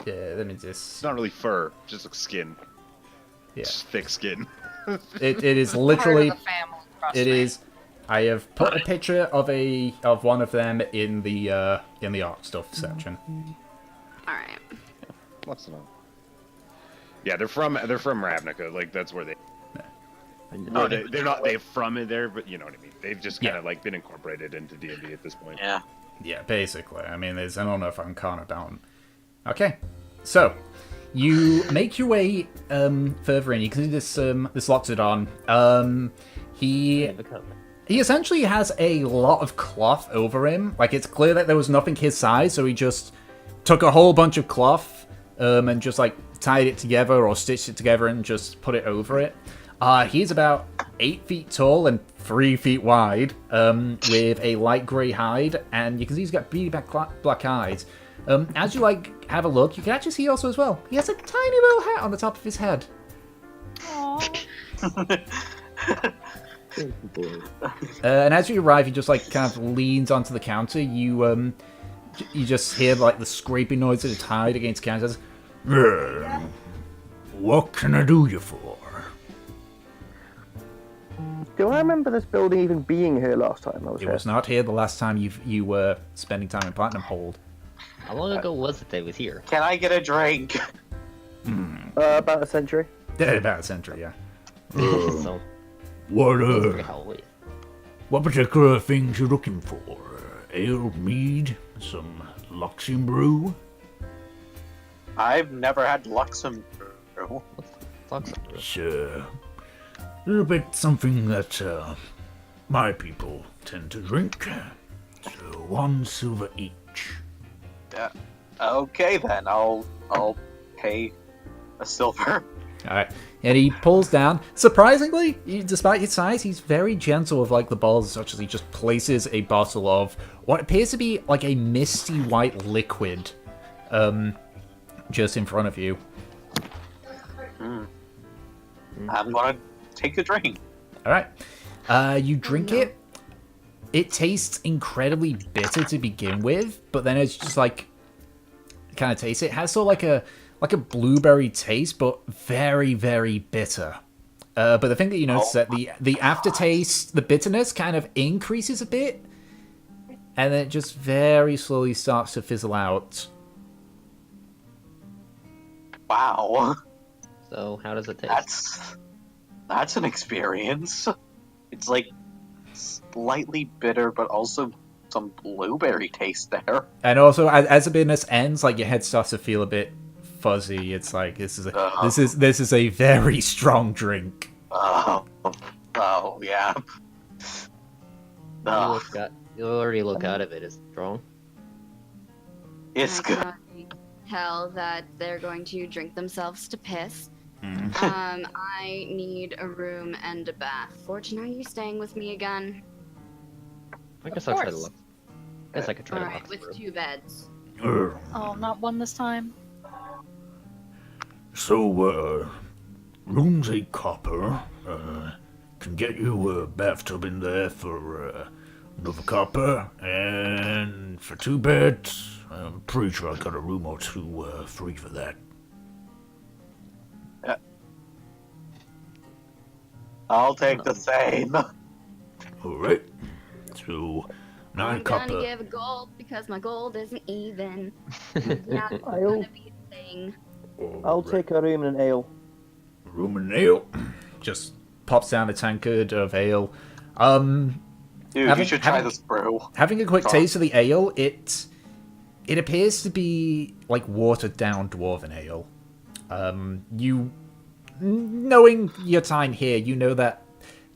Yeah, let me
It's
just.
not really fur, just like skin.
Yeah,
Just thick skin.
it is
Part
literally.
of the family, trust
It
me.
is. I have put a picture of one of them in the art stuff section.
All right.
What's the name? Yeah, they're from Ravnica. Like that's where they. No, they're not. They're from it there, but you know what I mean. They've just kind of like been incorporated into D&D at this point.
Yeah.
Yeah, basically. I mean, there's an enough Arcana down. Okay, so you make your way further in. You can see this Loxodon. He essentially has a lot of cloth over him. Like, it's clear that there was nothing his size, so he just took a whole bunch of cloth and just like tied it together or stitched it together and just put it over it. He's about 8 feet tall and 3 feet wide, with a light grey hide, and you can see he's got beady black eyes. As you like have a look, you can actually see also as well, he has a tiny little hat on the top of his head. And as you arrive, he just like kind of leans onto the counter. You just hear like the scraping noise of his hide against the counter. Says,
What can I do you for?
Do I remember this building even being here last time I was
it
here?
was not here the last time you were spending time in Platinumhold.
How long ago was it they was here?
Can I get a drink?
About a century.
About a century, yeah.
So,
What,
Halloween.
what particular things you looking for? Ale, mead, some Luxian brew?
I've never had Luxem.
It's, a little bit something that, my people tend to drink. So 1 silver each.
Okay then, I'll pay a silver.
Alright. And he pulls down. Surprisingly, despite his size, he's very gentle with like the balls, such as he just places a bottle of what appears to be like a misty white liquid just in front of you.
I'm gonna take a drink.
Alright. You drink it. It tastes incredibly bitter to begin with, but then it's just like kind of taste it. It has sort of like a blueberry taste, but very, very bitter. But the thing that you notice is that the aftertaste, the bitterness kind of increases a bit, and then it just very slowly starts to fizzle out.
Wow.
So how does it taste?
That's an experience. It's like slightly bitter, but also some blueberry taste there.
And also, as the bitterness ends, like your head starts to feel a bit fuzzy. It's like this is a very strong drink.
Oh yeah.
You already look out of it as strong.
It's
I
good.
can already tell that they're going to drink themselves to piss. I need a room and a bath. Fortune, are you staying with me again?
I guess
Of
I'll try to
course.
look. I guess I could try to
Alright,
look.
with 2 beds.
Oh, not one this time.
So, room's a copper. Can get you a bathtub in there for another copper. And for 2 beds, I'm pretty sure I got a room or 2 free for that.
I'll take the same.
Alright. So, 9
I'm
copper.
gonna give gold because my gold isn't even. Not gonna be a thing.
I'll take a room and an ale.
Room and ale.
Just pops down a tankard of ale.
Dude,
Having-
you should try
having-
this brew.
Having a quick
Sorry.
taste of the ale, it appears to be like watered down dwarven ale. Knowing your time here, you know that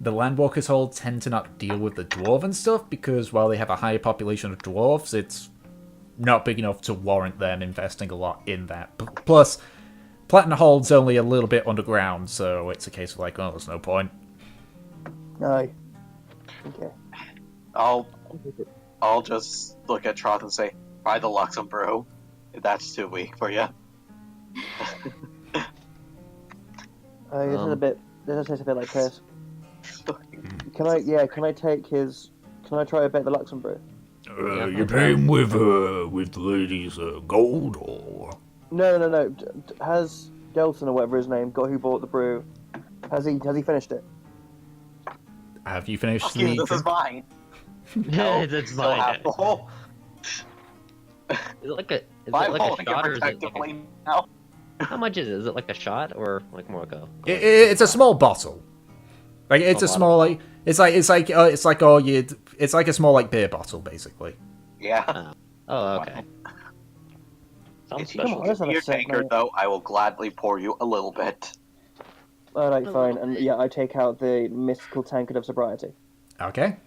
the Landwalkers Hold tend to not deal with the dwarven stuff because while they have a higher population of dwarves, it's not big enough to warrant them investing a lot in that. Plus, Platinumhold's only a little bit underground, so it's a case of like, oh, there's no point.
Aye. Okay.
I'll just look at Troth and say, try the Luxem brew. If that's too weak for you.
This is a bit. This tastes a bit like piss. Can I take his? Can I try a bit of the Luxembourg?
You paying with the lady's gold or?
No. Has Delton or whatever his name got who bought the brew? Has he finished it?
Have you finished
Fuck you,
the
this is mine.
It's
Still have
mine.
the whole.
Is it like a
I'm
like a
holding it
shot or is it like
protectively now.
how much is it? Is it like a shot or like more like a?
It's a small bottle. Like it's a small like it's like it's like a small like beer bottle basically.
Yeah.
Oh, okay. Sounds
If
special.
Come on, let's have
Your
a sip,
tankard,
mate.
though, I will gladly pour you a little bit.
Alright, fine. And yeah, I take out the mystical tankard of sobriety.
Okay.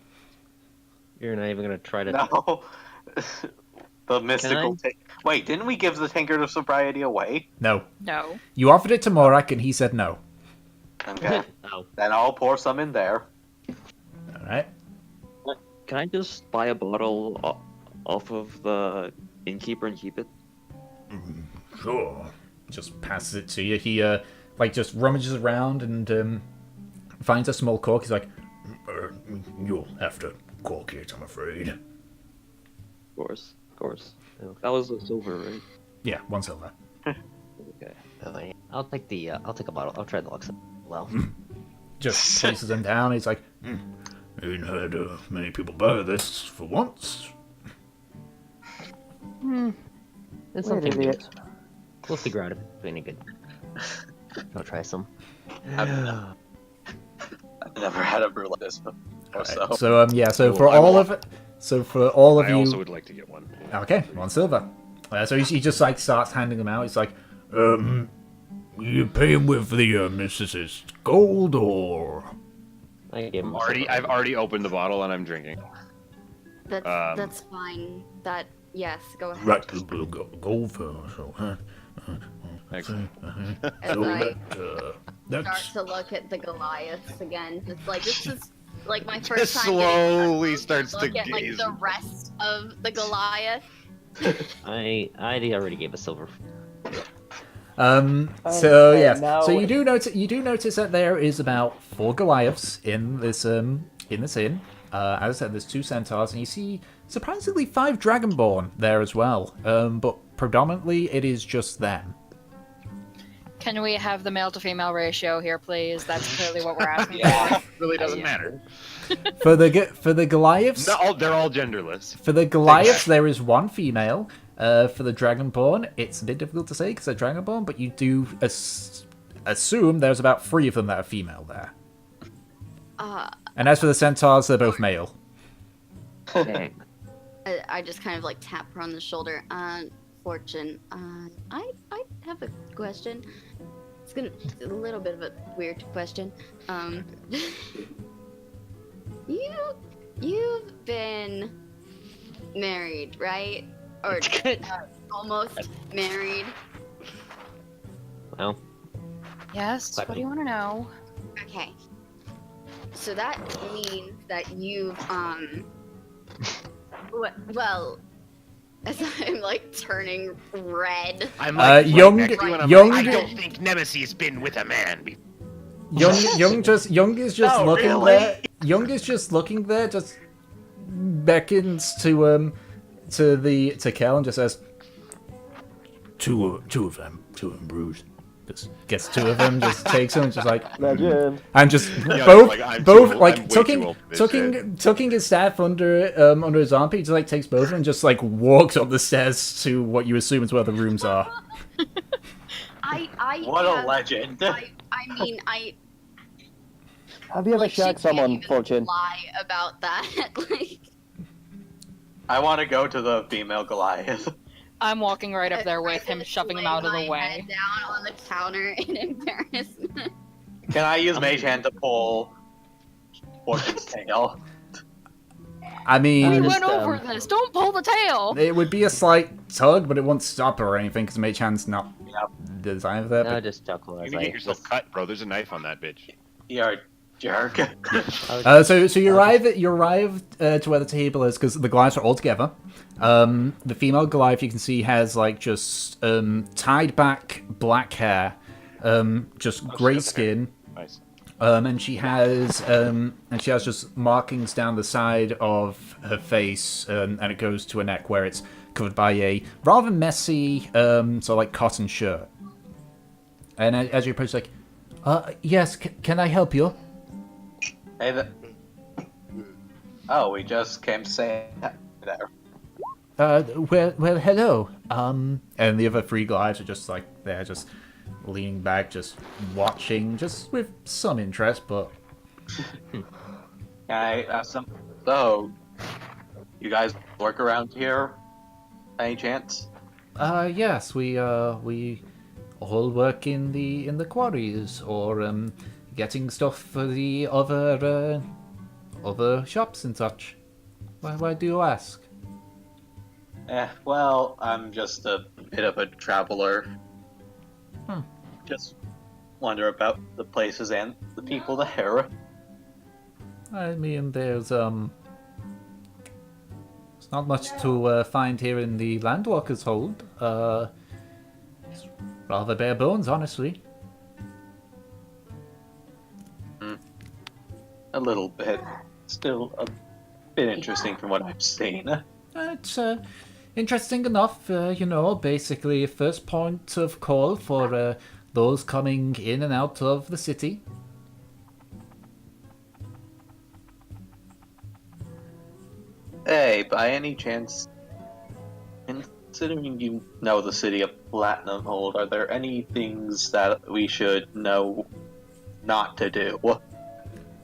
You're not even gonna try to.
No. The mystical. Wait, didn't we give the tankard of sobriety away?
No.
No.
You offered it to Morak and he said no.
Okay.
Oh.
Then I'll pour some in there.
All right.
Can I just buy a bottle off of the innkeeper and keep it?
Sure.
Just passes it to you. He like just rummages around and finds a small cork. He's like,
You'll have to cork it, I'm afraid.
Of course. That was the silver, right?
yeah, 1 silver.
Okay.
Oh, yeah. I'll take a bottle. I'll try the Lux. Well,
Just places them down. He's like,
Ain't had many people buy this for once.
it's
Weird
something new.
idiot.
We'll figure out if it's any good. I'll try some.
I've never had a brew like this before, so.
so yeah. So
I
for
will- I
all
will-
of it, so for all of
I
you,
also would like to get one.
okay, 1 silver. So he just like starts handing them out. He's like,
You paying with the missus's gold or?
I gave him.
I've already opened the bottle and I'm drinking.
That's fine. Yes, go ahead.
Right, gold for so.
Excellent.
As
So
I
that,
start
that's
to look at the Goliaths again. Just like this is like my first
Just
time getting
slowly
a
starts to
look at like
gaze.
the rest of the Goliath.
I already gave a silver.
So
Okay,
yes,
now-
so you do notice that there is about 4 Goliaths in this inn. As I said, there's 2 centaurs, and you see surprisingly 5 Dragonborn there as well. But predominantly it is just them.
Can we have the male to female ratio here, please? That's clearly what we're asking
Yeah, it really doesn't matter.
For the Goliaths,
They're all genderless.
for the Goliaths there is 1 female. For the Dragonborn, it's a bit difficult to say because they're Dragonborn, but you do assume there's about 3 of them that are female there. And as for the centaurs, they're both male.
Dang.
I just kind of like tap her on the shoulder. Fortune, I have a question. It's a little bit of a weird question. You've been married, right? Or almost married.
Well,
Yes, what do you want to know?
Okay. So that means that you've well, as I'm like turning red.
I'm like,
Young-
next to you and I'm
Young-
like, I don't think Nemesis been with a man before.
Young is just
Oh,
looking
really?
there. Young is just looking there, just beckons to Kel and just says,
two of them bruised.
just gets 2 of them, just takes them, and just like,
Legend.
and just
Yeah,
both
like, I'm
both
too old-
like
I'm way too
tucking
old for this
tucking his staff under his armpit, just like takes both of them, and just like walks up the stairs to what you assume is where the rooms are.
I
What a
have-
legend.
I mean,
Have you ever
like, she
shagged
can't
someone,
even
Fortune?
lie about that. Like,
I want to go to the female Goliath.
I'm walking right up there with
I
him,
just
shoving him
lay
out of
my
the way.
head down on the counter in embarrassment.
Can I use Mage Hand to pull Fortune's tail?
I mean,
We
just,
went over this. Don't pull the tail.
it would be a slight tug, but it won't stop her or anything because Mage Hand's not
Yep.
designed for that.
I
But
just chuckle
You
as
need to
I
get yourself cut, bro. The's a knife on that bitch.
You're a jerk.
So you arrive to where the table is because the Goliaths are all together. The female Goliath you can see has like just tied back black hair, just grey skin,
Nice.
and she has just markings down the side of her face, and it goes to her neck where it's covered by a rather messy sort of like cotton shirt. And as you approach, like, yes, can I help you?
Hey, oh, we just came saying that there.
Well, hello. And the other 3 Goliaths are just like they're just leaning back, just watching, just with some interest, but
Can I ask some? So, you guys work around here? Any chance?
yes, we all work in the quarries or getting stuff for the other shops and such. Why do you ask?
Well, I'm just a bit of a traveler. Just wonder about the places and the people there.
I mean, there's not much to find here in the Landwalker's Hold. It's rather bare bones, honestly.
A little bit. Still a bit interesting from what I've seen.
It's interesting enough, basically a first point of call for those coming in and out of the city.
Hey, by any chance, considering you know the city of Platinumhold, are there any things that we should know not to do?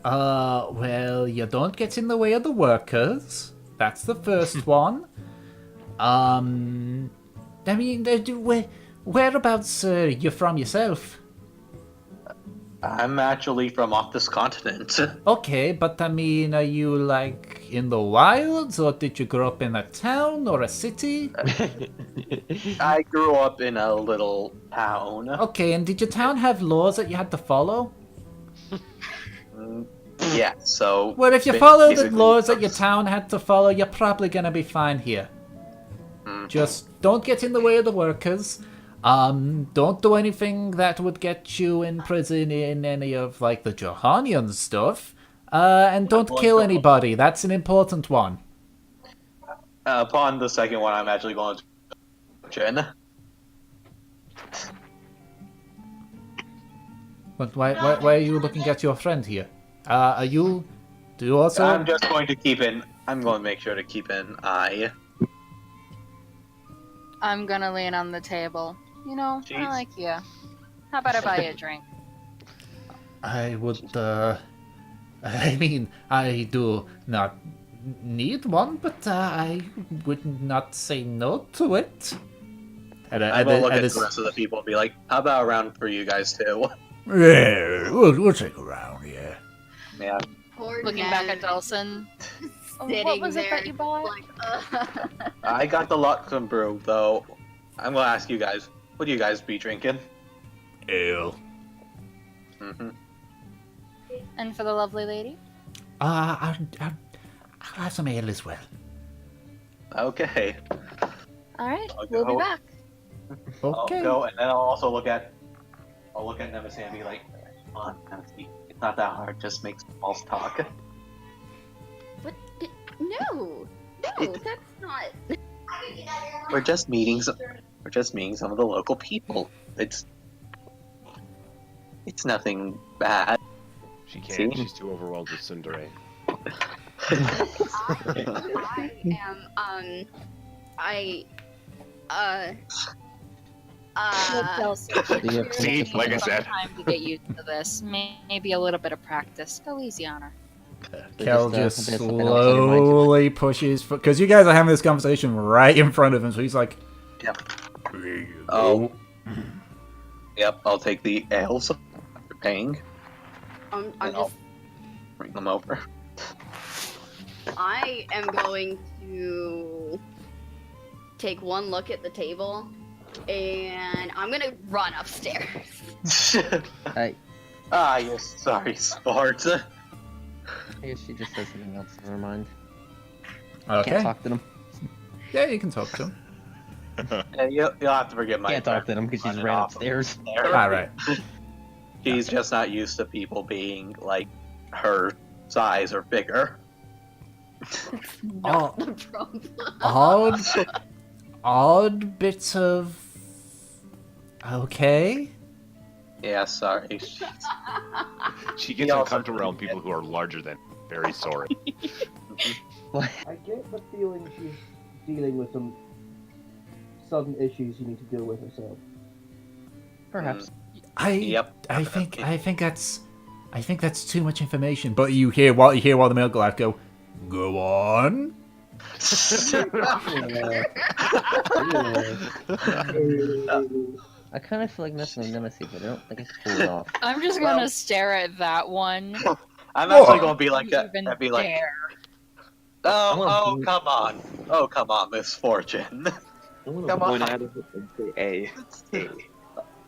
Well, you don't get in the way of the workers. That's the first one. I mean, whereabouts you from yourself?
I'm actually from off this continent.
Okay, but I mean, are you like in the wilds, or did you grow up in a town or a city?
I grew up in a little town.
Okay, and did your town have laws that you had to follow?
Yeah, so...
Well, if you follow the
basically,
laws that your town had to follow, you're probably gonna be fine here. Just don't get in the way of the workers. Don't do anything that would get you in prison in any of, like, the Johanian stuff. And don't kill anybody. That's an important one.
Upon the second one, I'm actually going to... Jen.
But why are you looking at your friend here? Do you also...
I'm just going to keep an... I'm going to make sure to keep an eye.
I'm gonna lean on the table. You know, I
Jeez.
like you. How about I buy you a drink?
I would, I mean, I do not need one, but I would not say no to it.
I will look at the rest of the people and be like, how about a round for you guys too?
Yeah, we'll take a round, yeah.
Yeah.
Poor
Looking back at Delson.
sitting
What was it
there,
that you bought?
like,
I got the Luxem brew, though. I'm going to ask you guys, what do you guys be drinking?
Ale.
Mm-hmm.
And for the lovely lady?
I'll have some ale as well.
Okay.
Alright,
I'll
we'll be
go.
back.
Okay.
I'll go, and then I'll also look at Nemesis and be like, come on, Nemesis, it's not that hard, just make false talk.
what? No, that's not.
We're just meeting some of the local people. It's nothing bad.
She can't. She's too overwhelmed with Sundere. See, like I said.
Time to get used to this. Maybe a little bit of practice. Go easy on her.
Kel
Just,
just
something else on your mind.
slowly pushes... Because you guys are having this conversation right in front of him, so he's like...
Yep.
There you
Oh.
go.
Yep, I'll take the ales after paying,
I'm
and I'll
just.
bring them over.
I am going to take one look at the table, and I'm gonna run upstairs.
I
Yes, sorry, sport.
guess she just said something else. Never mind.
Okay.
Can't talk to them.
Yeah, you can talk to him.
Yeah, you'll have to forgive my
Can't talk to them because she's
running
ran
off
upstairs.
there.
Alright.
She's just not used to people being like her size or bigger.
Not the problem.
Odd bits of... Okay.
Yeah, sorry.
She gets uncomfortable around people who are larger than. Very sorry.
I get the feeling she's dealing with some sudden issues you need to deal with herself.
Perhaps.
Yep.
I think that's too much information. But you hear while the male guy go, "Go on."
I kind of feel like messing with Nemesis, but I don't think I can pull it off.
I'm just gonna stare at that one.
I'm actually gonna be like that.
Even
I'd be like,
dare.
oh, come on. Oh, come on, Misfortune.
I want
Come
to point
on.
out of it and say A.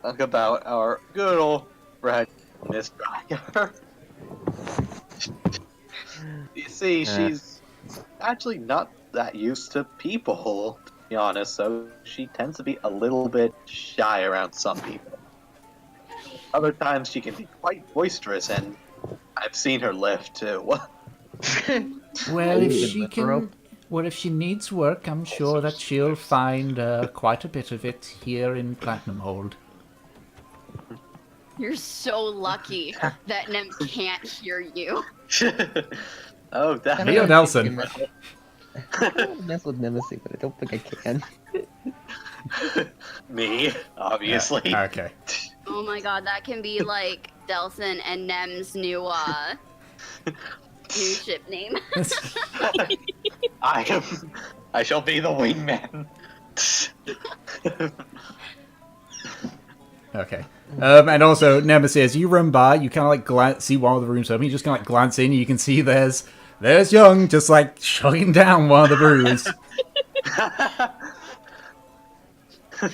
Talk about our good old friend, Miss Dryer. You see, she's actually not that used to people, to be honest, so she tends to be a little bit shy around some people. Other times she can be quite boisterous, and I've seen her lift too.
Well, if
Ooh,
she
the
can,
rope.
well, if she needs work, I'm sure that she'll find quite a bit of it here in Platinumhold.
You're so lucky that Nem can't hear you.
Oh,
I
that.
Leo
don't
Nelson.
think you I want to mess with Nemesis, but I don't think I can.
Me, obviously.
Yeah, okay.
Oh my god, that can be like Delson and Nem's new ship name.
I shall be the wingman.
Okay. And also, Nemesis, you run by, you kind of like see one of the rooms open, you just kind of like glance in, you can see there's there's Young just like chugging down one of the brews.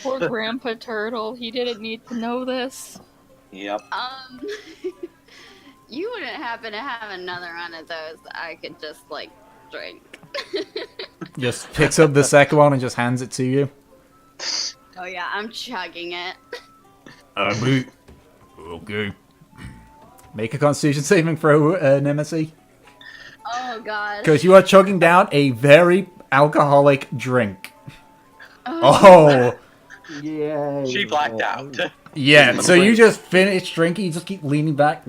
Poor Grandpa Turtle. He didn't need to know this.
Yep.
You wouldn't happen to have another one of those that I could just like drink.
Just picks up the second one and just hands it to you.
Oh yeah, I'm chugging it.
Me. Okay.
Make a Constitution saving throw, Nemesis.
Oh god.
Because you are chugging down a very alcoholic drink. Oh.
Yeah.
She blacked out.
Yeah, so you just finish drinking, you just keep leaning back,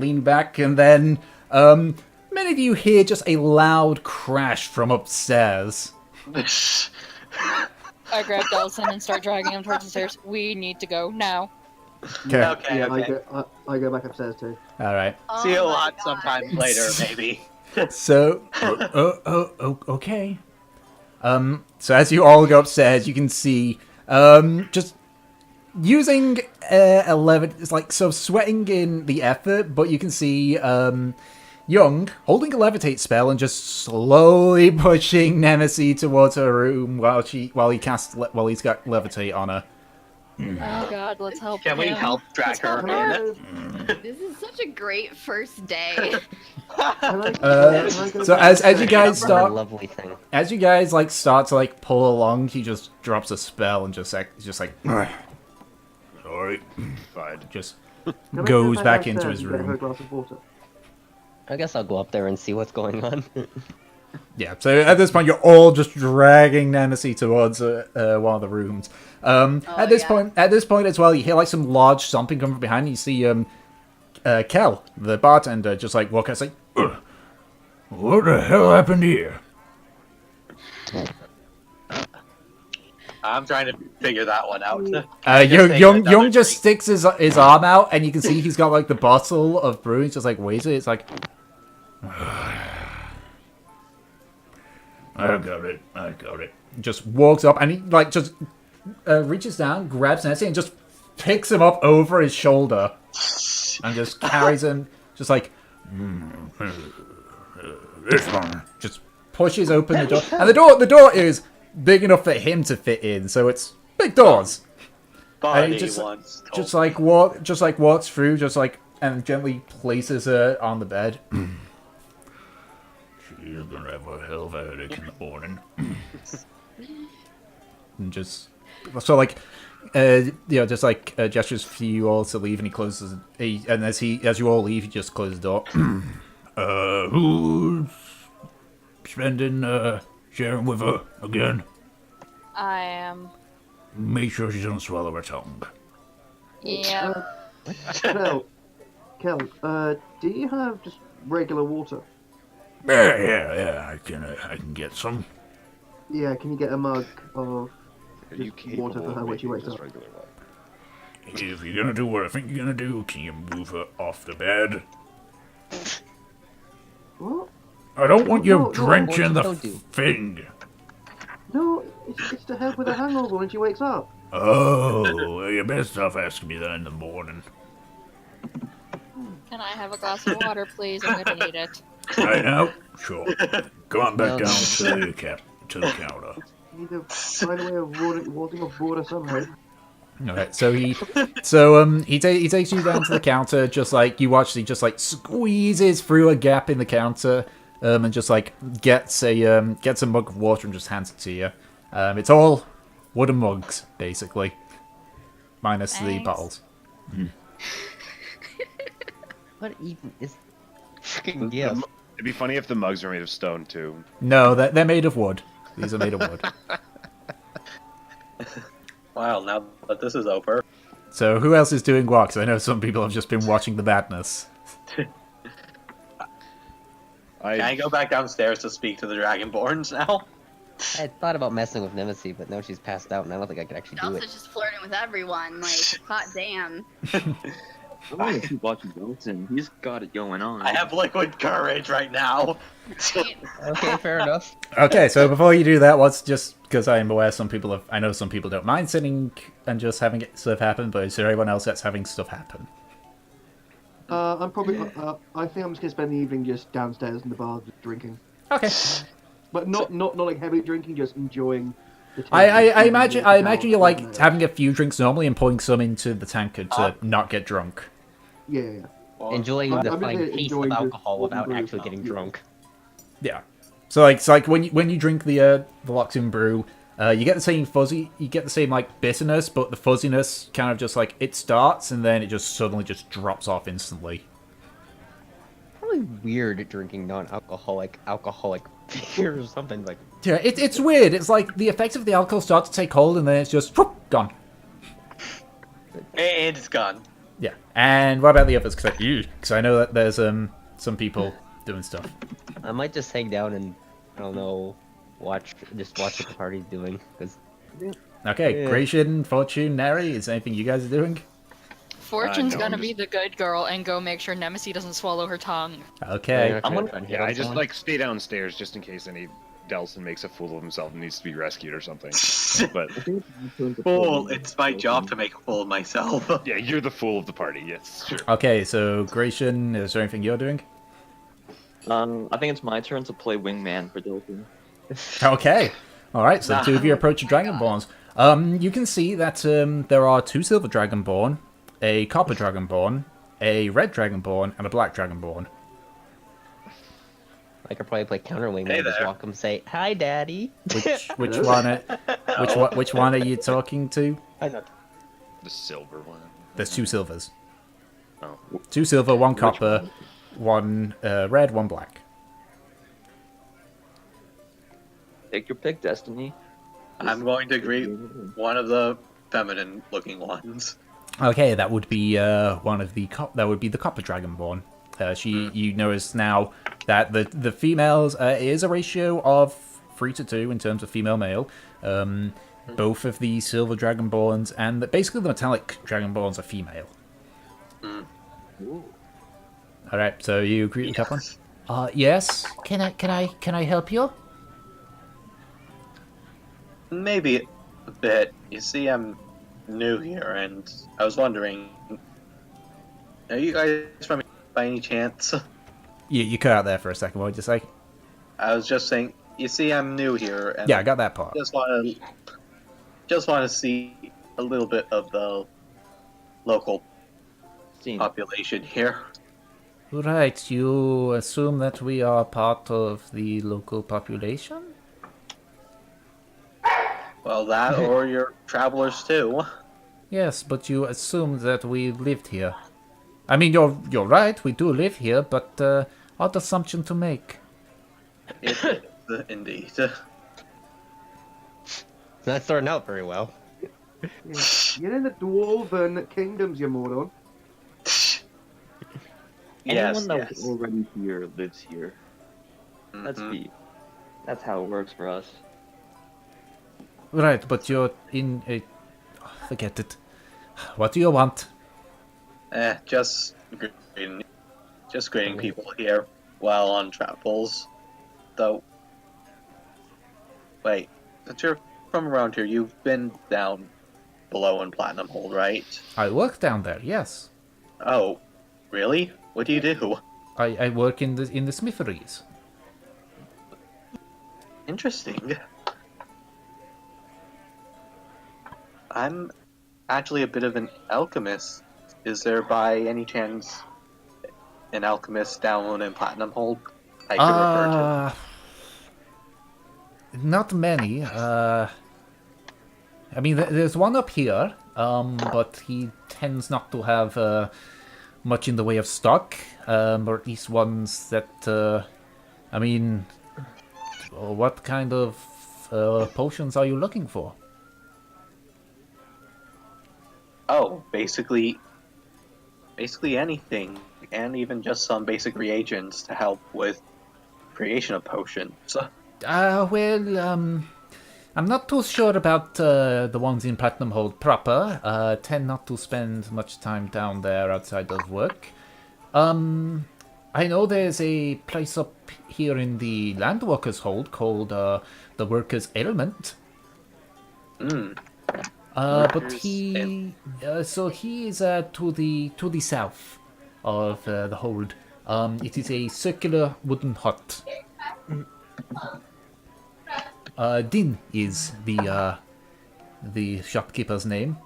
and then, many of you hear just a loud crash from upstairs.
I grab Delson and start dragging him towards the stairs. We need to go now.
Okay.
Okay,
Yeah,
okay.
I go back upstairs too.
Alright.
See you a
Oh my
lot
God.
sometime later, maybe.
So, okay. So as you all go upstairs, you can see, just using a lever, it's like so sweating in the effort, but you can see Young holding a levitate spell and just slowly pushing Nemesis towards her room while he's got levitate on her.
Oh god, let's help
Can we
him.
help drag her in?
This is such a great first day.
So as you guys
What a
start,
lovely thing.
as you guys like start to like pull along, he just drops a spell and just like
Sorry.
Fine.
just
Can I
goes
go
back into
downstairs
his
and get her a
room.
glass of water?
I guess I'll go up there and see what's going on.
Yeah, so at this point, you're all just dragging Nemesis towards one of the rooms. At this point as well, you hear like some large stomping coming from behind. You see Kel, the bartender, just like walk out, like,
What the hell happened here?
I'm trying to figure that one out.
Young just sticks his arm out, and you can see he's got like the bottle of brew. He's just like waits it. It's like,
I got it.
just walks up and he like just reaches down, grabs Nessie, and just picks him up over his shoulder and just carries him, just like
This one.
just pushes open the door. And the door is big enough for him to fit in, so it's big doors. And he
Buddy
just
once told
just like walks through, just like and gently places her on the bed.
She's gonna have a hell of a headache in the morning.
And just so like just like gestures for you all to leave, and he closes and as you all leave, he just closes the door.
Who's spending sharing with her again?
I am.
Make sure she doesn't swallow her tongue.
Yeah.
Kel, do you have just regular water?
Yeah. I can get some.
Yeah, can you get a mug of
Are you
just water for her when she wakes up?
regular water?
If you're gonna do what I think you're gonna do, can you move her off the bed?
What?
I don't want you
No,
drenching the
don't do.
thing.
No, it's to help with a hangover when she wakes up.
Oh, well, you better stop asking me that in the morning.
Can I have a glass of water, please? I'm gonna need it.
Right now? Sure. Come on back
No,
down
no.
to the counter.
You need to find a way of warding off water somehow.
Alright, so he takes you down to the counter, just like you watch. He just like squeezes through a gap in the counter, and just like gets a mug of water and just hands it to you. It's all wooden mugs, basically, minus the
Thanks.
bottles.
What even is freaking gift?
It'd be funny if the mugs were made of stone too.
No, they're made of wood. These are made of wood.
Wow, now that this is over.
So who else is doing what? 'Cause I know some people have just been watching the madness.
Can I go back downstairs to speak to the Dragonborns now?
I had thought about messing with Nemesis, but now she's passed out, and I don't think I could actually do
Also
it.
just flirting with everyone, like, hot damn.
I'm gonna keep watching Delson. He's got it going on.
I have liquid courage right now.
Okay, fair enough.
Okay, so before you do that, what's just because I am aware I know some people don't mind sitting and just having stuff happen, but is there anyone else that's having stuff happen?
I'm probably. I think I'm just gonna spend the evening just downstairs in the bar, just drinking.
Okay.
But not like heavy drinking, just enjoying. The
I
taste of
imagine you like
alcohol.
having a few drinks normally and pouring some into the tankard to not get drunk.
Yeah.
Enjoying
I'm
the
just
fine taste of
enjoying the
alcohol
golden
without
brew
actually
stuff,
getting
yeah.
drunk.
Yeah. So it's like when you drink the Lockton brew, you get the same like bitterness, but the fuzziness kind of just like it starts and then it just suddenly just drops off instantly.
Probably weird drinking non-alcoholic beer or something like.
Yeah, it's weird. It's like the effects of the alcohol start to take hold and then it's just whoop, gone.
And it's gone.
Yeah. And what about the others? Because I know that there's some people doing stuff.
I might just hang down and I don't know, watch what the party's doing. Cause
Okay,
Yeah.
Gratian, Fortune, Neri, is there anything you guys are doing?
Fortune's
no,
gonna
I'm
be the good girl and go make sure Nemesis doesn't swallow her tongue.
Okay.
Yeah, I just like stay downstairs just in case any Delson makes a fool of himself and needs to be rescued or something. But
Fool, it's my job to make a fool of myself.
yeah, you're the fool of the party. Yes, sure.
Okay, so Gratian, is there anything you're doing?
I think it's my turn to play wingman for Dilton.
Okay. Alright, so the two of you approach the Dragonborns. You can see that there are 2 silver Dragonborn, a copper Dragonborn, a red Dragonborn, and a black Dragonborn.
I could probably play counterwing
Hey
and just
there.
walk up and say, "Hi, Daddy."
Which one are you talking to?
I know.
The silver one.
There's 2 silvers.
Oh.
2 silver, 1 copper, 1 red, 1 black.
Take your pick, Destiny.
I'm going to agree one of the feminine looking ones.
Okay, that would be the copper Dragonborn. You notice now that the females is a ratio of 3-2 in terms of female male. Both of the silver Dragonborns and basically the metallic Dragonborns are female. All right, so you agree with Kaplan? Yes. Can I help you?
Maybe a bit. You see, I'm new here, and I was wondering, are you guys from by any chance?
You cut out there for a second. What did you say?
I was just saying, you see, I'm new here, and
Yeah, I got that part.
just want to see a little bit of the local
Scene.
population here.
Right, you assume that we are part of the local population?
Well, that or your travelers too.
Yes, but you assume that we lived here. I mean, you're right, we do live here, but odd assumption to make.
It is, indeed.
Not starting out very well.
You're in the Dwarven kingdoms, you moron.
Anyone
Yes,
that's
yes.
already here lives here.
Mhm.
That's how it works for us.
Right, but you're in a... Forget it. What do you want?
Just greeting people here while on travels. Though, wait, since you're from around here, you've been down below in Platinumhold, right?
I work down there, yes.
Oh, really? What do you do?
I work in the smitheries.
Interesting. I'm actually a bit of an alchemist. Is there by any chance an alchemist down in Platinumhold I could refer
Not many. I mean, there's one up here, but he tends not to have much in the way of stock, or at least ones that. I mean, what kind of potions are you looking for?
Oh, basically anything, and even just some basic reagents to help with creation of potions.
I'm not too sure about the ones in Platinumhold proper. Tend not to spend much time down there outside of work. I know there's a place up here in the Landworkers Hold called the Workers' Ailment. But he is to the south of the hold. It is a circular wooden hut. Din is the shopkeeper's name.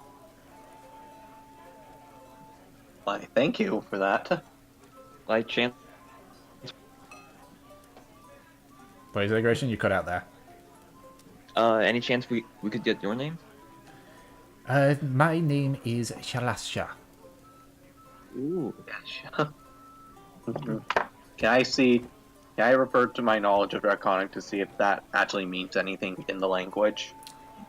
Why, thank you for that.
Like chance.
What is that, Grayson? You cut out there.
Any chance we could get your name?
My name is Shalasha.
Ooh.
Can I refer to my knowledge of Draconic to see if that actually means anything in the language?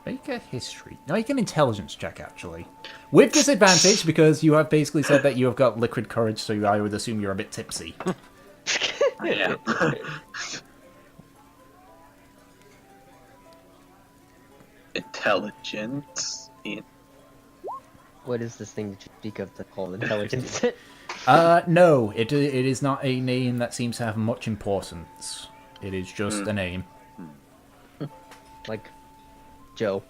Make a history. Make an intelligence check, actually. With disadvantage, because you have basically said that you have got liquid courage, so I would assume you're a bit tipsy.
Yeah. Intelligence.
What is this thing that you speak of that called intelligence?
No, it is not a name that seems to have much importance. It is just a name.
Like Joe.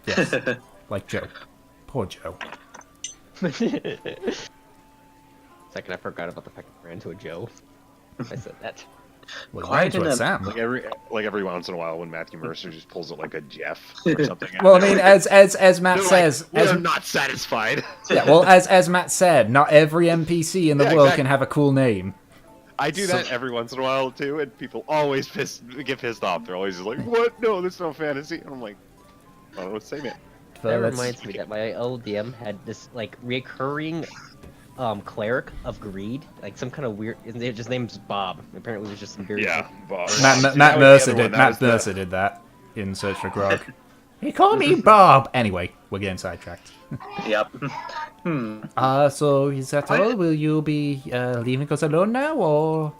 Yes, like Joe. Poor Joe.
Second, I forgot about the fact that I ran into a Joe. I said that.
Well,
Quite
right into
an
it, Sam.
Like every once in a while when Matthew Mercer just pulls it like a Jeff or something.
Well, I mean, as Matt
They're
says,
like,
as,
I'm not satisfied.
yeah, well, as Matt said, not every NPC in the
Yeah,
world
exactly.
can have a cool name.
I do that every once in a while too, and people always get pissed off. They're always just like, "What? No, that's not fantasy." And I'm like, "Oh, let's say it."
So
That
that's-
reminds me that my LDM had this like recurring cleric of greed, like some kind of weird. His name's Bob. Apparently, it was just some very
Yeah, Bob.
Matt
See, that
Mercer
was the other
did.
one. That
Matt
was the-
Mercer did that in Search for Grog. He called me Bob. Anyway, we're getting sidetracked.
Yep.
So is that all? Will you be leaving us alone now, or?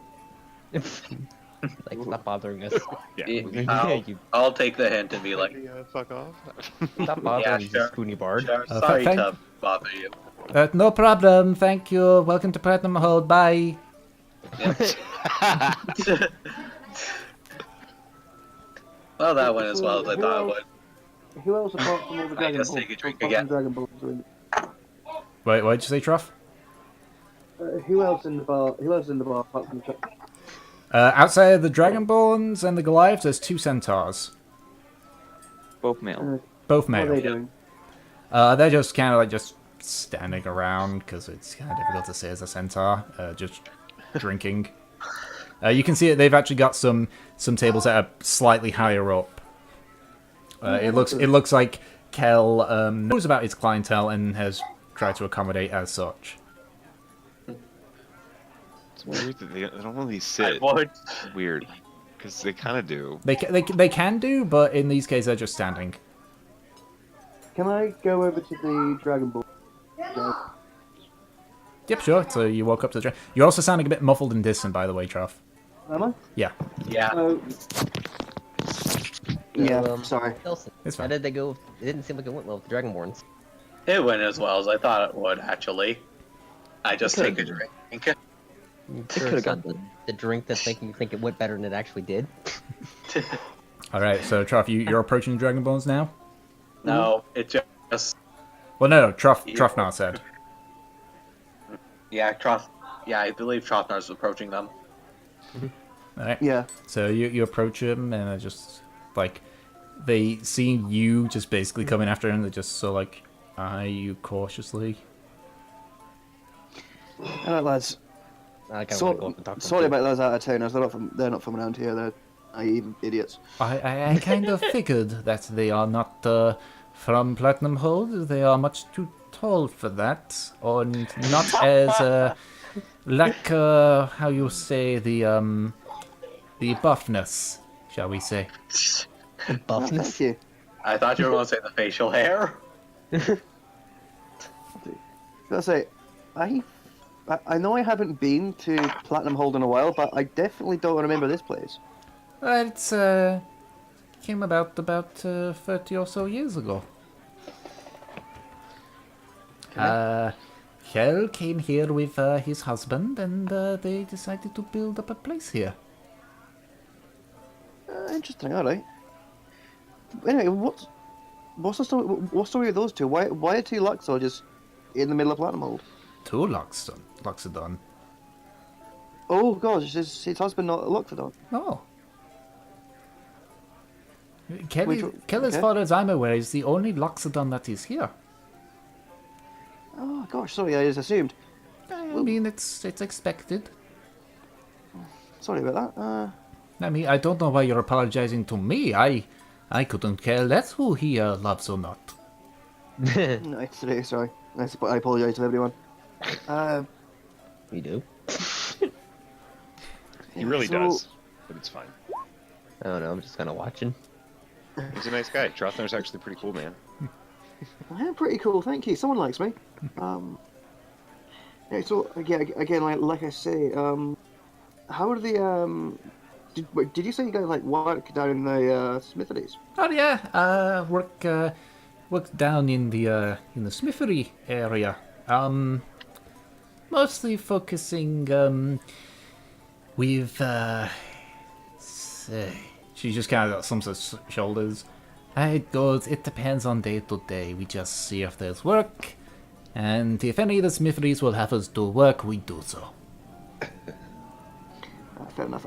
like stop bothering us.
Yeah.
I'll take the hint and be like,
Fuck off.
Stop bothering
Yeah,
us,
sure.
you spoony bard.
sure, sorry
thank-
to bother you.
No problem. Thank you. Welcome to Platinumhold. Bye.
Well, that went as well as I thought it would.
Who else apart from all the
I
Dragon
just
Balls?
take a drink
apart from
again.
Dragon Balls are in-
Wait, what did you say, Trough?
who else in the bar? Who else in the bar apart from the
Outside of the Dragonborns and the Goliaths, there's 2 centaurs.
Both male.
Both
What are
male.
they doing?
They're just kind of like just standing around because it's kind of difficult to say as a centaur. Just drinking. You can see that they've actually got some tables that are slightly higher up. It looks like Kel knows about his clientele and has tried to accommodate as such.
It's weird that they don't really sit.
What?
Weird, because they kind of do.
They can do, but in these cases they're just standing.
Can I go over to the Dragon Ball?
Yep, sure. So you walk up to the dragon. You're also sounding a bit muffled and distant, by the way, Trough.
Am I?
Yeah,
Yeah.
Oh. Yeah,
So,
sorry.
Nelson,
it's
how
fine.
did they go? It didn't seem like it went well with the Dragonborns.
It went as well as I thought it would, actually. I just take a drink.
Sure,
could've
it's not
gotten
the drink that's making you think it went better than it actually did.
All right, so Trough, you're approaching the Dragonborns now.
No, it just...
Well, no, Troughnar said.
Yeah, I believe Trothnar's approaching them.
All right.
Yeah.
So you approach him, and they're just like they see you just basically coming after him. They just so like eye you cautiously.
Alright, lads.
I kind of want to go up and talk to them,
Sorry
too.
about those out of towners. They're not from around here. They're naive idiots.
I kind of figured that they are not from Platinumhold. They are much too tall for that, or not as like how you say the buffness, shall we say?
Oh, thank you.
I thought you were going to say the facial hair.
Gotta say, I know I haven't been to Platinumhold in a while, but I definitely don't remember this place.
It's came about 30 or so years ago. Kjell came here with his husband, and they decided to build up a place here.
Interesting. All right. Anyway, what's the story? What's the story of those two? Why are 2 Luxor just in the middle of Platinumhold?
2 Loxodon.
Oh gosh, is his husband not a Loxodon?
No. Kel, as
okay.
far as I'm aware, is the only Loxodon that is here.
Oh gosh, sorry, I just assumed.
I mean, it's expected.
Sorry about that.
I mean, I don't know why you're apologizing to me. I couldn't care less who he loves or not.
No, it's today, sorry. I apologise to everyone.
We do.
He really
so-
does, but it's fine.
I don't know. I'm just kind of watching.
He's a nice guy. Trothnar's actually pretty cool, man.
Yeah, pretty cool. Thank you. Someone likes me. Yeah. So again, like I say, how are the Did you say you guys like work down in the smitheries?
Oh yeah, work down in the smithery area. Mostly focusing with she just kind of sums her shoulders. It goes. It depends on day to day. We just see if there's work, and if any of the smitheries will have us do work, we do so.
Fair enough.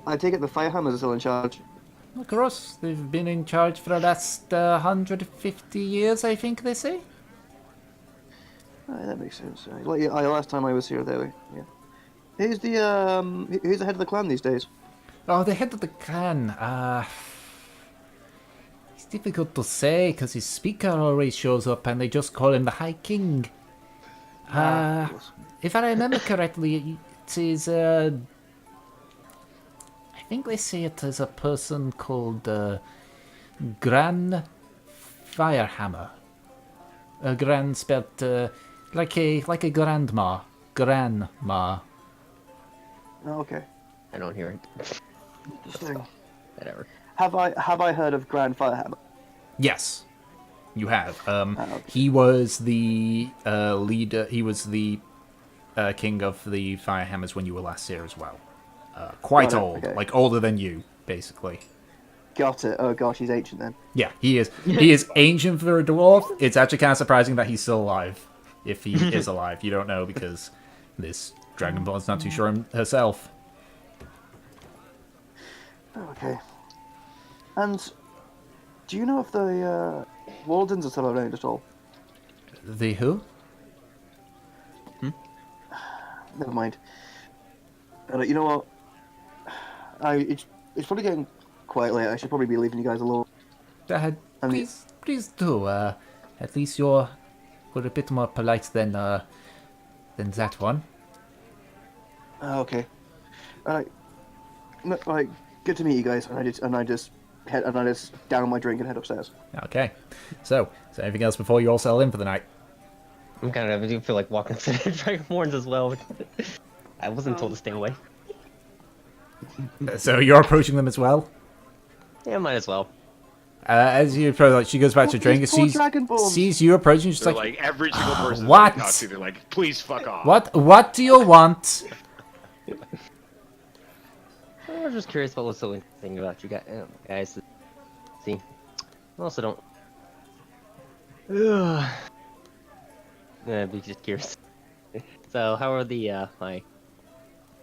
I take it the Firehammers are still in charge.
Of course, they've been in charge for the last 150 years, I think they say.
That makes sense. Like last time I was here, there. Yeah. Who's the head of the clan these days?
Oh, the head of the clan. It's difficult to say because his speaker always shows up, and they just call him the High King. If I remember correctly, it is I think they say it is a person called Gran Firehammer. A Gran spelled like a grandma. Grandma.
Oh, okay.
I don't hear it.
Interesting.
Whatever.
Have I heard of Grand Firehammer?
Yes, you have.
okay.
He was the leader. He was the king of the Firehammers when you were last here as well. Quite
Got it,
old,
okay.
like older than you, basically.
Got it. Oh gosh, he's ancient then.
Yeah, he is. He is ancient for a dwarf. It's actually kind of surprising that he's still alive. If he is alive, you don't know because this Dragonborn's not too sure herself.
Okay. And do you know if the Waldens are still around at all?
The who?
Never mind. You know what? It's probably getting quite late. I should probably be leaving you guys alone.
Please do. At least you're a bit more polite than that one.
Okay. Alright. Right. Good to meet you guys. And I just down my drink and head upstairs.
Okay. So anything else before you all settle in for the night?
I do feel like walking to the Dragonborns as well. I wasn't told to stay away.
So you're approaching them as well?
Yeah, might as well.
As you approach, like, she goes back to drink and sees you approaching. She's
They're
like,
like every single person
what?
that they talk to, they're like, please fuck off.
What do you want?
I was just curious what was so interesting about you guys. See, I also don't. Be just curious. So, how are the my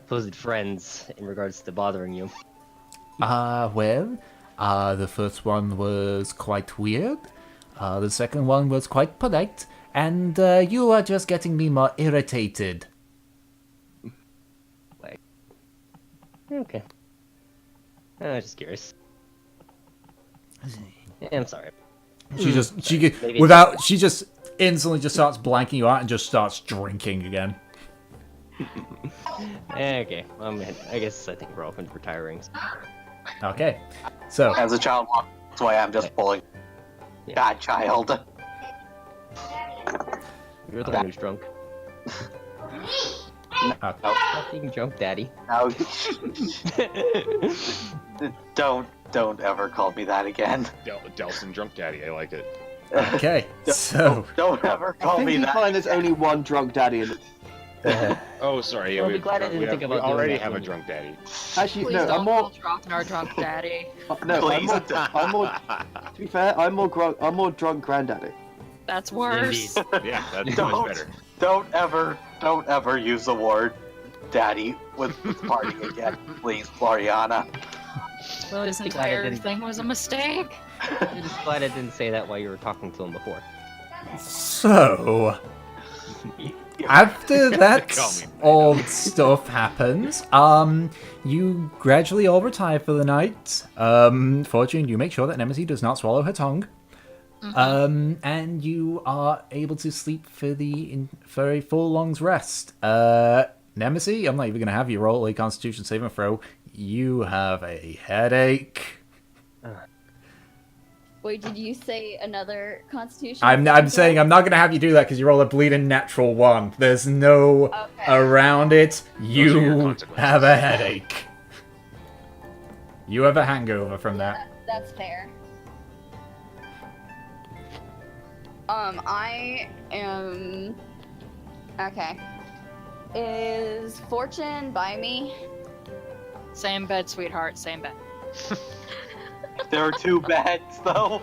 supposed friends in regards to bothering you?
Well, the first one was quite weird. The second one was quite polite, and you are just getting me more irritated.
Like, okay. I was just curious. Yeah, I'm sorry.
She just instantly just starts blanking you out and just starts drinking again.
Okay, I guess I think we're open to retiring.
Okay, so
As a child walks away, I'm just pulling.
Yeah.
God, child.
You're the one who's drunk. Stop being drunk, Daddy.
No. Don't ever call me that again.
Delson Drunk Daddy, I like it.
okay, so
Don't ever
I
call
think
me
you
that.
find there's only one drunk daddy in it.
Oh, sorry. Yeah,
Well, I'll be glad I didn't think about
we
doing
already
that
have a
one.
drunk daddy.
Actually,
Please
no,
don't
I'm more.
call Trothnor drunk daddy.
No,
Please.
I'm more. To be fair, I'm more drunk granddaddy.
That's worse.
Yeah, that's much better.
Don't ever use the word daddy with this party again, please, Floriana.
Well,
This
just be glad I
entire
didn't.
thing was a mistake.
I'm just glad I didn't say that while you were talking to him before.
So, after that
Call me
all stuff happens, you gradually all retire for the night. Fortune, you make sure that Nemesis does not swallow her tongue. And you are able to sleep for a full long's rest. Nemesis, I'm not even going to have you roll a Constitution saving throw. You have a headache.
Wait, did you say another Constitution?
I'm saying I'm not going to have you do that because you roll a bleeding natural 1. There's no around it.
Those are your
You
consequences.
have a headache. You have a hangover from that.
That's fair. I am... Okay. Is Fortune by me?
Same bed, sweetheart. Same bed.
There are 2 beds, though.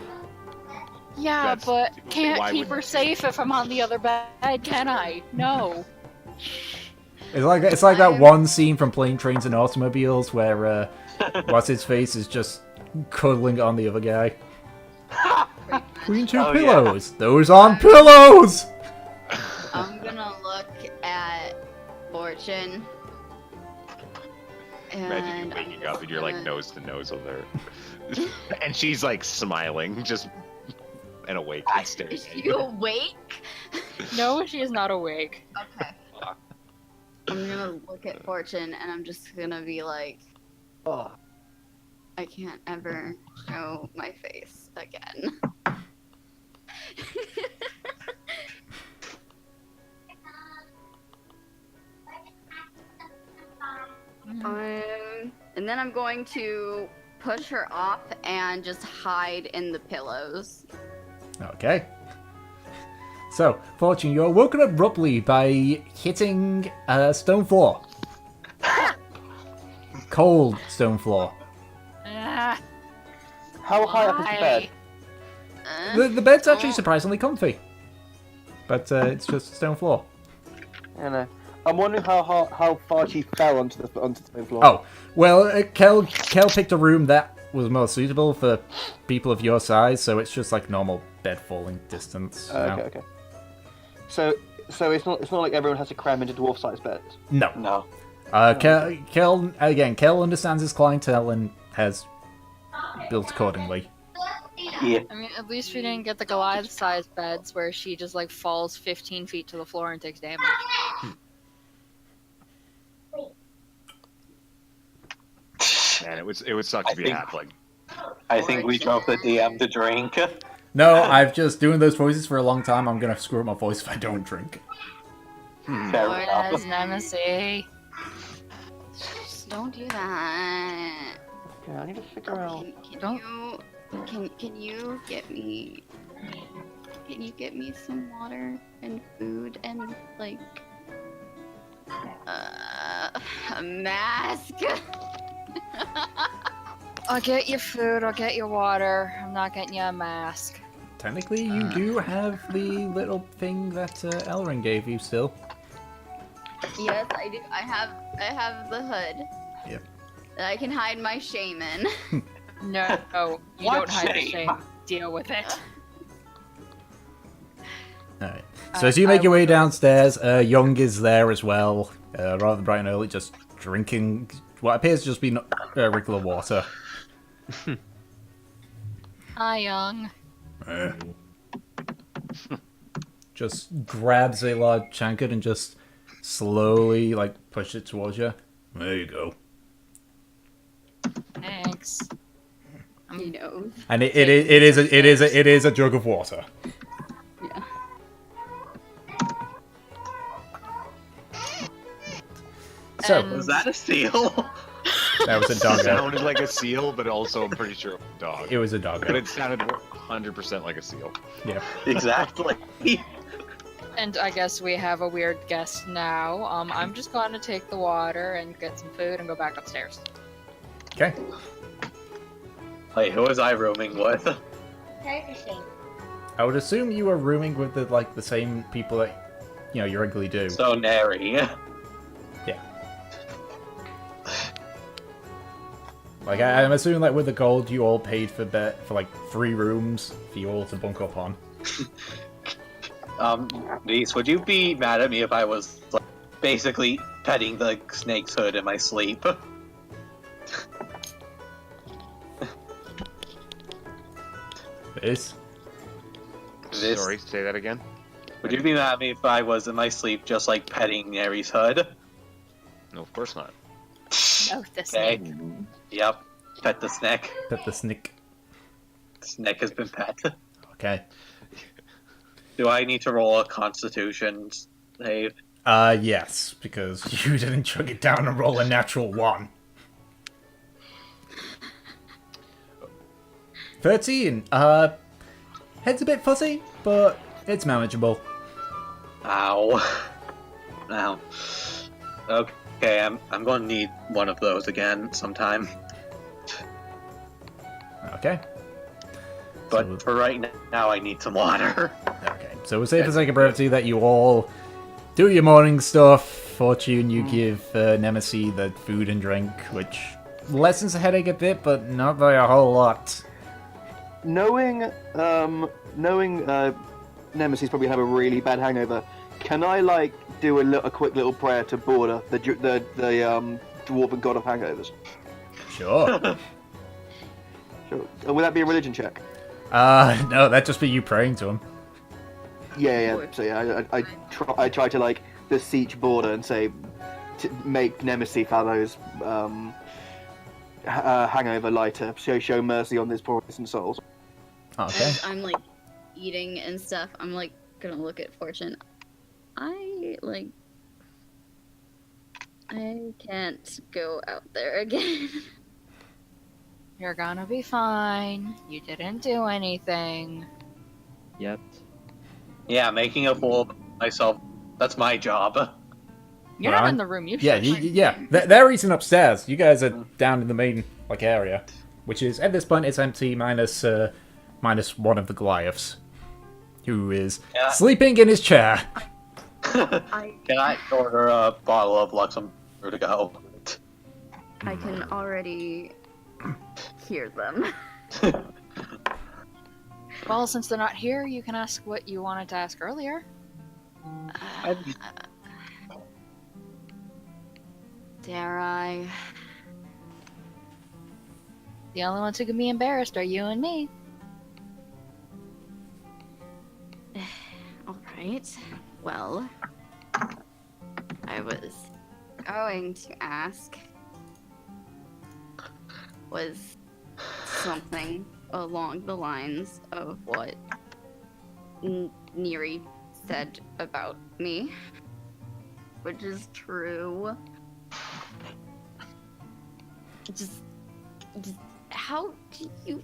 Yeah,
That's-
but can't
why
keep
would-
her safe if I'm on the other bed, can I? No.
It's like that one scene from Plane, Trains, and Automobiles where what's his face is just cuddling on the other guy. Between 2
Oh,
pillows. Those aren't pillows.
I'm gonna look at Fortune.
Imagine
And
you waking up and you're like
gonna-
nose to nose with her. And she's like smiling, just and awake and staring
Is
at
you
you.
awake?
No, she is not awake.
Okay. I'm gonna look at Fortune and I'm just gonna be like,
Oh,
I can't ever show my face again. And then I'm going to push her off and just hide in the pillows.
Okay. So, Fortune, you're woken up abruptly by hitting a stone floor. Cold stone floor.
Ah,
how high up is the bed?
The bed's actually surprisingly comfy. But it's just stone floor.
I know. I'm wondering how far she fell onto the main floor.
Oh, well, Kel picked a room that was more suitable for people of your size, so it's just like normal bed falling distance. you know?
Okay. So it's not like everyone has to cram into dwarf-sized beds.
No.
No.
Kel understands his clientele and has built accordingly.
Yeah.
I mean, at least we didn't get the Goliath-sized beds where she just like falls 15 feet to the floor and takes damage.
Man, it would suck to
I
be
think-
a halfling.
I think we drove the DM to drink.
No, I've just doing those voices for a long time. I'm gonna screw up my voice if I don't drink.
Fair enough.
Whereas Nemesis.
Just don't do that.
Okay, I need to figure out.
Can you get me some water and food and like a mask?
I'll get you food, I'll get you water. I'm not getting you a mask.
Technically, you do have the little thing that Elrin gave you still.
Yes, I do. I have the hood.
Yep.
That I can hide my shame in.
No, you
What
don't hide the
shame?
shame. Deal with it.
Alright. So as you make your way downstairs, Young is there as well, rather bright and early, just drinking what appears to just be regular water.
Hi, Young.
Just grabs a large tankard and just slowly, like, pushes it towards you. There you go.
Thanks.
He knows.
And it is a jug of water.
Yeah.
So
And-
Was that a seal?
that was a
It
doggo.
sounded like a seal, but also I'm pretty sure it was a dog.
It was a
But
doggo.
it sounded 100% like a seal.
Yeah.
Exactly.
And I guess we have a weird guest now. I'm just going to take the water and get some food and go back upstairs.
Okay.
Wait, who was I rooming with?
I would assume you were rooming with the same people that you regularly do.
So Neri.
Like, I'm assuming, like, with the gold, you all paid for like 3 rooms for you all to bunk up on.
Niece, would you be mad at me if I was like, basically petting the snake's hood in my sleep?
This?
Sorry, say that again.
Would you be mad at me if I was in my sleep just like petting Nary's hood?
No, of course not.
Oh, the
Okay.
snake.
Yep. Pet the snake.
Pet the snick.
Snake has been pet.
Okay.
Do I need to roll a constitution save?
Yes, because you didn't chug it down and roll a natural 1. 13. Head's a bit fuzzy, but it's manageable.
Ow. Ow. Okay, I'm going to need one of those again sometime.
Okay.
But
So-
for right now, I need some water.
Okay, so we'll say for sake of brevity that you all do your morning stuff. Fortune, you give Nemesis the food and drink, which lessens the headache a bit, but not by a whole lot.
Knowing Nemesis probably have a really bad hangover, can I like do a quick little prayer to Border, the dwarven god of hangovers?
Sure.
Sure. Would that be a religion check?
No, that'd just be you praying to him.
Yeah. So yeah, I try to like beseech Border and say to make Nemesis Fallow's hangover lighter. Show mercy on this poor innocent souls.
Okay.
As I'm like eating and stuff, I'm like gonna look at Fortune. I can't go out there again.
You're gonna be fine. You didn't do anything.
Yet.
Yeah, making a fool of myself, that's my job.
You're
Well,
not in the room. You
Yeah,
should.
yeah. They're eating upstairs. You guys are down in the main area, which is at this point it's empty minus one of the Goliaths, who is
Yeah.
sleeping in his chair.
Can I order a bottle of Luxembourg to go?
I can already hear them.
Well, since they're not here, you can ask what you wanted to ask earlier.
Dare I?
The only ones who can be embarrassed are you and me.
Alright. Well, I was going to ask was something along the lines of what Neri said about me, which is true. Just how do you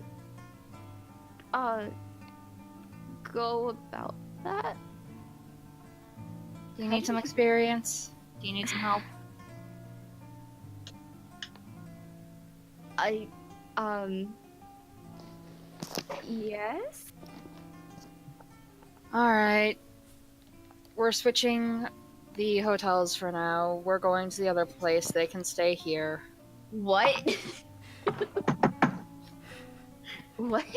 go about that?
Do you need some experience? Do you need some help?
Yes?
Alright. We're switching the hotels for now. We're going to the other place. They can stay here.
What? What?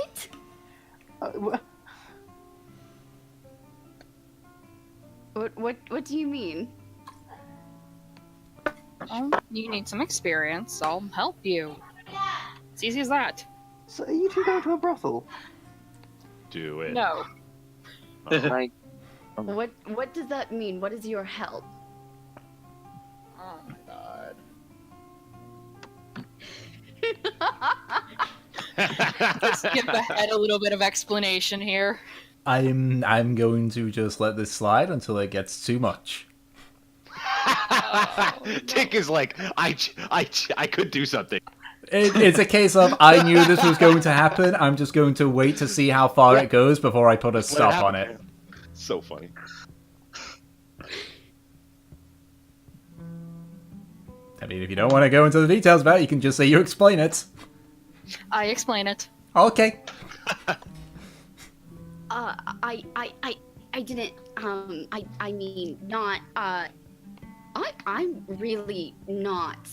What do you mean?
Oh, you need some experience. I'll help you. It's easy as that.
So are you two going to a brothel?
Do it.
No.
Like,
What does that mean? What is your help?
Oh my god. Let's give the head a little bit of explanation here.
I'm going to just let this slide until it gets too much.
Tick is like, I could do something.
It's a case of I knew this was going to happen. I'm just going to wait to see how far it goes before I put a stop on it.
So funny.
I mean, if you don't want to go into the details about it, you can just say you explain it.
I explain it.
Okay.
I didn't, I mean, not, I'm really not,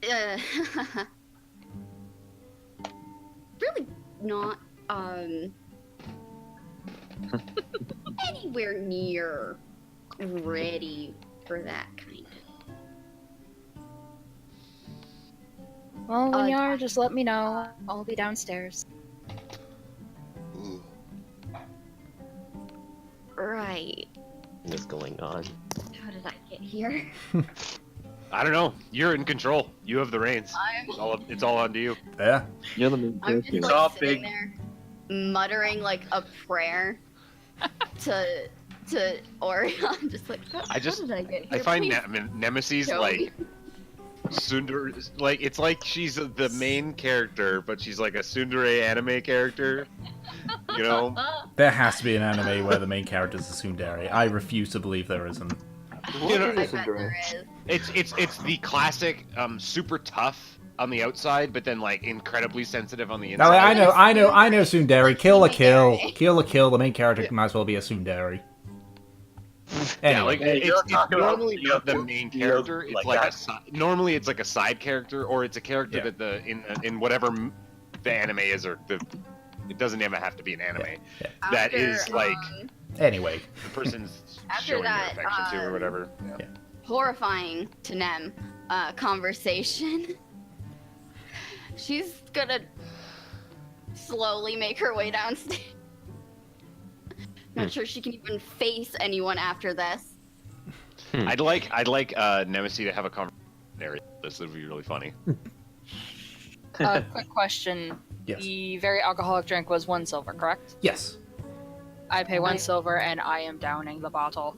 Uh, really not anywhere near ready for that kind of.
Well, when you are, just let me know. I'll be downstairs.
Right.
What's going on?
How did I get here?
I don't know. You're in control. You have the reins. It's all onto you.
Yeah.
You're the main
I'm just
character.
like
Stop
sitting
being-
there, muttering like a prayer to Orion, just like. How did I get here?
I find
Please
Nemesis
show
like
me.
Sundar, like it's like she's the main character, but she's like a Sundere anime character. You know?
There has to be an anime where the main character is a tsundere. I refuse to believe there isn't.
You know,
I bet there is.
it's the classic super tough on the outside, but then like incredibly sensitive on the inside.
No, I know tsundere. Kill a kill. Kill a kill. The main character might as well be a tsundere.
Yeah, like
Hey, you're
it's
talking about
normally not the main character. It's
like
like
that.
normally it's like a side character, or it's a character
Yeah.
that in whatever the anime is, or it doesn't even have to be an anime.
Yeah.
That is like
Anyway.
the person's
After
showing
that,
their affection to or whatever. Yeah.
Horrifying to Nem conversation. She's gonna slowly make her way downstairs. Not sure she can even face anyone after this.
I'd like Nemesis to have a conversation. This would be really funny.
Quick question.
Yes.
The very alcoholic drink was 1 silver, correct?
Yes.
I pay 1 silver and I am downing the bottle.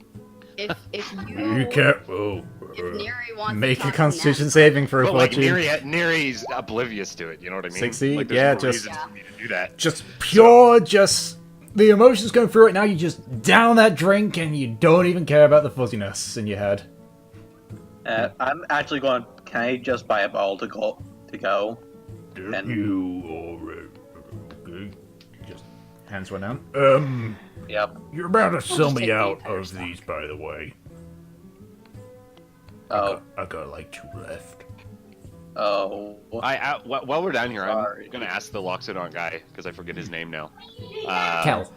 If
You can't. Oh,
if Neri wants
Make
to
a
talk to
constitution
Nem,
saving for
But like
fortune.
Neri's oblivious to it. You know what I mean?
Succeed?
Like, there's
Yeah,
no
just-
reason for me to do that.
Just pure, just the emotions going through it now. You just down that drink and you don't even care about the fuzziness in your head.
I'm actually going. Can I just buy a bottle to go? And-
you already? Okay.
Just hands went down.
Yep.
You're about to sell
just
me
take the
out
entire
of
stock.
these, by the way.
Oh.
I got like 2 left.
Oh.
While we're down here,
Sorry.
I'm gonna ask the Loxodon guy because I forget his name now.
Kel.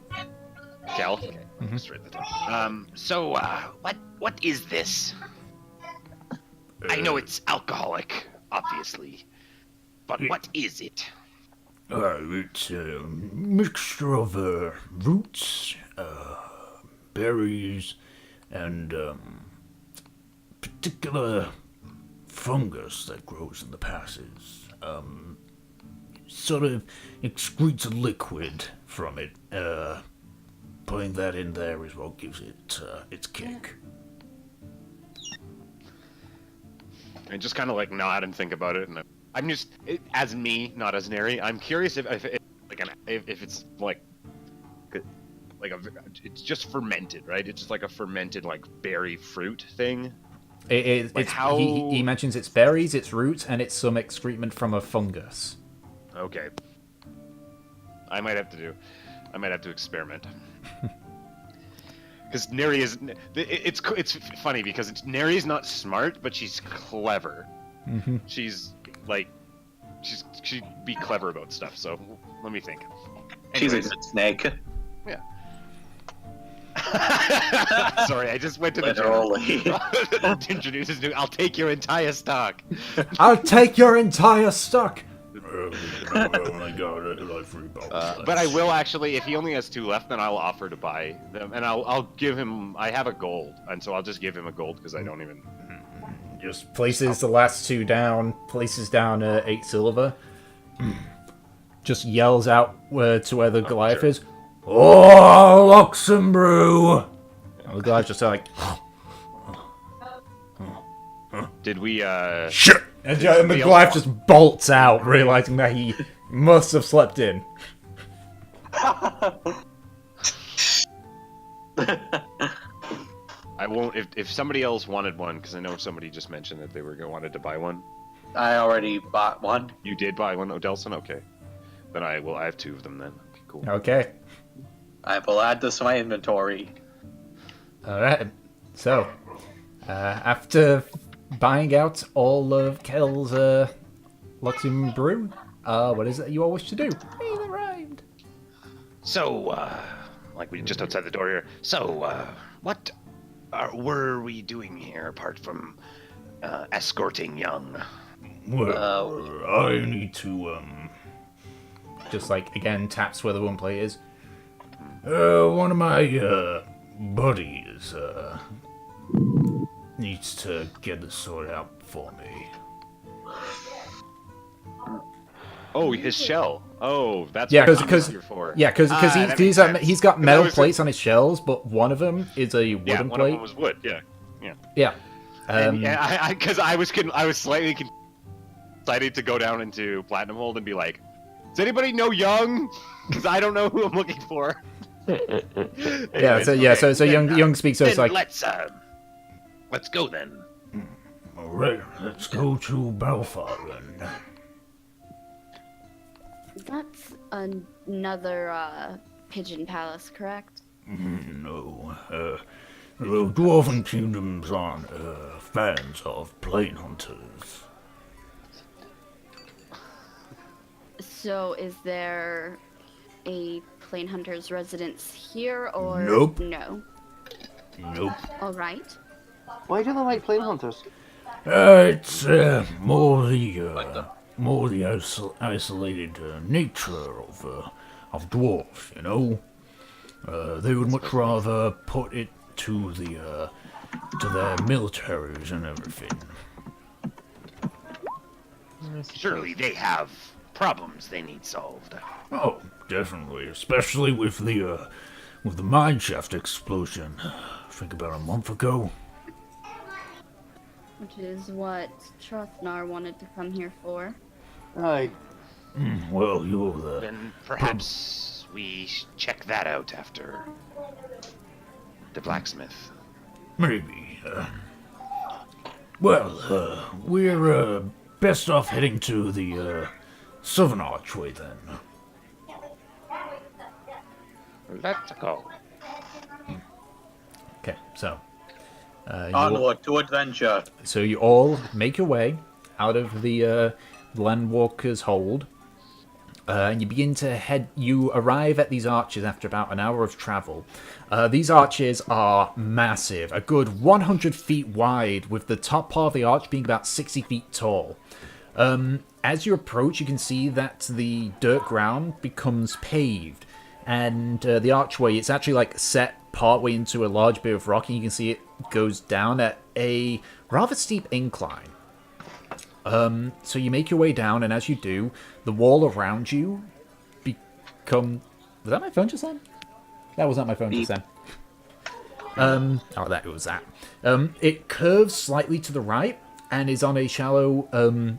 Kel. Okay. Just write that down. So, what is this? I know it's alcoholic, obviously, but what is it?
It's a mixture of roots, berries, and particular fungus that grows in the passes. Sort of excretes a liquid from it. Putting that in there is what gives it its kick.
I just kind of like nod and think about it, and I'm just as me, not as Neri. I'm curious if it's like it's just fermented, right? It's just like a fermented like berry fruit thing. Like how-
He mentions it's berries, it's roots, and it's some excrement from a fungus.
Okay. I might have to experiment. Because Neri is, it's funny because Neri is not smart, but she's clever.
Mm-hmm.
She'd be clever about stuff. So let me think.
She's a
Anyways.
good snake.
Yeah. Sorry, I just went to the
Literally.
gym. Introduces new. I'll take your entire stock.
I'll take your entire stock.
I only got like 3 bottles left.
But I will actually, if he only has 2 left, then I'll offer to buy them, and I'll give him. I have a gold, and so I'll just give him a gold because I don't even.
Just places the last 2 down, places down 8 silver. Just yells out to where the Goliath
sure.
is. Oh, Luxembrew! And the Goliath just like,
Did we?
Shit!
and the Goliath just bolts out, realizing that he must have slept in.
I won't. If somebody else wanted one, because I know somebody just mentioned that they wanted to buy one.
I already bought one.
You did buy one, Odelson? Okay. Then I have 2 of them then. Okay, cool.
Okay.
I will add this to my inventory.
Alright. So, after buying out all of Kel's Luxem brew. What is it you all wish to do? Hey, that rhymed.
So, like we just outside the door here. So, what were we doing here apart from escorting Young?
Well, I need to,
Just like, again, taps where the one plate is.
one of my, buddies, needs to get this sorted out for me.
Oh, his shell. Oh, that's
Yeah,
what I'm
because
here for.
because
that makes sense.
he's got
'Cause I
metal
was
plates on his shells, but one of them is a
Yeah,
wooden
one
plate.
of them was wood. Yeah, yeah.
Yeah.
Yeah, because I was slightly excited to go down into Platinumhold and be like, "Does anybody know Young? Because I don't know who I'm looking for."
Yeah, so Young speaks, so it's
then
like,
let's go then.
Alright, let's go to Balfour then.
That's another pigeon palace, correct?
No, the Dwarven kingdoms aren't, fans of plane hunters.
So is there a plane hunter's residence here or
Nope.
no?
Nope.
All right.
Why do they like plane hunters?
It's, more the isolated, nature of dwarves, you know? They would much rather put it to the, to their militaries and everything.
Surely they have problems they need solved.
Oh, definitely, especially with the mineshaft explosion. I think about a month ago.
Which is what Trothnar wanted to come here for.
Aye.
Well, you're the...
Then perhaps we check that out after the blacksmith.
Maybe, well, we're, best off heading to the, southern archway then.
Let's go.
okay, so.
Onward to adventure.
So you all make your way out of the Landwalker's hold, and you begin to head. You arrive at these arches after about an hour of travel. These arches are massive, a good 100 feet wide, with the top part of the arch being about 60 feet tall. As you approach, you can see that the dirt ground becomes paved, and the archway, it's actually like set partway into a large bit of rock, and you can see it goes down at a rather steep incline. So you make your way down, and as you do, the wall around you become... Was that my phone just then? That was not my phone just then. Oh, that was that. It curves slightly to the right, and is on a shallow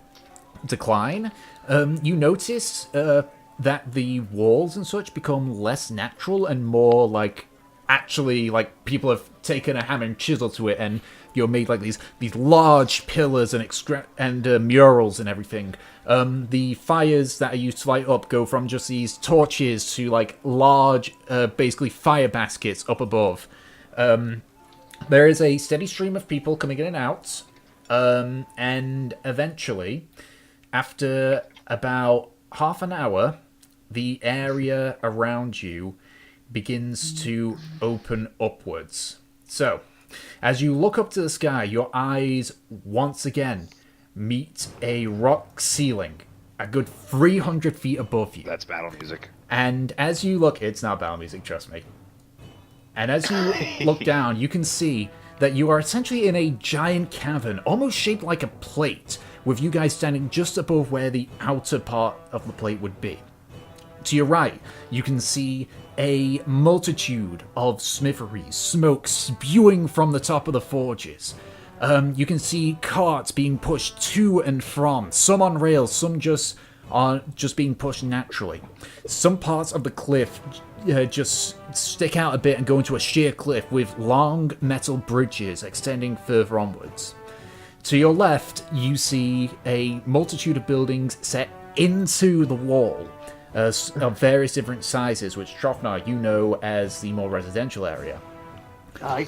decline. You notice that the walls and such become less natural and more like actually like people have taken a hammer and chisel to it, and you're made like these large pillars and murals and everything. The fires that are used to light up go from just these torches to like large, basically fire baskets up above. There is a steady stream of people coming in and out, and eventually, after about half an hour, the area around you begins to open upwards. So, as you look up to the sky, your eyes once again meet a rock ceiling a good 300 feet above you.
That's battle music.
And as you look, it's not battle music, trust me. And as you look down, you can see that you are essentially in a giant cavern, almost shaped like a plate, with you guys standing just above where the outer part of the plate would be. To your right, you can see a multitude of smitheries, smoke spewing from the top of the forges. You can see carts being pushed to and from, some on rails, some just being pushed naturally. Some parts of the cliff just stick out a bit and go into a sheer cliff with long metal bridges extending further onwards. To your left, you see a multitude of buildings set into the wall, of various different sizes, which Trofnar, you know as the more residential area.
Aye.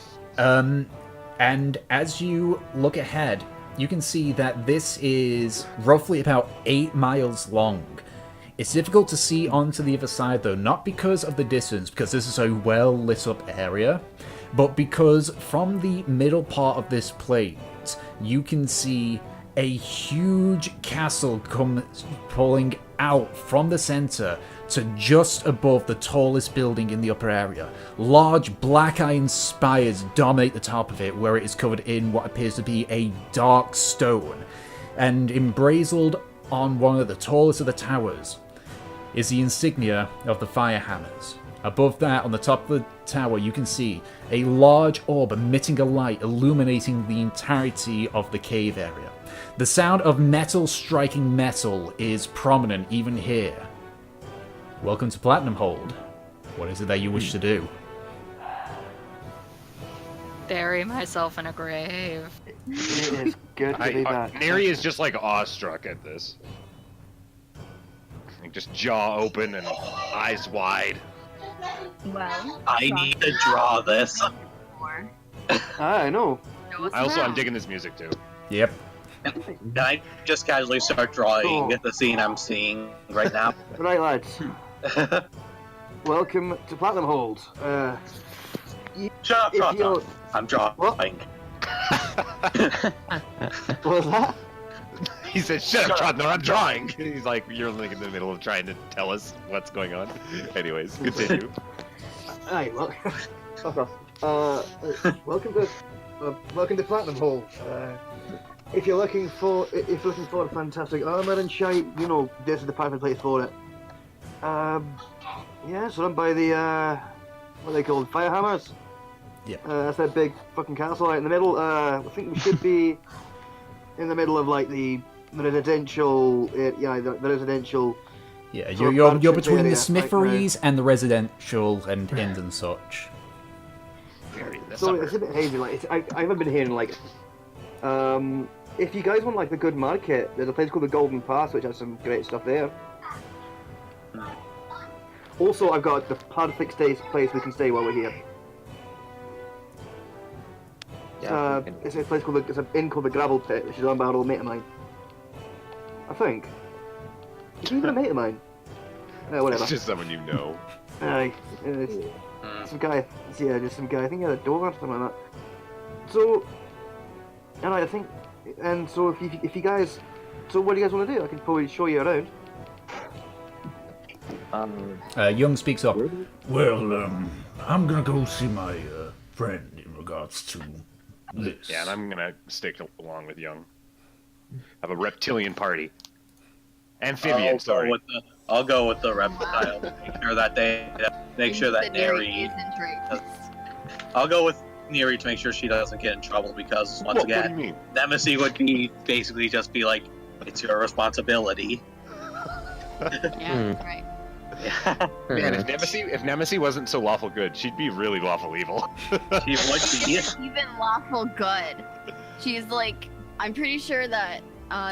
And as you look ahead, you can see that this is roughly about 8 miles long. It's difficult to see onto the other side though, not because of the distance, because this is a well lit up area, but because from the middle part of this plate, you can see a huge castle come pulling out from the center to just above the tallest building in the upper area. Large black iron spires dominate the top of it, where it is covered in what appears to be a dark stone. And emblazoned on one of the tallest of the towers is the insignia of the Firehammers. Above that, on the top of the tower, you can see a large orb emitting a light illuminating the entirety of the cave area. The sound of metal striking metal is prominent even here. Welcome to Platinumhold. What is it that you wish to do?
Bury myself in a grave.
It is good to be back.
Neri is just like awestruck at this. Like, just jaw open and eyes wide.
Well,
I need to draw this.
I know.
I'm digging this music too.
Yep.
Can I just casually start drawing the scene I'm seeing right now?
Right, lads. Welcome to Platinumhold.
Shut up, Trotna. I'm drawing.
What was that?
He said, "Shut up, Trotna, I'm drawing." He's like, you're like in the middle of trying to tell us what's going on. Anyways, continue.
Alright, well, welcome to Platinumhold. If you're looking for a fantastic armor and shite, you know this is the perfect place for it. Yeah, so run by the what are they called? Firehammers.
Yeah.
That's that big fucking castle right in the middle. I think we should be in the middle of like the residential. The residential.
Yeah,
sort of
you're
merchant
between
area,
the smitheries and the residential and inns and such.
So it's a bit hazy. Like I haven't been hearing like. If you guys want like the good market, there's a place called the Golden Pass, which has some great stuff there. Also, I've got the perfect place we can stay while we're here.
Yeah,
It's a place called it's an inn called the Gravel Pit, which is run by an old mate of mine. I think. Is he even a mate of mine? Whatever.
It's just someone you know.
Some guy. Yeah, just some guy. I think he had a dog or something like that. So, and I think, and so if you guys, so what do you guys want to do? I can probably show you around.
Young speaks up.
Well, I'm gonna go see my friend in regards to this.
Yeah, and I'm gonna stick along with Young. Have a reptilian party. Amphibian, sorry.
I'll go with the reptile. Make sure that Neri. I'll go with Neri to make sure she doesn't get in trouble because once again,
what do you mean?
Nemesis would be basically just be like, it's your responsibility.
Yeah, right.
Yeah.
Man, if Nemesis wasn't so lawful good, she'd be really lawful evil.
She would be.
Even lawful good. She's like, I'm pretty sure that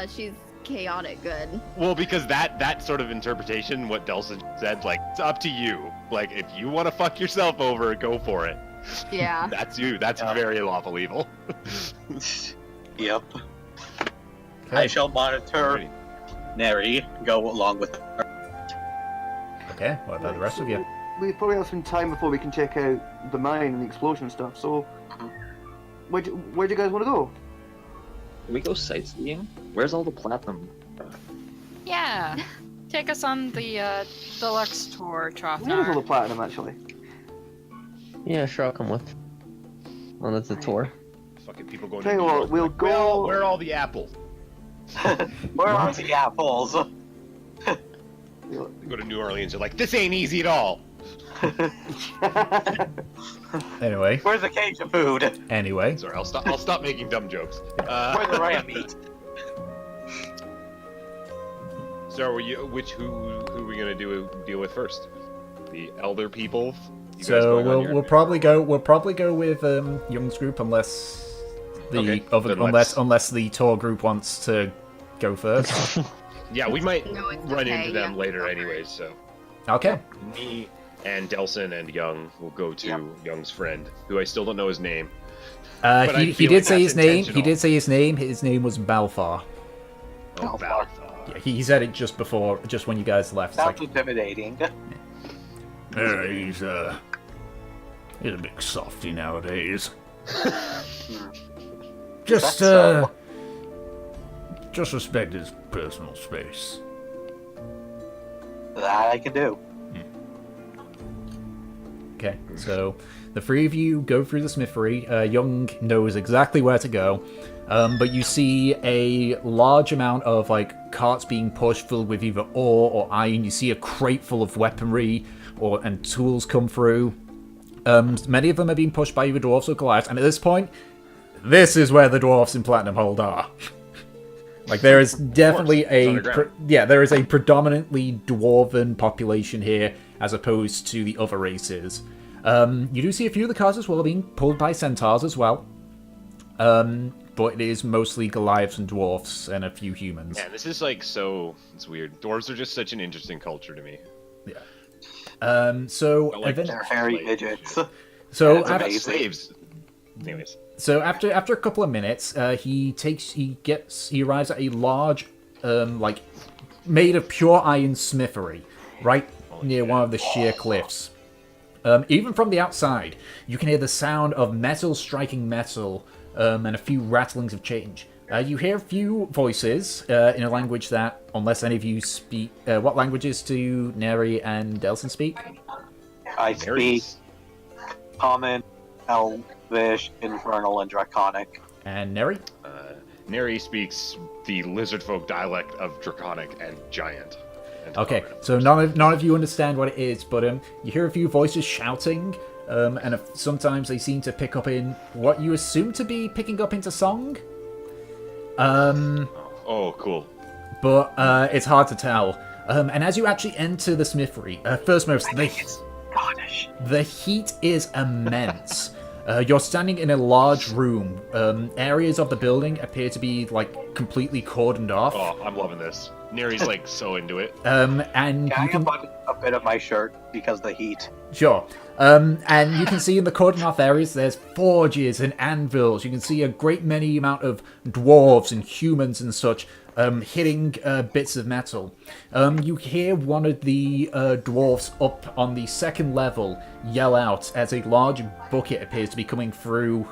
she's chaotic good.
Well, because that sort of interpretation, what Delson said, like, it's up to you. Like, if you want to fuck yourself over, go for it.
Yeah.
That's you. That's very lawful evil.
Yep. I shall monitor Neri, go along with her.
Okay, what about the rest of you?
We probably have some time before we can check out the mine and the explosion stuff. So, where do you guys want to go?
Can we go sightseeing? Where's all the platinum?
Yeah. Take us on the deluxe tour,
Where's all the
Trofnar.
platinum actually?
Yeah, sure, I'll come with. Well, that's the tour.
Fucking people going
Tell
to
you
New
what,
York.
we'll
Like,
go.
Where are all the apples?
Where are the apples?
Go to New Orleans, you're like, this ain't easy at all.
Anyway.
Where's the Cajun food?
Anyway.
Sorry, I'll stop making dumb jokes.
Where's the ram meat?
So, who are we gonna deal with first? The elder people. You guys
So
going on your-
we'll probably go with Young's group unless the
Okay, then let's-
unless the tour group wants to go first.
Yeah, we might
No, it's
run
okay,
into them
yeah.
later, anyways. So
Okay.
me and Delson and Young will go to Young's friend, who I still don't know his name. But I
He
feel
did
like
say
that's
his name. He
intentional.
did say his name. His name was Balthar.
Oh,
Balthar.
Yeah, he said it just before, just when you guys left. It's
Sounds
like,
intimidating.
He's a bit softy nowadays. Just,
That's,
just respect his personal space.
That I can do.
okay, so the three of you go through the smithery. Young knows exactly where to go. But you see a large amount of like carts being pushed filled with either ore or iron. You see a crate full of weaponry and tools come through. Many of them are being pushed by either dwarves or Goliaths, and at this point, this is where the dwarves in Platinumhold are. Like there is definitely
It's underground.
there is a predominantly dwarven population here as opposed to the other races. You do see a few of the cars as well being pulled by centaurs as well. But it is mostly Goliaths and dwarfs and a few humans.
Yeah, this is like so. It's weird. Dwarves are just such an interesting culture to me.
So
I like
They're hairy midgets.
So
That's
after,
amazing.
Slaves. Anyways.
so after a couple of minutes, he arrives at a large, like made of pure iron smithery, right near one of the sheer cliffs. Even from the outside, you can hear the sound of metal striking metal, and a few rattlings of change. You hear a few voices in a language that, unless any of you speak, what languages do Neri and Delson speak?
I speak Common, Elvish, Infernal, and Draconic.
And Neri?
Neri speaks the lizard folk dialect of Draconic and Giant. And
Okay,
Common, of
so
course.
none of you understand what it is, but you hear a few voices shouting, and sometimes they seem to pick up in what you assume to be picking up into song.
Oh, cool.
But it's hard to tell. And as you actually enter the smithery, first most, the heat is immense. You're standing in a large room. Areas of the building appear to be like completely cordoned off.
Oh, I'm loving this. Neri's like so into it.
And
Can
you
I
can
unbutton a bit of my shirt because of the heat?
Sure. And you can see in the cordon off areas there's forges and anvils. You can see a great many amount of dwarves and humans and such hitting bits of metal. You hear one of the dwarves up on the second level yell out as a large bucket appears to be coming through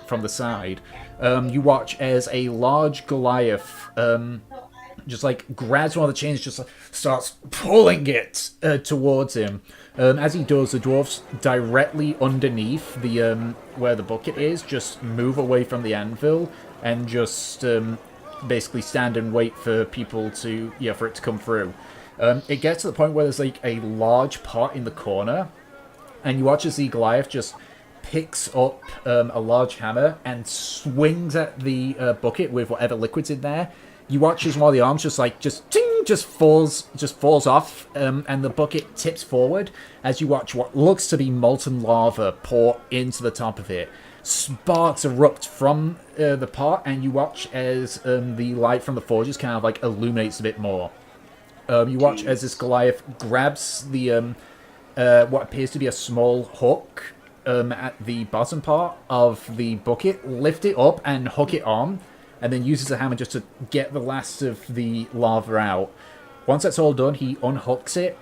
from the side. You watch as a large Goliath just like grabs one of the chains, just starts pulling it towards him. As he does, the dwarfs directly underneath the where the bucket is just move away from the anvil and just basically stand and wait for people to for it to come through. It gets to the point where there's like a large pot in the corner, and you watch as the Goliath just picks up a large hammer and swings at the bucket with whatever liquid's in there. You watch as one of the arms just falls off, and the bucket tips forward as you watch what looks to be molten lava pour into the top of it. Sparks erupt from the pot, and you watch as the light from the forges kind of like illuminates a bit more. You watch as this Goliath grabs the what appears to be a small hook at the bottom part of the bucket, lift it up and hook it on, and then uses a hammer just to get the last of the lava out. Once that's all done, he unhooks it,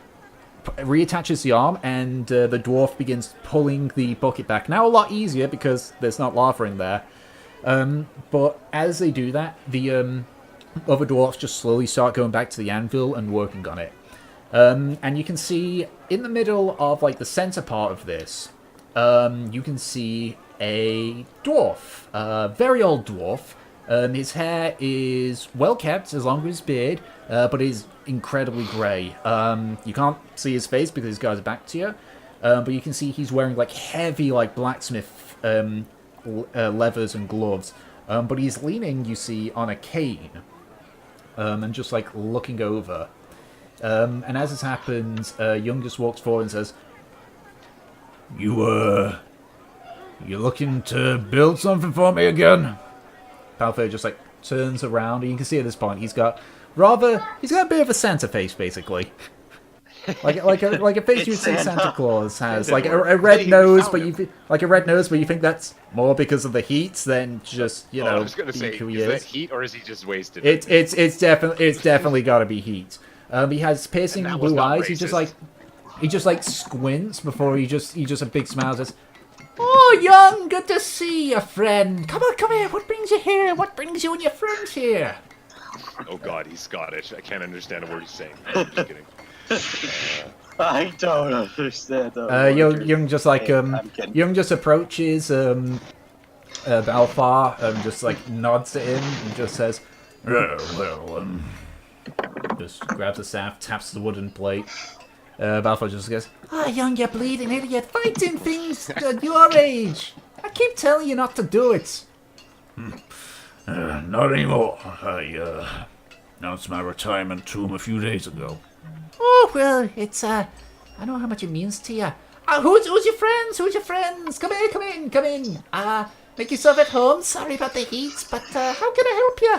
reattaches the arm, and the dwarf begins pulling the bucket back. Now a lot easier because there's not lava in there. But as they do that, the other dwarfs just slowly start going back to the anvil and working on it. And you can see in the middle of like the center part of this, you can see a dwarf, a very old dwarf. His hair is well kept, as long as his beard, but is incredibly grey. You can't see his face because he's got his back to you, but you can see he's wearing like heavy, like blacksmith leathers and gloves. But he's leaning, you see, on a cane, and just like looking over. And as this happens, Young just walks forward and says,
You looking to build something for me again?
Palfo just like turns around, and you can see at this point he's got a bit of a Santa face, basically. like a face
It's
you'd see
Santa.
Santa Claus has,
It
like
didn't
a
work.
red
Hey, we
nose,
found
but a red nose, but you think that's more because of the heat than just
I was gonna
being
say,
who he
is that
is.
heat or is he just wasted?
It's definitely got to be heat. He has piercing
And that was
blue
not
eyes. He just
racist.
like squints before he just a big smile says, "Oh, Young, good to see you, friend. Come on, come here. What brings you here? What brings you and your friends here?"
Oh God, he's Scottish. I can't understand a word he's saying. No, I'm just kidding.
I don't understand.
Young just like
I'm kidding.
Young just approaches Balfar, just like nods at him and just says, just grabs the staff, taps the wooden plate. Balfar just goes, "Ah, Young, you bleeding idiot, fighting things at your age. I keep telling you not to do it."
Not anymore. I announced my retirement to him a few days ago.
"Oh, well, it's, I know how much it means to you. Who's your friends? Who's your friends? Come in. Make yourself at home. Sorry about the heat, but, how can I help you?"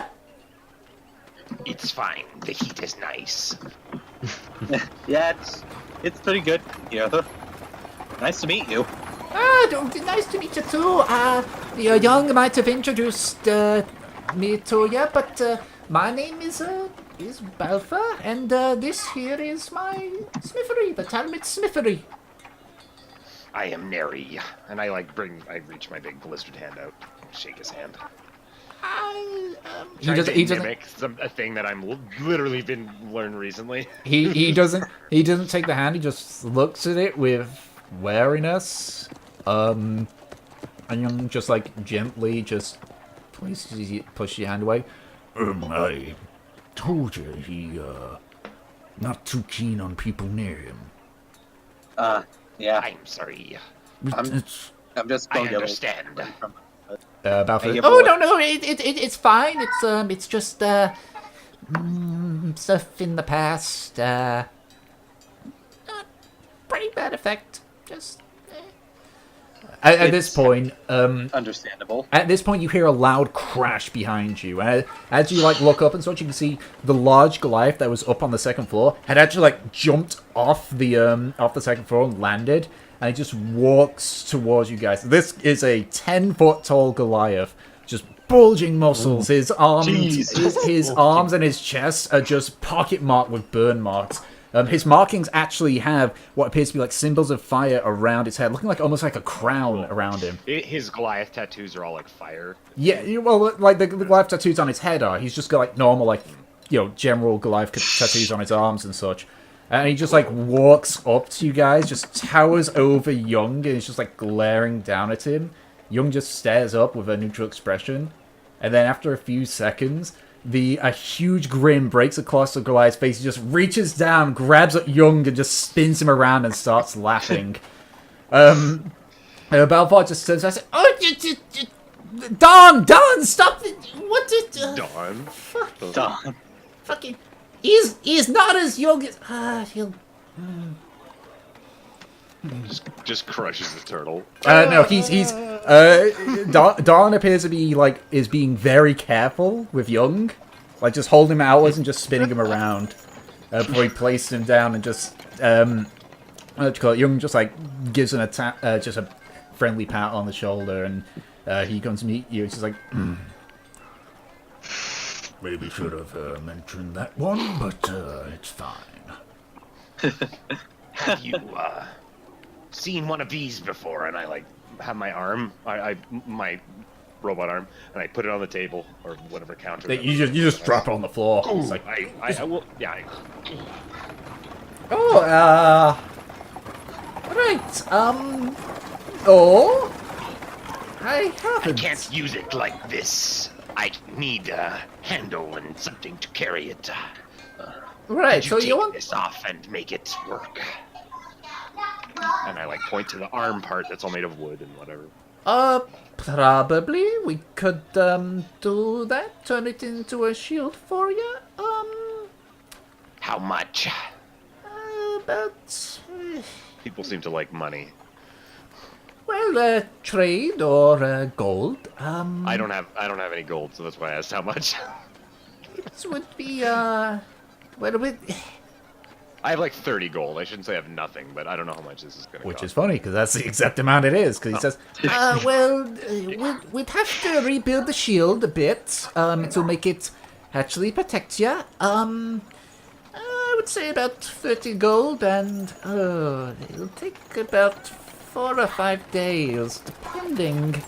It's fine. The heat is nice.
Yeah, it's pretty good. Yeah. Nice to meet you.
Nice to meet you too. Young might have introduced me to you, but my name is Balfa, and this here is my smithery, the Talmud Smithery.
I am Neri, and I reach my big blistered hand out, shake his hand.
He doesn't
mimic a thing that I'm literally been learned recently.
he doesn't take the hand. He just looks at it with wariness. And Young just like gently just push your hand away.
I told you he, not too keen on people near him.
Yeah.
I'm sorry.
It's
I'm just
I
going to
understand.
Balfour,
Hey,
"Oh,
boy.
no, it's fine. It's just stuff in the past. Not pretty bad effect. Just at this point,
Understandable.
At this point, you hear a loud crash behind you, and as you like look up and such, you can see the large Goliath that was up on the second floor had actually like jumped off the second floor and landed, and he just walks towards you guys. This is a 10-foot tall Goliath, just bulging muscles. His arms, his arms and his chest are just pocket marked with burn marks. His markings actually have what appears to be like symbols of fire around his head, looking like almost like a crown around him.
His Goliath tattoos are all like fire.
Yeah, well, like the Goliath tattoos on his head are. He's just got like normal, like, general Goliath tattoos on his arms and such. And he just like walks up to you guys, just towers over Young, and he's just like glaring down at him. Young just stares up with a neutral expression, and then after a few seconds, a huge grin breaks across the Goliath's face. He just reaches down, grabs at Young, and just spins him around and starts laughing. Balfour just turns and says, "Oh, Don, stop it! What did
Dawn.
Done.
fucking? He's not as young as he'll."
Just crushes the turtle.
No, he's Don appears to be is being very careful with Young, like just holding him outwards and just spinning him around before he places him down and just what do you call it? Young just like gives him just a friendly pat on the shoulder, and he comes to meet you. It's just like,
Maybe should have mentioned that one, but it's fine.
Have you seen one of these before? And I have my arm, my robot arm, and I put it on the table or whatever counter.
you just drop it on the floor. It's like,
I will. Yeah.
Right. Oh, I
I
haven't.
can't use it like this. I need a handle and something to carry it.
Right.
Could
So
you
you
take
want?
this off and make it work? And I point to the arm part that's all made of wood and whatever.
Probably we could do that. Turn it into a shield for you.
How much?
About
People seem to like money.
trade or gold.
I don't have any gold, so that's why I asked how much.
It would be well,
I have like 30 gold. I shouldn't say I have nothing, but I don't know how much this is going to
Which
cost.
is funny, because that's the exact amount it is. Because he says, we'd have to rebuild the shield a bit to make it actually protect you. I would say about 30 gold, and it'll take about 4 or 5 days, depending.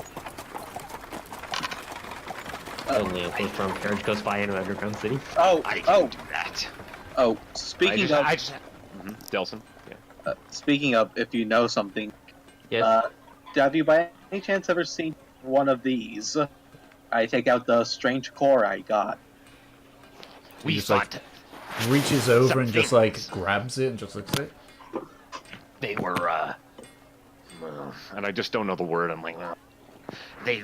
Only a full-strong carriage goes by in an underground city.
I can do that.
Oh, speaking of,
Delson. Yeah.
speaking of, if you know something,
Yes.
have you by any chance ever seen one of these? I take out the strange core I got.
We
just,
fought.
Reaches over
Some
and just
things.
grabs it and just looks at it.
They were, and I just don't know the word. I'm like, they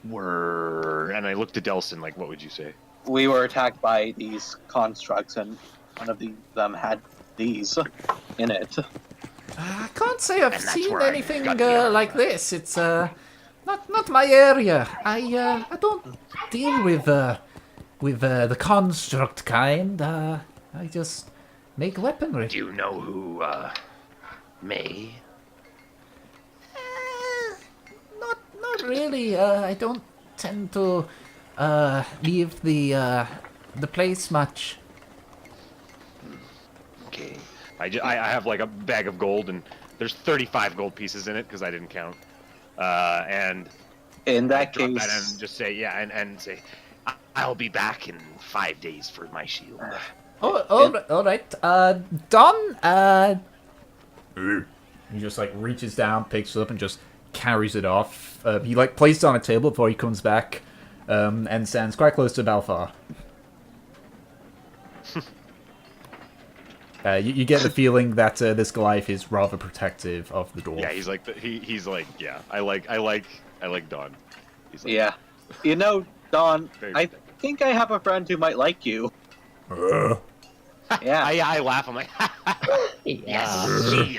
were, and I looked at Delson like, what would you say?
We were attacked by these constructs, and one of them had these in it.
I can't say I've
And that's
seen
where I
anything
got the
like this. It's not my area. I don't deal with the construct kind. I just make weaponry.
Do you know who May?
Not really. I don't tend to leave the place much.
Okay. I have like a bag of gold, and there's 35 gold pieces in it because I didn't count. And
In that
drop
case,
that and just say and say I'll be back in 5 days for my shield.
All right. Don. He just reaches down, picks it up, and just carries it off. He places it on a table before he comes back, and stands quite close to Balthar. You get the feeling that this Goliath is rather protective of the dwarf.
Yeah, he's like he's like, yeah. I like Don. He's like,
yeah. You know, Don,
Very
I think I have a friend who might like you. Yeah.
I laugh. I'm like, yes, she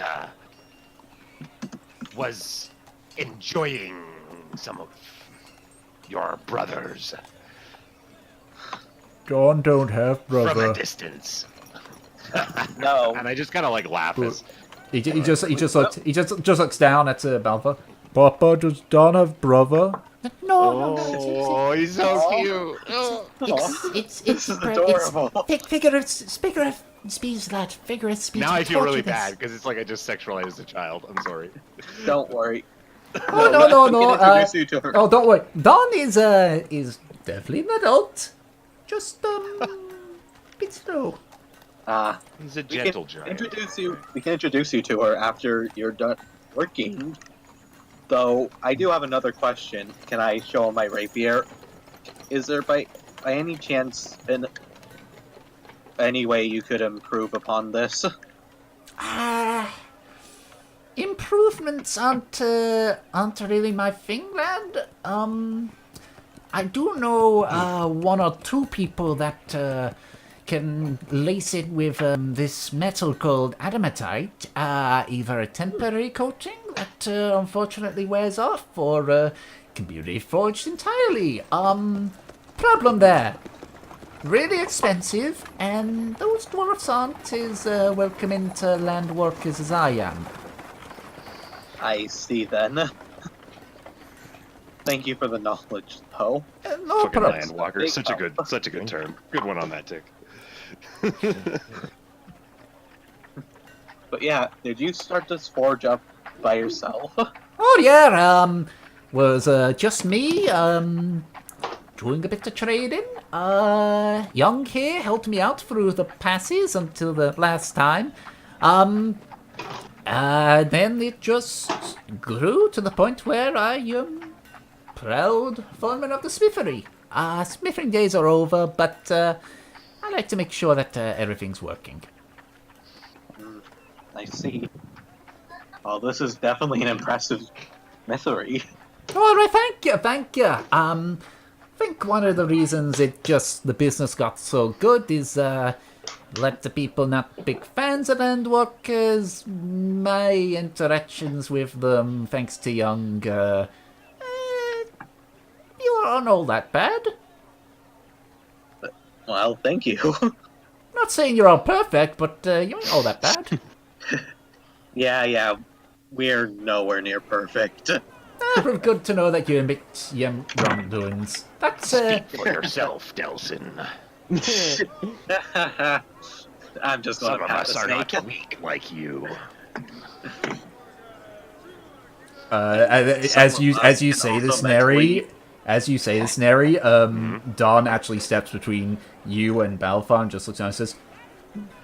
was enjoying some of your brothers
Don don't have
from a
brother.
distance.
No.
And I just kind of laugh as
He just looks down at Balthar. Papa, does Don have brother? No.
oh, he's so cute. Oh.
It's
This is adorable.
figure of speech, lad. Figure of speech.
Now I feel
taught
really
you this.
bad because it's like I just sexualized a child. I'm sorry.
Don't worry.
Oh no.
We can introduce you to her.
Oh, don't worry. Don is definitely an adult. Just bit slow.
He's a
We
gentle
can
giant.
We can introduce you to her after you're done working. Though I do have another question. Can I show him my rapier? Is there by any chance any way you could improve upon this?
Improvements aren't really my thing, lad. I do know one or two people that can lace it with this metal called adamantite, either a temporary coating that unfortunately wears off, or can be reforged entirely. Problem there. Really expensive, and those dwarfs aren't as welcoming to land workers as I am.
I see then. Thank you for the knowledge, though.
No
Fucking
problem.
landwalker. Such a good term. Good one on that, Tick.
But yeah, did you start this forge up by yourself?
Oh yeah, was just me, doing a bit of trading. Young here helped me out through the passes until the last time. Then it just grew to the point where I am proud foreman of the smithery. Smithing days are over, but I like to make sure that everything's working.
I see. Well, this is definitely an impressive mystery.
All right, thank you. I think one of the reasons the business got so good is let the people not big fans of land workers. My interactions with them, thanks to Young, you aren't all that bad.
Well, thank you.
not saying you're all perfect, but you ain't all that bad.
Yeah, we're nowhere near perfect.
Well, good to know that you admit your wrongdoings. That's,
Speak for yourself, Delson.
I'm just
Some
gonna
of
pat
us
the
are
snake.
not weak like you.
as you say this, Neri, Dawn actually steps between you and Balthar and just looks down and says,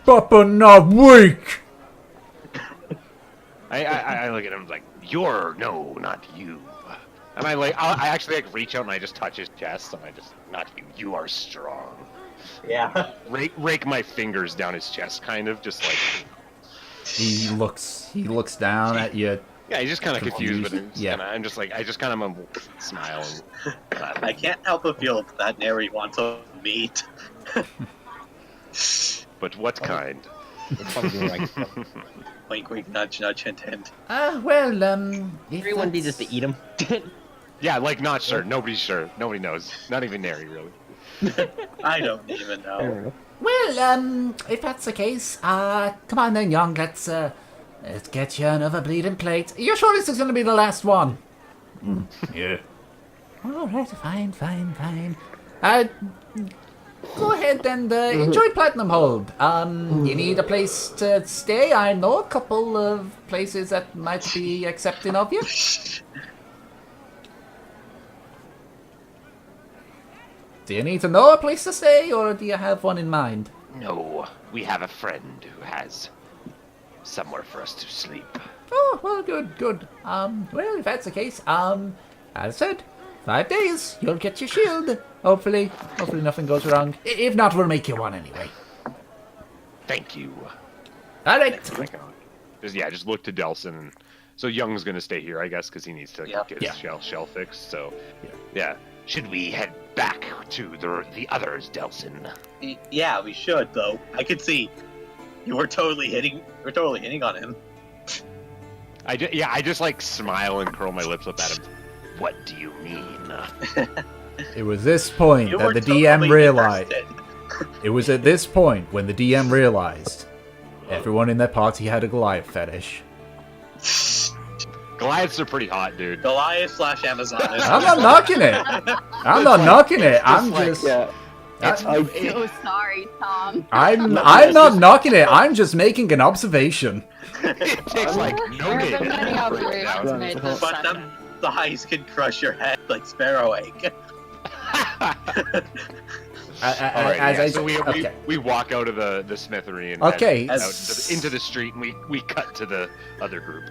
"Papa, not weak."
I look at him like, no, not you. And I actually like reach out and I just touch his chest and I just, not you. You are strong.
Yeah.
Rake my fingers down his chest, kind of, just like.
He looks down at you.
Yeah, he's just kind of confused, but
Yeah.
I'm just like, I just kind of smile.
I can't help but feel that Neri wants to meet.
But what kind?
It's probably like
Wink, wink, nudge, nudge, hint, hint.
Well, if
everyone needs us to eat him.
Yeah, like not sure. Nobody's sure. Nobody knows. Not even Neri, really.
I don't even know.
Well, if that's the case, come on then, young. Let's get you another bleeding plate. You're sure this is going to be the last one?
Yeah.
All right, fine. Go ahead and enjoy Platinumhold. You need a place to stay? I know a couple of places that might be accepting of you. Do you need to know a place to stay, or do you have one in mind?
No, we have a friend who has somewhere for us to sleep.
Oh, well, good. Well, if that's the case, as I said, 5 days, you'll get your shield. Hopefully nothing goes wrong. If not, we'll make you one anyway.
Thank you.
All right.
Just look to Delson. So Young's gonna stay here, I guess, because he needs to get his shell fixed. So, yeah. Should we head back to the others, Delson?
Yeah, we should though. I could see you were totally hitting on him.
I just like smile and curl my lips up at him. What do you mean?
It was this point
You
that
were
the DM
totally
realized.
interested.
It was at this point when the DM realized everyone in their party had a Goliath fetish.
Goliaths are pretty hot, dude.
Goliath / Amazon.
I'm not knocking it. I'm not knocking it. I'm just.
Yeah.
So sorry, Tom.
I'm not knocking it. I'm just making an observation.
It takes like no
There have been many
minute.
observations made this
But
session.
them thighs can crush your head like sparrow egg.
So we walk out of the smithery and
Okay.
head out into the street, and we cut to the other group.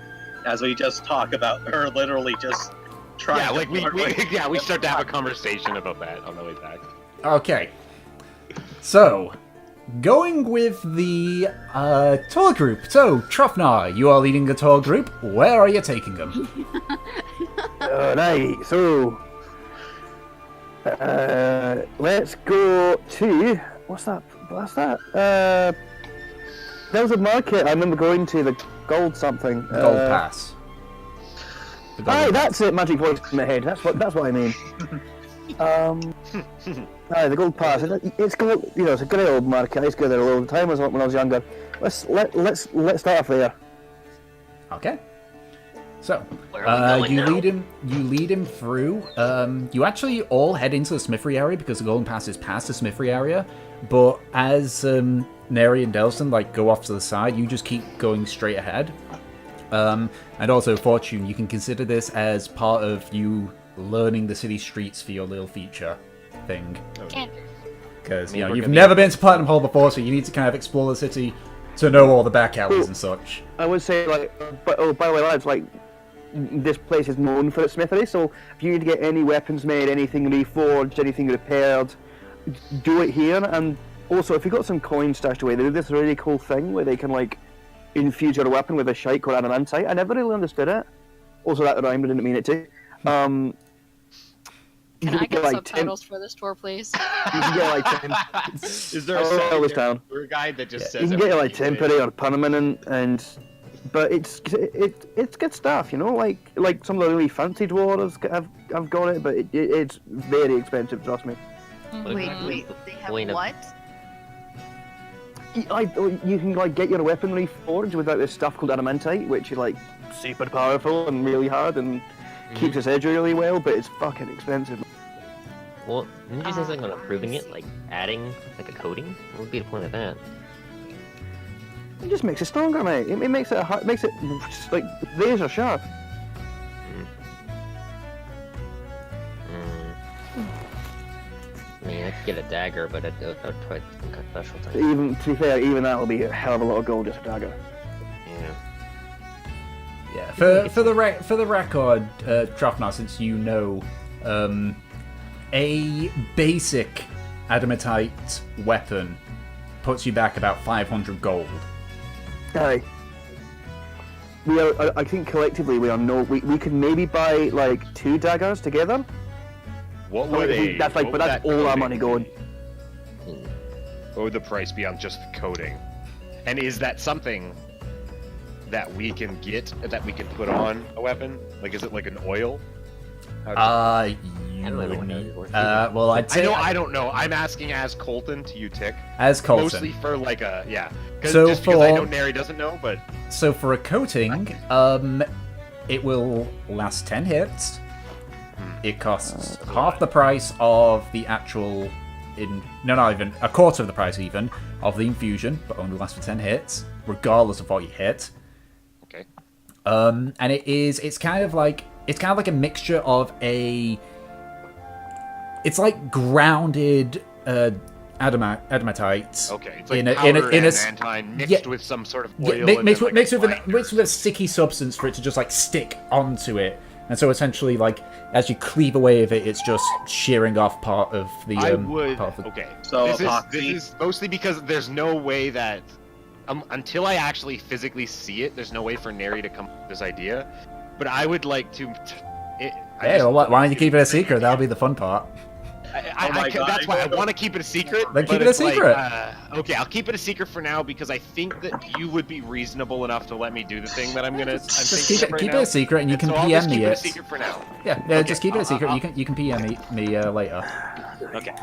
As we just talk about her literally just trying
Yeah,
to
we start to have a conversation about that on the way back.
Okay. So, going with the tour group. So, Trofnar, you are leading the tour group. Where are you taking them?
Right, so let's go to what's that? There was a market I remember going to, the gold something.
Gold Pass. The Golden
Aye,
Pass.
that's it. Magic voice in my head. That's what I mean. The gold pass. It's good. You know, it's a great old market. I used to go there all the time when I was younger. Let's start off there.
Okay. So,
Where are we going
you
now?
lead him through. You actually all head into the smithery area because the Golden Pass is past the smithery area. But as Neri and Delson go off to the side, you just keep going straight ahead. And also, Fortune, you can consider this as part of you learning the city streets for your little feature thing.
Can't.
Because
I mean, we're
you've
gonna
never been to Platinumhold before, so you need to kind of explore the city to know all the back alleys and such.
I would say, by the way, lads, this place is known for its smithery, so if you need to get any weapons made, anything reforged, anything repaired, do it here. And also, if you've got some coins stashed away, they do this really cool thing where they can, infuse your weapon with a shite called adamantite. I never really understood it. Also, that rhymed, I didn't mean it to.
Can I get
10
subtitles for this tour, please?
You can get 10.
Is there
a town.
tour guide that just says
You can get temporary or permanent, but it's good stuff, you know. Like some of the really fancy dwarves have got it, but it's very expensive. Trust me.
Wait, they have
Point of-
what?
You can like get your weaponry forged without this stuff called adamantite, which is like super powerful and really hard and keeps its edge really well, but it's fucking expensive.
Well, didn't you say something on improving it, like adding like a coating? What would be the point of that?
It just makes it stronger, mate. It makes it like razor sharp.
I mean, I could get a dagger, but that would probably take a special time.
Even to be fair, even that will be a hell of a lot of gold just a dagger.
Yeah.
Yeah, for the record, Trofnar, since you know, a basic adamantite weapon puts you back about 500 gold.
Aye. We are. I think collectively we are no. We could maybe buy like 2 daggers together.
What would
that's like, but that's all our money going.
What would the price be on just the coating? And is that something that we can get, that we can put on a weapon? Like, is it like an oil?
I don't really know what that is worth either.
Well, I'd say
I don't know. I'm asking as Colton to you, Tick.
As Colton.
Mostly for like a, yeah.
So
just because I know Neri doesn't know, but...
So for a coating, it will last 10 hits. It costs half the price of the actual... No, not even. A quarter of the price even of the infusion, but only lasts for 10 hits, regardless of what you hit.
Okay.
And it's kind of like a mixture of a... It's like grounded adamantite.
Okay, it's like powdered adamantine mixed with some sort of oil.
Mixed with a sticky substance for it to just like stick onto it. And so essentially, like, as you cleave away of it, it's just shearing off part of the...
Okay, so this is mostly because there's no way that... until I actually physically see it, there's no way for Neri to come up with this idea. But I would like to...
why don't you keep it a secret? That'll be the fun part.
That's why I want to keep it a secret.
Then keep it a secret.
Okay, I'll keep it a secret for now because I think that you would be reasonable enough to let me do the thing that I'm gonna.
Just keep it a secret, and you can
so
PM
I'll just
me
keep
it.
A secret for now.
Yeah,
okay,
just keep it a secret. You can PM me later.
Okay.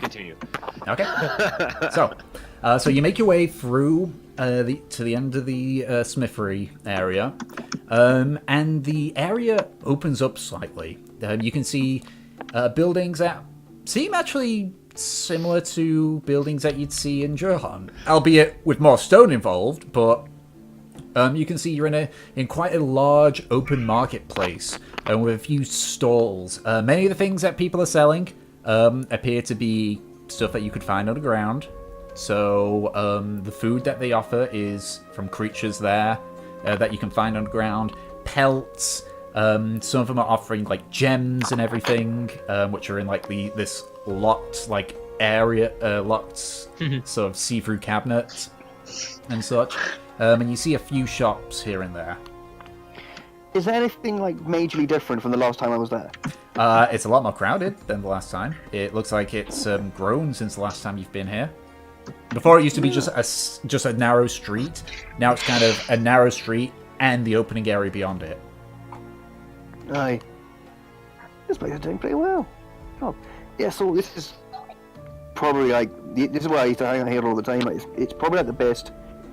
Continue.
Okay. So you make your way through to the end of the smithery area, and the area opens up slightly. You can see buildings that seem actually similar to buildings that you'd see in Johan, albeit with more stone involved. But you can see you're in quite a large open marketplace with a few stalls. Many of the things that people are selling appear to be stuff that you could find underground. So the food that they offer is from creatures there that you can find underground. Pelts. Some of them are offering like gems and everything, which are in like this locked like area, locked sort of see-through cabinets and such. And you see a few shops here and there.
Is there anything like majorly different from the last time I was there?
It's a lot more crowded than the last time. It looks like it's grown since the last time you've been here. Before it used to be just a narrow street. Now it's kind of a narrow street and the opening area beyond it.
Aye. This place is doing pretty well. Oh, yeah. So this is probably like this is where I used to hang out here all the time. It's probably like the best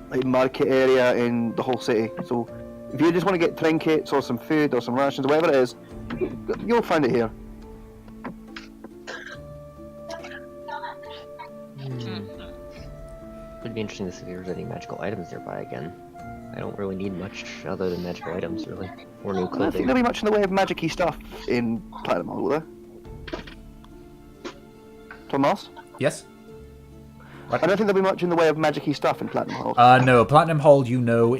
like market area in the whole city. So if you just want to get trinkets or some food or some rations or whatever it is, you'll find it here.
It'd be interesting to see if there's any magical items nearby again. I don't really need much other than magical items, really. Or new
I don't
clothing.
think there'll be much in the way of magic-y stuff in Platinumhold, will there? Tomas?
Yes?
I don't think there'll be much in the way of magic-y stuff in Platinumhold.
No, Platinumhold,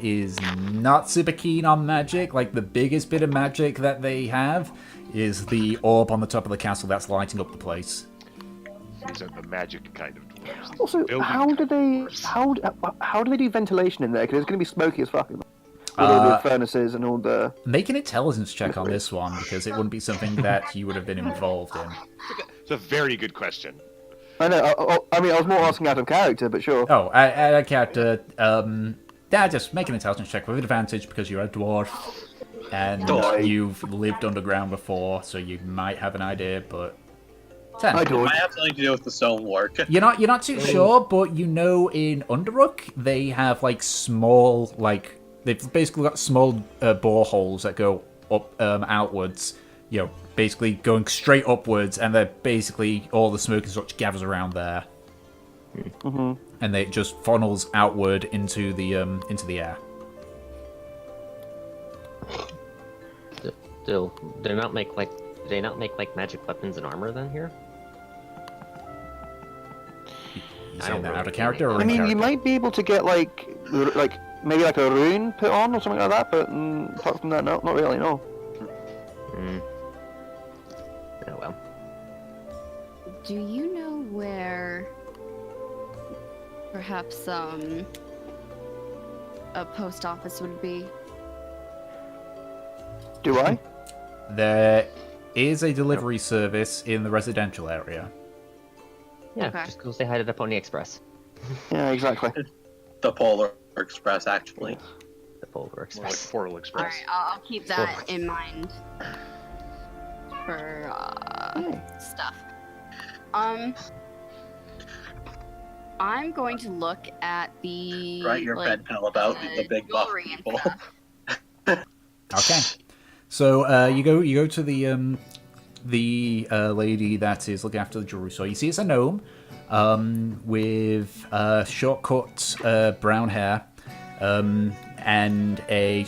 is not super keen on magic. Like, the biggest bit of magic that they have is the orb on the top of the castle that's lighting up the place.
These are the magic kind of dwarves.
Also, how do they do ventilation in there? Because it's going to be smoky as fuck. With all the furnaces and all the...
Make an intelligence check on this one, because it wouldn't be something that you would have been involved in.
It's a very good question.
I know, I mean, I was more asking out of character, but sure.
Oh, out of character, just make an intelligence check with advantage because you're a dwarf, and you've lived underground before, so you might have an idea, but... 10.
I
It
don't.
might have something to do with the stonework.
You're not too sure, but you know in Underrook they have like small they've basically got small boreholes that go up outwards. You know, basically going straight upwards, and they're basically all the smoke and such gathers around there, and it just funnels outward into the air.
Do they not make like magic weapons and armor then here?
You
I
saying
don't
that
really
out of
get
character
it.
or
I
in
mean,
character?
you might be able to get like maybe like a rune put on or something like that, but apart from that, no, not really, no.
Oh well.
Do you know where perhaps a post office would be?
Do I?
There is a delivery service in the residential area.
Yeah,
Okay.
just go say hi to the Pony Express.
Yeah, exactly.
The Polar Express, actually.
The Polar
More like
Express.
Portal Express.
Alright, I'll keep that in mind for stuff. I'm going to look at the
Write your pen pal about the big buff
jewelry and
people.
stuff.
Okay. So you go to the lady that is looking after the jewelry store. You see it's a gnome with short-cut brown hair and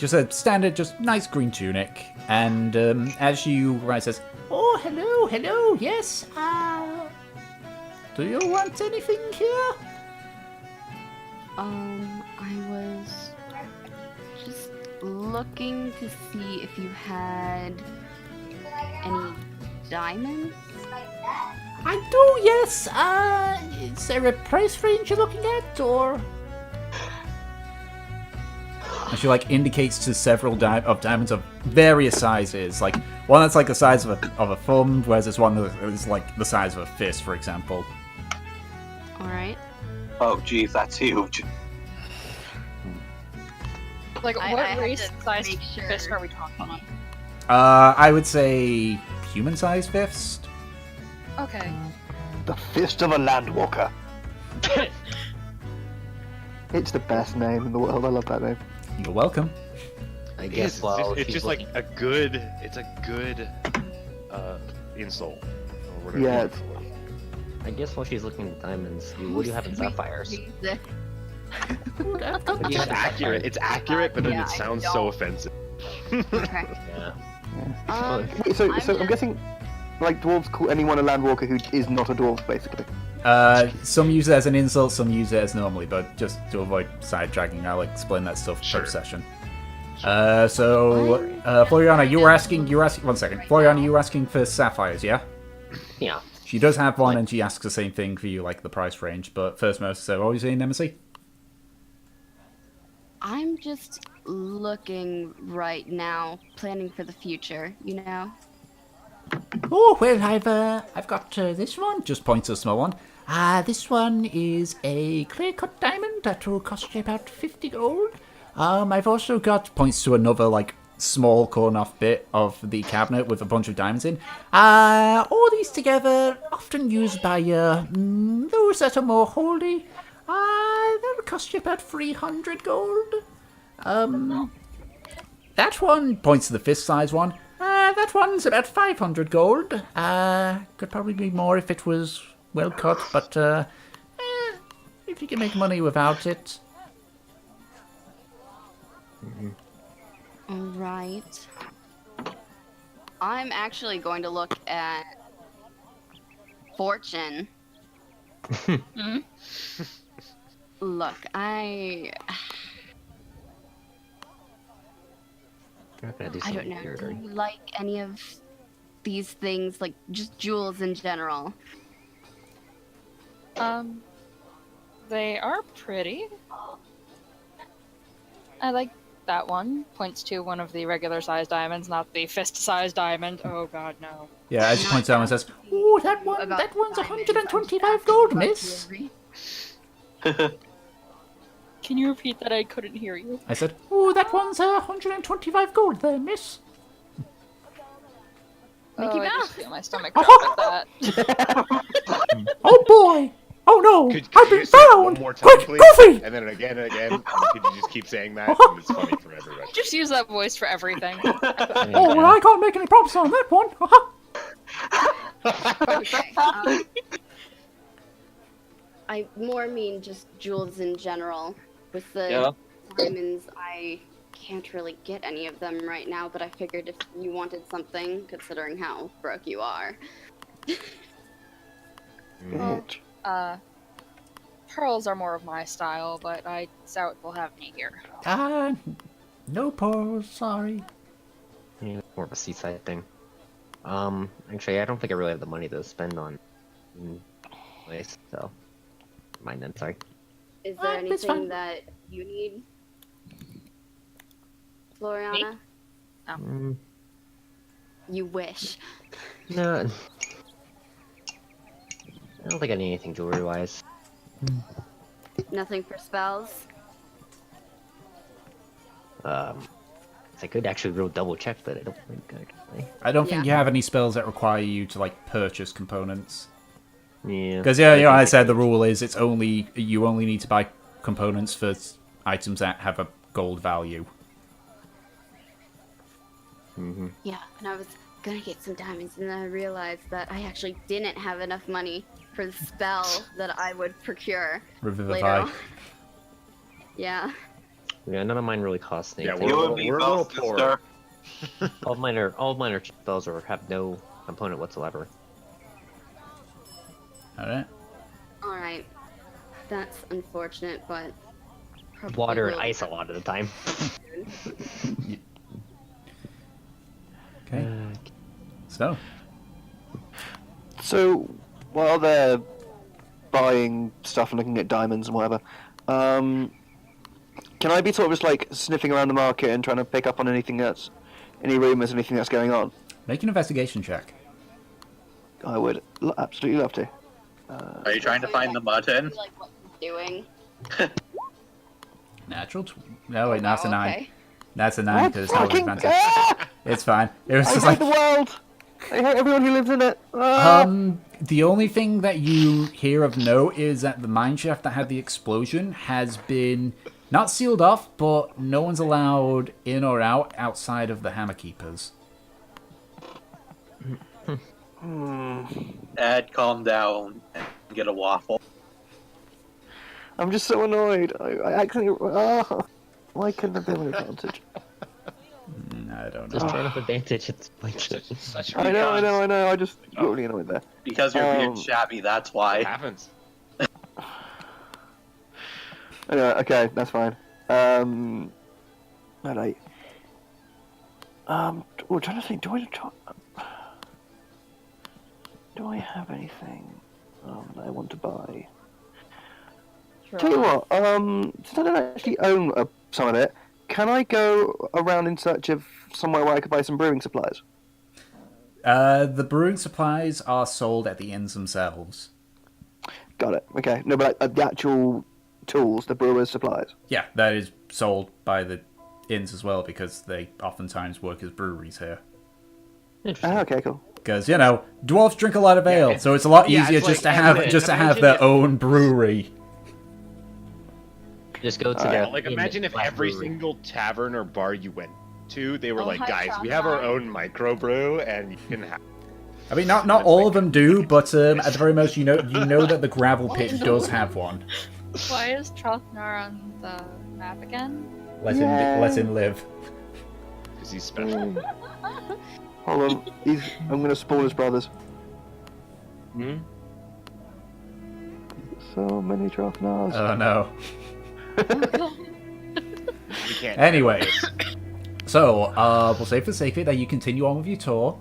just a standard, just nice green tunic. And as you arrive, says, "Oh, hello, yes. Do you want anything here?"
I was just looking to see if you had any diamonds.
I do, yes. Is there a price range you're looking at, or?
And she indicates to several diamonds of various sizes. Like one that's like the size of a thumb, whereas this one that is like the size of a fist, for example.
Alright.
Oh, geez, that's huge.
Like,
I
what
have
race
to
size
make sure.
fist are we talking about?
I would say human-sized fist.
Okay.
The Fist of a Landwalker. It's the best name in the world. I love that name.
You're welcome.
I
It is,
guess while
it's
she's
just
looking-
like a good insult. Or whatever
Yeah,
you
it's-
call it.
I guess while she's looking at diamonds, what do you have in sapphires?
Jesus.
What do you
It's
have in
accurate. It's accurate, but then
Yeah,
it
I
sound
don't.
so offensive.
Okay.
Yeah.
Wait, so
I'm
I'm guessing, like, dwarves call anyone a Landwalker who is not a dwarf, basically.
Some use it as an insult, some use it as normally, but just to avoid sidetracking, I'll explain that stuff
Sure.
per session. Floriana, you were asking. One second, Floriana, you were asking for sapphires, yeah?
Yeah.
She does have one, and she asks the same thing for you, like the price range. But first, most, so what were you saying, Nemesis?
I'm just looking right now, planning for the future, you know?
Oh well, I've got this one.
Just points to a small one.
This one is a clear-cut diamond that will cost you about 50 gold.
I've also got points to another small corner-off bit of the cabinet with a bunch of diamonds in.
All these together, often used by those that are more holy. That'll cost you about 300 gold.
That one points to the fist-size one.
That one's about 500 gold. Could probably be more if it was well cut, but if you can make money without it.
Alright. I'm actually going to look at Fortune. Look,
You're not gonna do
I don't
something
know.
weird,
Do
are
you
you?
like any of these things, like just jewels in general?
They are pretty. I like that one. Points to one of the regular sized diamonds, not the fist sized diamond. Oh god, no.
Yeah, as she points out and says,
Ooh, that one's
About
125 gold, miss.
Can you repeat that? I couldn't hear you.
I said,
Ooh, that one's 125 gold there, miss.
Mickey
I just
Mouse.
feel my stomach drop at that.
Oh boy! Oh no!
Could
I've
you
been
say it
found!
one more time,
Quick,
please?
Goofy!
And then again and again. And could you just keep saying that? And it's funny for everybody.
Just use that voice for everything.
Oh, well, I can't make any promises on that one.
Okay. I more mean just jewels in general. With the
Yeah.
diamonds, I can't really get any of them right now, but I figured if you wanted something, considering how broke you are.
Bitch.
Pearls are more of my style, but I doubt we'll have any here.
No pearls, sorry.
Yeah, more of a seaside thing. Actually, I don't think I really have the money to spend on place, so mind then. Sorry.
Is there
it's fine.
anything that you need, Floriana?
Mm,
You wish.
no, I don't think I need anything jewelry-wise.
Nothing for spells?
I could actually real double check, but I don't think I can.
I don't think
Yeah.
you have any spells that require you to like purchase components.
Yeah.
Because I said the rule is you only need to buy components for items that have a gold value.
Mm-hmm.
Yeah, and I was gonna get some diamonds, and then I realized that I actually didn't have enough money for the spell that I would procure later
Revivify.
on. Yeah.
Yeah, none of mine really cost
Yeah,
anything.
You and me
We're a little
both,
poor.
sister.
all of mine are spells or have no component whatsoever.
Alright.
Alright. That's unfortunate, but... probably
Water and
will
ice a lot of the time.
soon.
Okay. So,
So, while they're buying stuff and looking at diamonds and whatever, can I be sort of just like sniffing around the market and trying to pick up on anything that's, any rumors, anything that's going on?
make an investigation check.
I would absolutely love to.
Are you trying to find the mutton?
Like what he's doing.
Natural. No, wait, that's a 9.
Okay.
That's a 9 because it's not
Fucking
advantage.
ah!
It's fine. It was
I
just
hate
like
the world. I hate everyone who lives in it. Ah!
the only thing that you hear of note is that the mine shaft that had the explosion has been not sealed off, but no one's allowed in or out outside of the hammer keepers.
Ed, calm down and get a waffle.
I'm just so annoyed. I accidentally. Why couldn't there be an advantage?
I don't
Just
know.
turn off advantage. It's like
Such
I know. I just got really annoyed there.
Because you're being
Um,
shabby, that's
It
why.
happens.
Anyway, okay, that's fine. Alright. We're trying to think. Do I have anything that I want to buy? Tell you what. Since I don't actually own some of it, can I go around in search of somewhere where I could buy some brewing supplies?
The brewing supplies are sold at the inns themselves.
Got it. Okay. No, but the actual tools, the brewer's supplies.
Yeah, that is sold by the inns as well because they oftentimes work as breweries here.
interesting.
Ah, okay, cool.
Because dwarves drink a lot of ale, so it's a lot easier
it's
just
like-
to have
imagine
their
if-
own brewery.
Just go to
Yeah,
the
like
inn
imagine if
slash
every
brewery.
single tavern or bar you went to, they were
Oh,
like,
hi,
guys, we
Tom.
have our
Hi.
own microbrew, and you can have.
I mean, not all of them do, but at the very most, you know that the gravel pit does have one.
Why is Trothnor on the map again?
Let him live.
Because he's special.
Hold on. I'm going to spoil his brothers.
Hmm?
So many Drothnars.
Oh no.
We can't.
Anyway, so we'll say for safety that you continue on with your tour.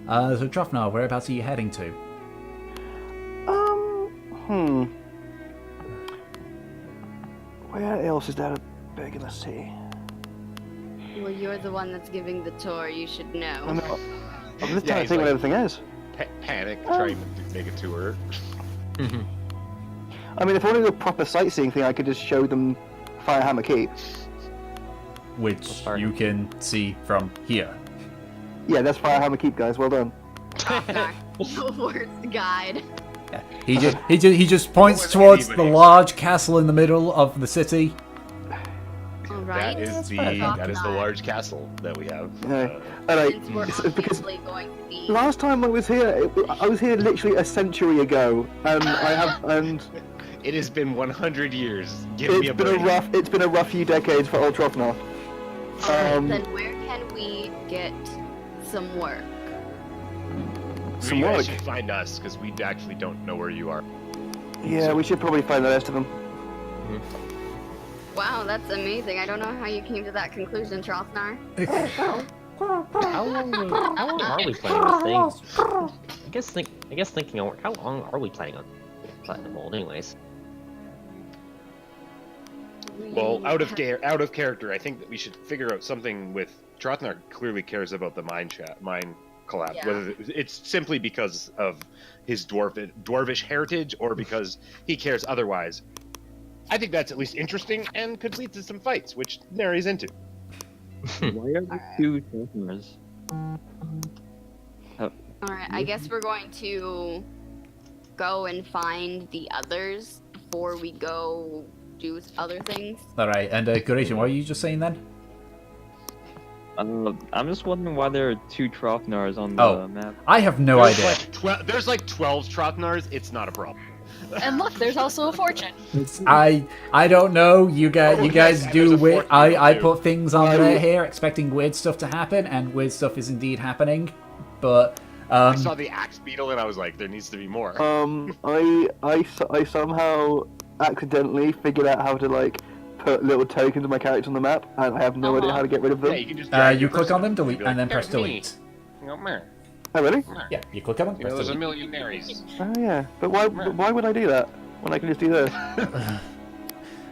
So Drofnar, whereabouts are you heading to?
Where else is there a big in the city?
Well, you're the one that's giving the tour. You should
I'm
know.
not. I'm just
Yeah,
trying to
he's
think what
like-
everything is.
Panic, trying to make a tour.
I mean, if I want to do a proper sightseeing thing, I could just show them Firehammer Keep.
Which you can see from here.
Yeah, that's Firehammer Keep, guys. Well done.
Trofnar, the worst guide.
He just points towards the large castle in the middle of the city.
All right.
That is the large castle that we have.
Alright,
Since we're
because
obviously going to be.
last time I was here, I was here literally a century ago, and
It has been 100 years. Give me a break.
it's been a rough few decades for Old Trofnar.
Then where can we get some work?
Some
You
work.
guys should find us because we actually don't know where you are.
Yeah, we should probably find the rest of them.
Wow, that's amazing. I don't know how you came to that conclusion, Trofnar.
How long are we planning on staying? I guess thinking on how long are we planning on Platinumhold, anyways?
Well, out of character, I think that we should figure out something with Trotnar. Clearly cares about the mine collab.
Yeah.
Whether it's simply because of his dwarvish heritage or because he cares otherwise. I think that's at least interesting and could lead to some fights, which Neri's into.
Why are there two customers?
Alright, I guess we're going to go and find the others before we go do other things.
Alright, and Goration, what were you just saying then?
I'm just wondering why there are two Trofnars on the map.
I have no idea.
There's like 12 Trotnars. It's not a problem.
And look, there's also a fortune.
I don't know. You guys
and
do
there's a
weird.
fortune
I
too.
put things on there here, expecting weird stuff to happen, and weird stuff is indeed happening. But
I saw the axe beetle and I was like, there needs to be more.
I somehow accidentally figured out how to like put little tokens of my character on the map, and I have no idea how to get rid of them.
Yeah, you can just
you click on them, delete, and then press delete.
Oh really?
Yeah, you click on them, press
There's a
delete.
million Nerys.
Oh yeah, but why would I do that when I can just do this?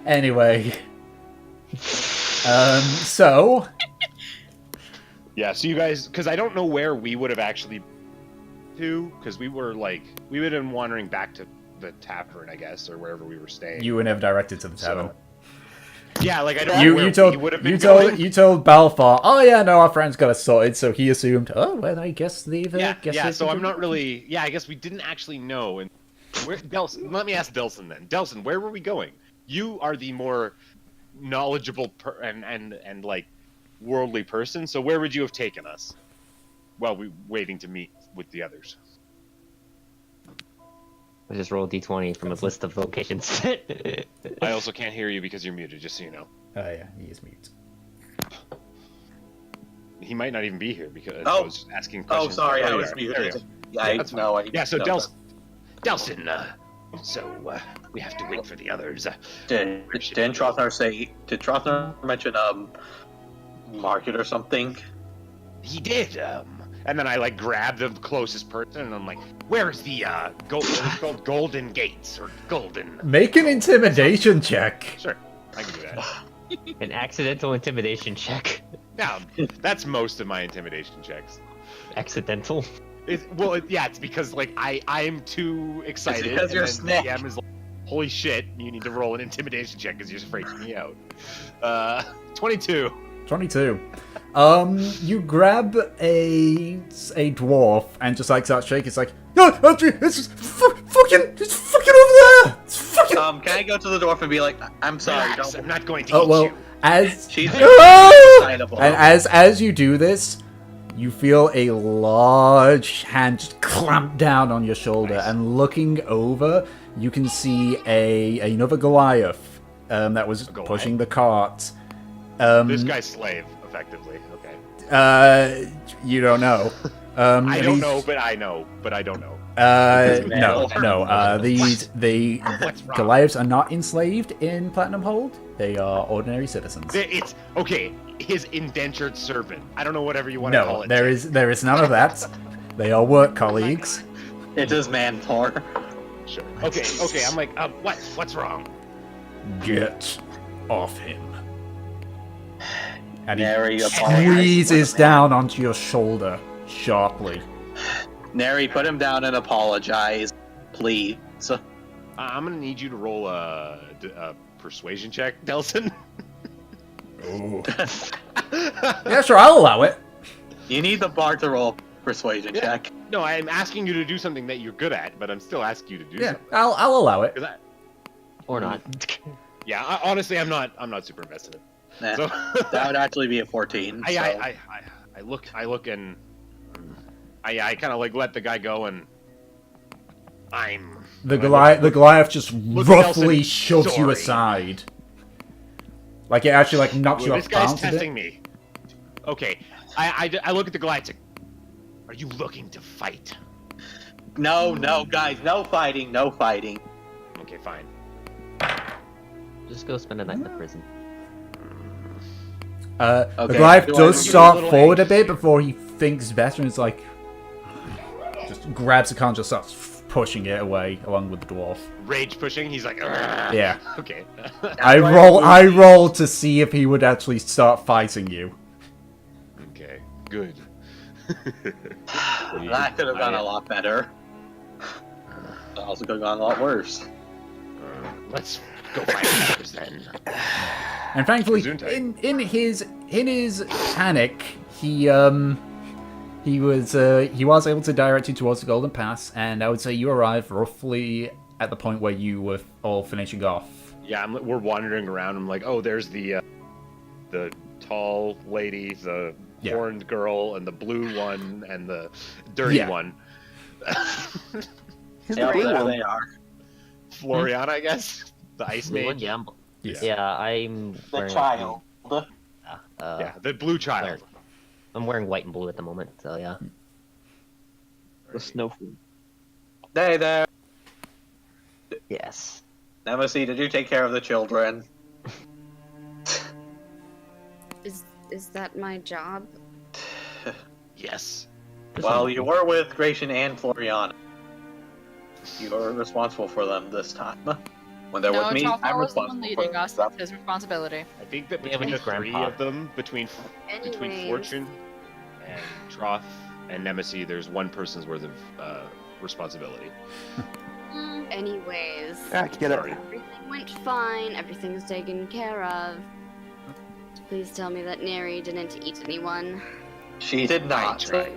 Anyway, so
Yeah, so you guys, because I don't know where we would have actually because we would have been wandering back to the tavern, I guess, or wherever we were staying.
you were never directed to the tavern.
Yeah, like I don't know
You
where
told
we would have been going.
you told Balfour. Oh yeah, no, our friends got us sorted, so he assumed. Oh well, I guess they've.
So I'm not really. Yeah, I guess we didn't actually know. And where, Delson, let me ask Delson then. Delson, where were we going? You are the more knowledgeable and like worldly person. So where would you have taken us? While we waiting to meet with the others.
I just roll d20 from a list of locations.
I also can't hear you because you're muted. Just so you know.
Oh yeah, he is mute.
He might not even be here because I
Oh.
was just asking
Oh,
questions.
sorry,
There
I
you
was
are. There you
muted.
go.
Yeah,
That's
no, I.
Yeah, so
no,
Delson, so we have to wait for the others.
Didn't Trotnar say? Did Trotnar mention market or something?
He did. And then I like grab the closest person and I'm like, "Where is the gold? It's called Golden Gates or Golden."
Make an intimidation check.
Sure, I can do that.
An accidental intimidation check.
Yeah, that's most of my intimidation checks.
Accidental?
It's because like I'm too excited.
because you're a
and
snake.
then DM is like, "Holy shit! You need to roll an intimidation check because you're freaking me out." 22.
22. You grab a dwarf and just like start shaking. It's like, no, it's fucking over there. It's fucking.
Can I go to the dwarf and be like, "I'm sorry,
Relax,
don't."
I'm not going to
Oh
eat
well,
you.
as
She's
Ah!
excitable.
and as you do this, you feel a large hand just clamp down on your shoulder, and looking over, you can see another Goliath that was
Goliath?
pushing the cart.
This guy's slave, effectively. Okay.
You don't know.
I don't know, but I know, but I don't know.
No. The
What's wrong?
Goliaths are not enslaved in Platinumhold. They are ordinary citizens.
It's okay. His indentured servant. I don't know whatever you want to call
No,
it.
there is none of that. They are work colleagues.
It is Mantor.
Sure. Okay. I'm like, what's wrong?
Get off him. And
Neri
he
apologizes.
squeezes down onto your shoulder sharply.
Neri, put him down and apologize, please.
I'm gonna need you to roll a persuasion check, Delson.
Oh. Yeah, sure, I'll allow it.
You need the bar to roll persuasion check.
No, I'm asking you to do something that you're good at, but I'm still asking you to do
Yeah,
something.
I'll allow it.
'Cause
Or not.
Yeah, honestly, I'm not super invested in it.
Nah,
So
that would actually be a 14. so-
I look and I kind of like let the guy go, and
The Goliath just
Look at Nelson,
roughly shoves you
sorry.
aside. Like it actually like knocks
Well,
you
this
off
guy's
balance a
testing
bit.
me. Okay, I look at the Goliath. Are you looking to fight?
No, guys, no fighting, no fighting.
Okay, fine.
Just go spend a night in the prison.
The
Okay,
Goliath
do I
does
give you a
start
little
forward a
edge?
bit before he thinks better and is like, just grabs the conch and starts pushing it away along with the dwarf.
Rage pushing. He's like, "Argh."
Yeah.
Okay.
I roll to see if he would actually start fighting you.
Okay. Good.
That could have gone a lot better. That also could have gone a lot worse.
Let's go fight others then.
And thankfully,
Gesundheit.
in his panic, he was able to direct you towards the Golden Pass, and I would say you arrived roughly at the point where you were all finishing off.
Yeah, we're wandering around. I'm like, oh, there's the tall lady, the horned girl, and the blue one, and the dirty one.
Who's
Yeah,
the blue
there
one?
they are.
Floriana, I guess. The ice
Blue one?
mage.
Yeah,
Yes.
yeah, I'm
The
wearing
child.
Yeah, the blue child.
I'm wearing white and blue at the moment, so yeah.
The snowflake.
Hey there.
Yes.
Nemesis, did you take care of the children?
Is that my job?
Yes.
Well, you were with Gratian and Floriana. You were responsible for them this time. When they're
No,
with me, I'm
Trofar was the one
responsible
leading
for
us.
them.
It's his responsibility.
I think that
We have
between
a
the three
grandpa.
of them, between
Anyways.
Fortune and Troth and Nemesis, there's one person's worth of responsibility.
Anyways,
I can get it.
Sorry.
everything went fine. Everything's taken care of. Please tell me that Neri didn't eat anyone.
She did not.
tried.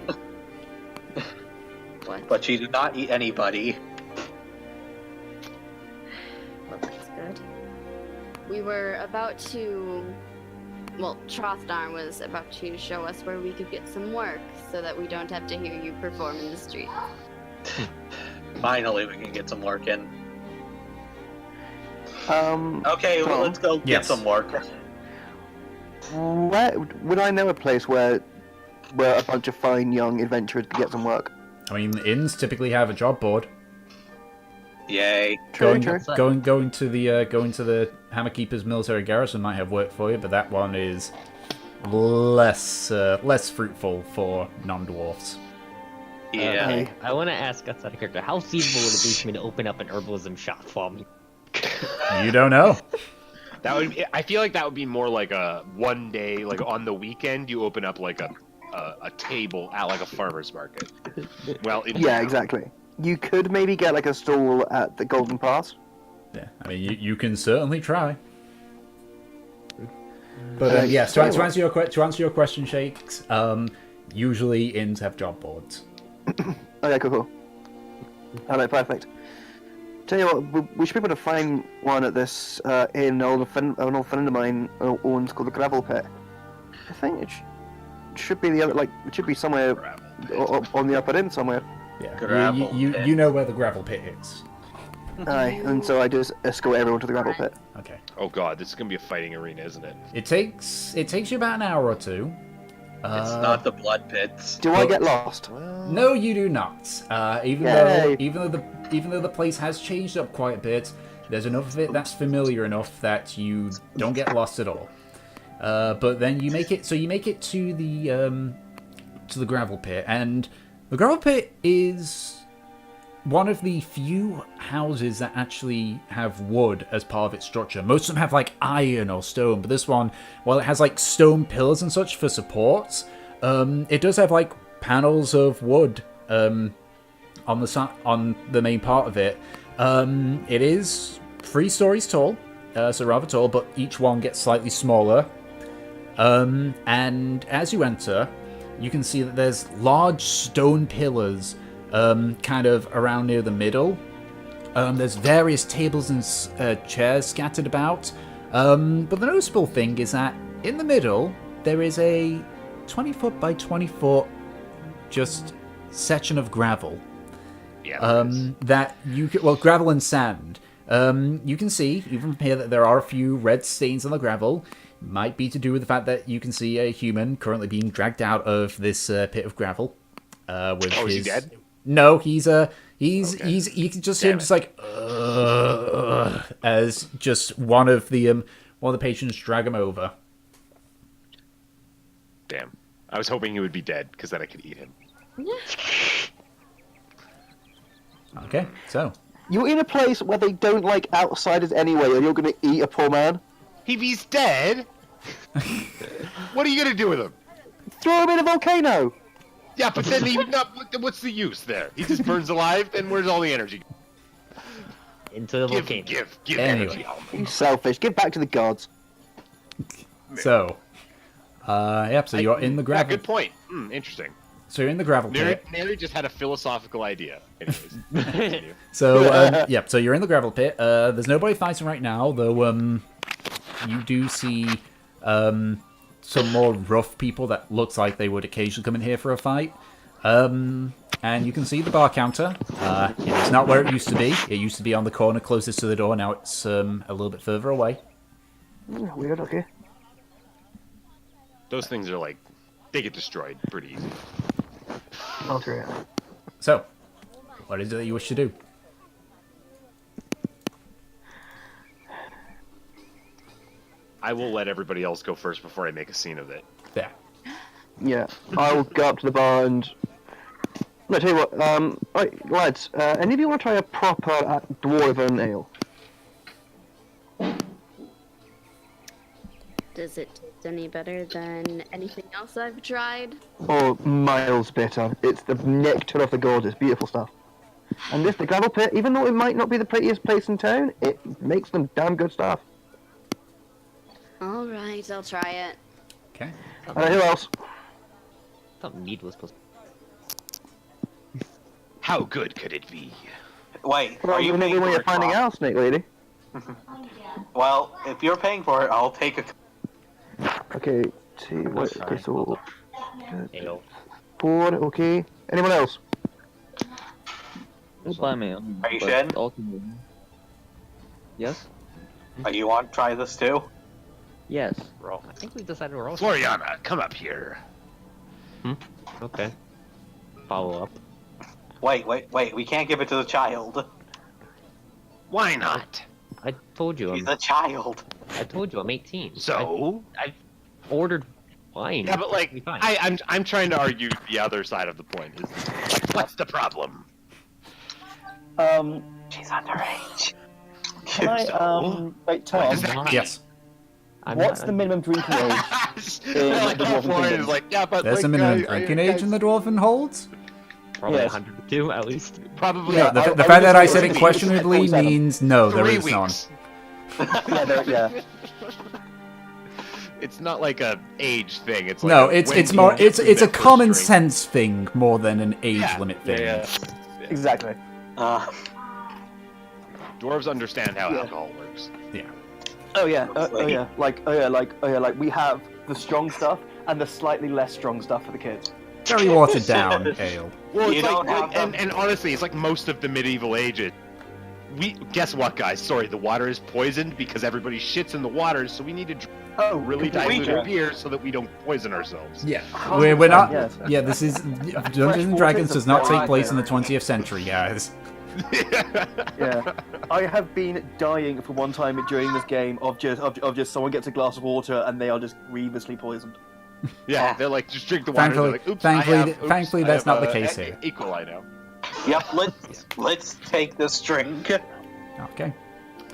What?
But she did not eat anybody.
Well, that's good. We were about to... Well, Trothdar was about to show us where we could get some work so that we don't have to hear you perform in the street.
Finally, we can get some work in.
Okay,
Okay, well, let's go get
Yes.
some work.
where would I know a place where a bunch of fine young adventurers could get some work?
I mean, inns typically have a job board.
Yay.
True,
Going
true.
to the Hammerkeeper's military garrison might have work for you, but that one is less fruitful for non-dwarfs.
Yeah.
Okay.
I want to ask outside of character, how feasible would it be for me to open up an herbalism shop for me?
You don't know.
That would. I feel like that would be more like a one day, like on the weekend, you open up like a table at like a farmer's market. Well, in
Yeah,
town.
exactly. You could maybe get like a stall at the Golden Pass.
Yeah, I mean, you can certainly try. But yes, to answer your question, Shakes, usually inns have job boards.
Okay, cool. Alright, perfect. Tell you what, we should be able to find one at this inn an old friend of mine owns called the Gravel Pit. I think it should be the other, like, it should be somewhere on the upper end somewhere.
Yeah,
Gravel pit.
you know where the gravel pit is.
Aye, and so I just escort everyone to the Gravel Pit.
Okay.
Oh god, this is gonna be a fighting arena, isn't it?
It takes you about an hour or two.
It's not the blood pits.
Do I get lost?
No, you do not. Even though the place has changed up quite a bit, there's enough of it that's familiar enough that you don't get lost at all. But then you make it to the gravel pit, and the gravel pit is one of the few houses that actually have wood as part of its structure. Most of them have like iron or stone, but this one, while it has like stone pillars and such for supports, it does have like panels of wood on the main part of it. It is 3 stories tall, so rather tall, but each one gets slightly smaller. And as you enter, you can see that there's large stone pillars kind of around near the middle. There's various tables and chairs scattered about. But the noticeable thing is that in the middle, there is a 20-foot by 20-foot just section of gravel.
Yeah.
That you can, well, gravel and sand. You can see, even from here, that there are a few red stains on the gravel. Might be to do with the fact that you can see a human currently being dragged out of this pit of gravel. With
is he dead?
No, you can just hear him
Damn
just like as just one of the patients drag him over.
Damn. I was hoping he would be dead, because then I could eat him.
Okay, so
You're in a place where they don't like outsiders anyway, and you're going to eat a poor man?
If he's dead, what are you going to do with him?
Throw him in a volcano!
Yeah, but then what's the use there? He just burns alive, then where's all the energy?
Into the volcano.
Give
Anyway.
energy.
You selfish. Give back to the gods.
so so you're in the
Yeah,
gravel.
good point. Interesting.
So you're in the gravel pit.
Neri just had a philosophical idea. Anyways, continue.
So so you're in the gravel pit. There's nobody fighting right now, though. You do see some more rough people that looks like they would occasionally come in here for a fight. And you can see the bar counter. It's not where it used to be. It used to be on the corner closest to the door. Now it's a little bit further away.
Weird, okay.
Those things are like, they get destroyed pretty easy.
I'll try it.
So, what is it that you wish to do?
I will let everybody else go first before I make a scene of it.
There.
Yeah, I'll go up to the bar and... No, tell you what, right, lads, any of you want to try a proper Dwarven ale?
Does it taste any better than anything else I've tried?
Oh, miles better. It's the nectar of the gods. It's beautiful stuff. And this, the gravel pit, even though it might not be the prettiest place in town, it makes them damn good stuff.
Alright, I'll try it.
Okay.
Who else?
I thought mead was supposed
How good could it be?
Wait,
Well,
are you paying
when
for
you're
it,
finding
Bob?
out, Snake Lady.
Well, if you're paying for it, I'll take a...
Okay, two,
Let's
okay, so...
ale.
4, okay. Anyone else?
Just let me.
Are you Shen?
Yes?
You want to try this too?
Yes.
I think we decided we're all.
Floriana, come up here.
Okay. Follow up.
Wait, we can't give it to the child.
Why not?
I told you.
He's a child.
I told you I'm 18.
So?
I ordered wine.
Yeah, but like,
It'll be fine.
I'm trying to argue the other side of the point. Is what's the problem?
She's underage.
Can I, wait, Tom,
does that mean?
Yes.
what's the minimum drinking age?
Like,
the Dwarven
Florian
Kingdom?
is like, yeah, but
There's
like,
a minimum
I-
drinking age in the Dwarven holds.
Probably
Yes.
102 at least.
Probably.
Yeah, the
I
fact that I
was
said it
thinking
questionably
47.
means no, there
3
is none.
weeks.
Yeah.
It's not like a age thing. It's like
No,
a
it's
when
more
can you
it's a
commit to
common
drink.
sense thing more than an age
Yeah,
limit thing.
Exactly.
Dwarves understand how alcohol works.
Oh yeah, like we have the strong stuff and the slightly less strong stuff for the kids.
Very watered down ale.
Well,
You
it's
don't
like,
have them.
and honestly, it's like most of the medieval ages. We guess what, guys? Sorry, the water is poisoned because everybody shits in the water, so we need to drink
Oh,
really
completely.
diluted beer so that we don't poison ourselves.
Yeah,
100%,
we're not.
yes.
Yeah, this is Dungeons and Dragons does not take place in the 20th century, guys.
Yeah, I have been dying for one time during this game of just someone gets a glass of water and they are just grievously poisoned.
Yeah, they're like, just drink the water.
Thankfully-
They're like, oops,
thankfully,
I
that's
have,
not the case here.
Equal, I know.
Yep, let's take this drink.
Okay.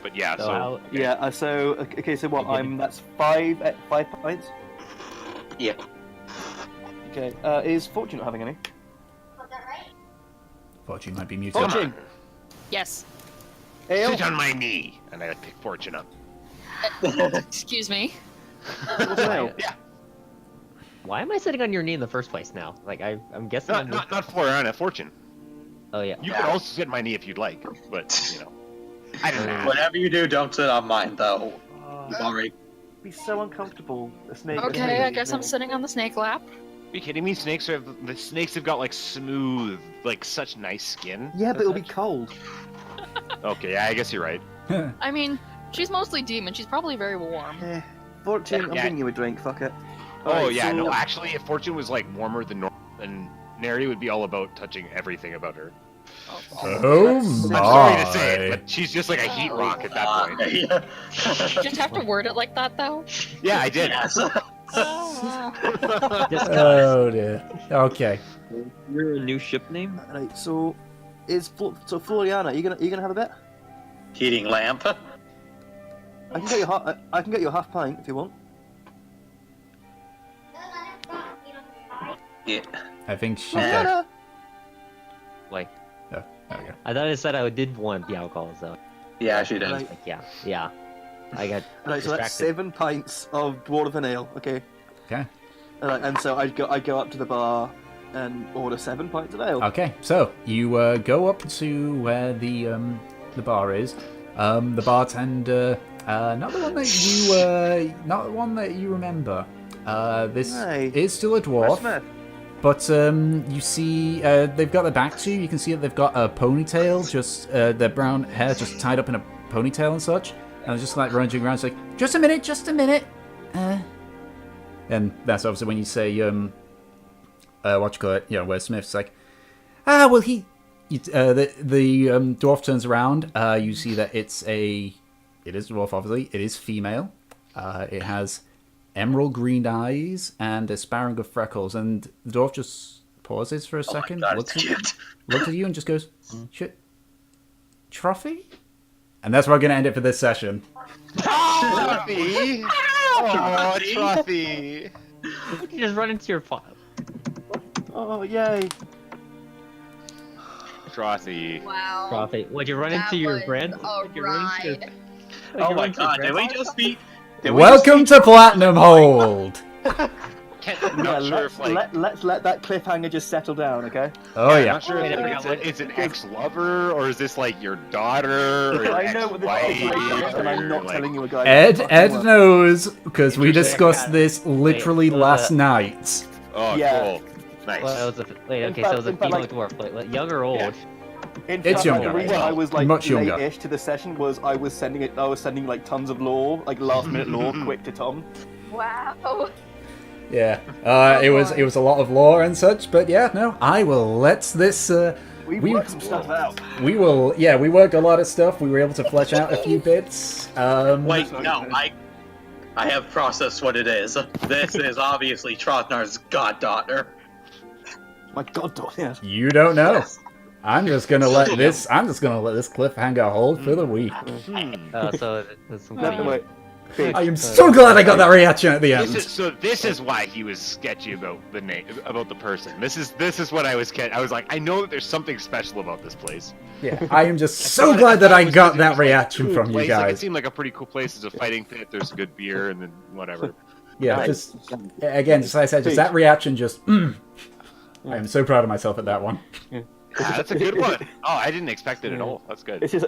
But yeah,
So
so
how,
Yeah. So what? That's 5 pints.
Yep.
Okay. Is Fortune not having any?
Fortune might be muted.
Fortune.
Yes.
Ale.
sit on my knee, and I pick Fortune up.
Excuse me.
What's an ale?
Yeah.
Why am I sitting on your knee in the first place now? Like, I'm guessing I'm...
Not Floriana, Fortune.
Oh, yeah.
You can also sit on my knee if you'd like, but, you know. I don't know.
Whatever you do, don't sit on mine, though. You've already...
Be so uncomfortable. The snake.
Okay, I guess I'm sitting on the snake lap.
Are you kidding me? The snakes have got like smooth, like such nice skin.
Yeah, but it'll be cold.
Okay, yeah, I guess you're right.
I mean, she's mostly demon. She's probably very warm.
Fortune, I'm
Yeah.
bringing you a drink. Fuck it.
Oh
Alright,
yeah,
so-
no, actually, if Fortune was like warmer than normal, then Neri would be all about touching everything about her.
Oh
I'm sorry to say it,
my.
but she's just like a heat rock at that point.
You just have to word it like that, though.
Yeah, I did.
Yes.
Oh dear. Okay.
You're a new ship name?
Right, so Floriana, are you gonna have a bit?
Heating lamp.
I can get you I can get you a half pint if you want.
Yeah.
I think she.
Floriana!
Like,
Oh, there we go.
I thought I said I did want the alcohol, so...
Yeah, she did.
Right.
Like, yeah. I got
Right, so that's
distracted.
7 pints of Dwarven ale, okay?
Okay.
Alright, and so I go up to the bar and order 7 pints of ale.
Okay. So you go up to where the bar is. The bartender, not the one that not the one that you remember. This
Hey.
is still a dwarf.
Smith.
But you see, they've got their back to you. You can see that they've got a ponytail, just their brown hair just tied up in a ponytail and such. And they're just like ranging around, it's like, just a minute. And that's obviously when you say, what you call it, where Smith's like, well, the dwarf turns around. You see that it is a dwarf, obviously. It is female. It has emerald green eyes and a sparring of freckles, and the dwarf just pauses for a second,
God,
looks
it's cute.
at you and just goes, shit, trophy? And that's where we're going to end it for this session.
Trophy! Oh, Trophy!
You just run into your file.
Oh, yay.
Trophy.
Wow.
Profit. Would you run into your grand?
A
would you run into your-
ride.
would you
Oh
run
my
into your
god, did we
grandfather?
just beat...
Welcome to Platinumhold!
I'm not sure if like...
let's let that cliffhanger just settle down, okay?
Oh
I'm
yeah.
not sure if it's an ex-lover, or is this like your daughter, or your
I know what this
ex-wife,
is, and I'm not
or, like-
telling you a guy.
Ed knows, because we discussed this literally
Wait,
last night.
Oh,
Yeah.
cool. Nice.
Well, it was wait,
In
okay,
fact-
so it was a
in fact,
female
like-
dwarf, like young or old?
Yeah.
In
It's
fact,
younger.
The reason I was like
Much younger.
late-ish to the session was I was sending like tons of lore, like last-minute lore, quick to Tom.
Wow.
Yeah. It was a lot of lore and such, but yeah, no, I will let this.
We
We-
worked some stuff out.
We will. Yeah, we worked a lot of stuff. We were able to flesh out a few bits.
Wait, no, I have processed what it is. This is obviously Trothnar's goddaughter.
My god, yeah.
You don't know. I'm just gonna let this. I'm just gonna let this cliffhanger hold for the week.
So there's some
No,
kind
wait.
I am so glad I got that reaction at the end.
This is why he was sketchy about the name, about the person. This is what I was. I was like, I know that there's something special about this place.
Yeah, I am just so glad that I got that reaction
Cool
from you
place. Like, it
guys.
seemed like a pretty cool place. It's a fighting pit. There's good beer, and then whatever.
Yeah,
Right.
just again, just like I said, just that reaction. Just, I am so proud of myself at that one.
Ah, that's a good one. Oh, I didn't expect it at all. That's good.
It's just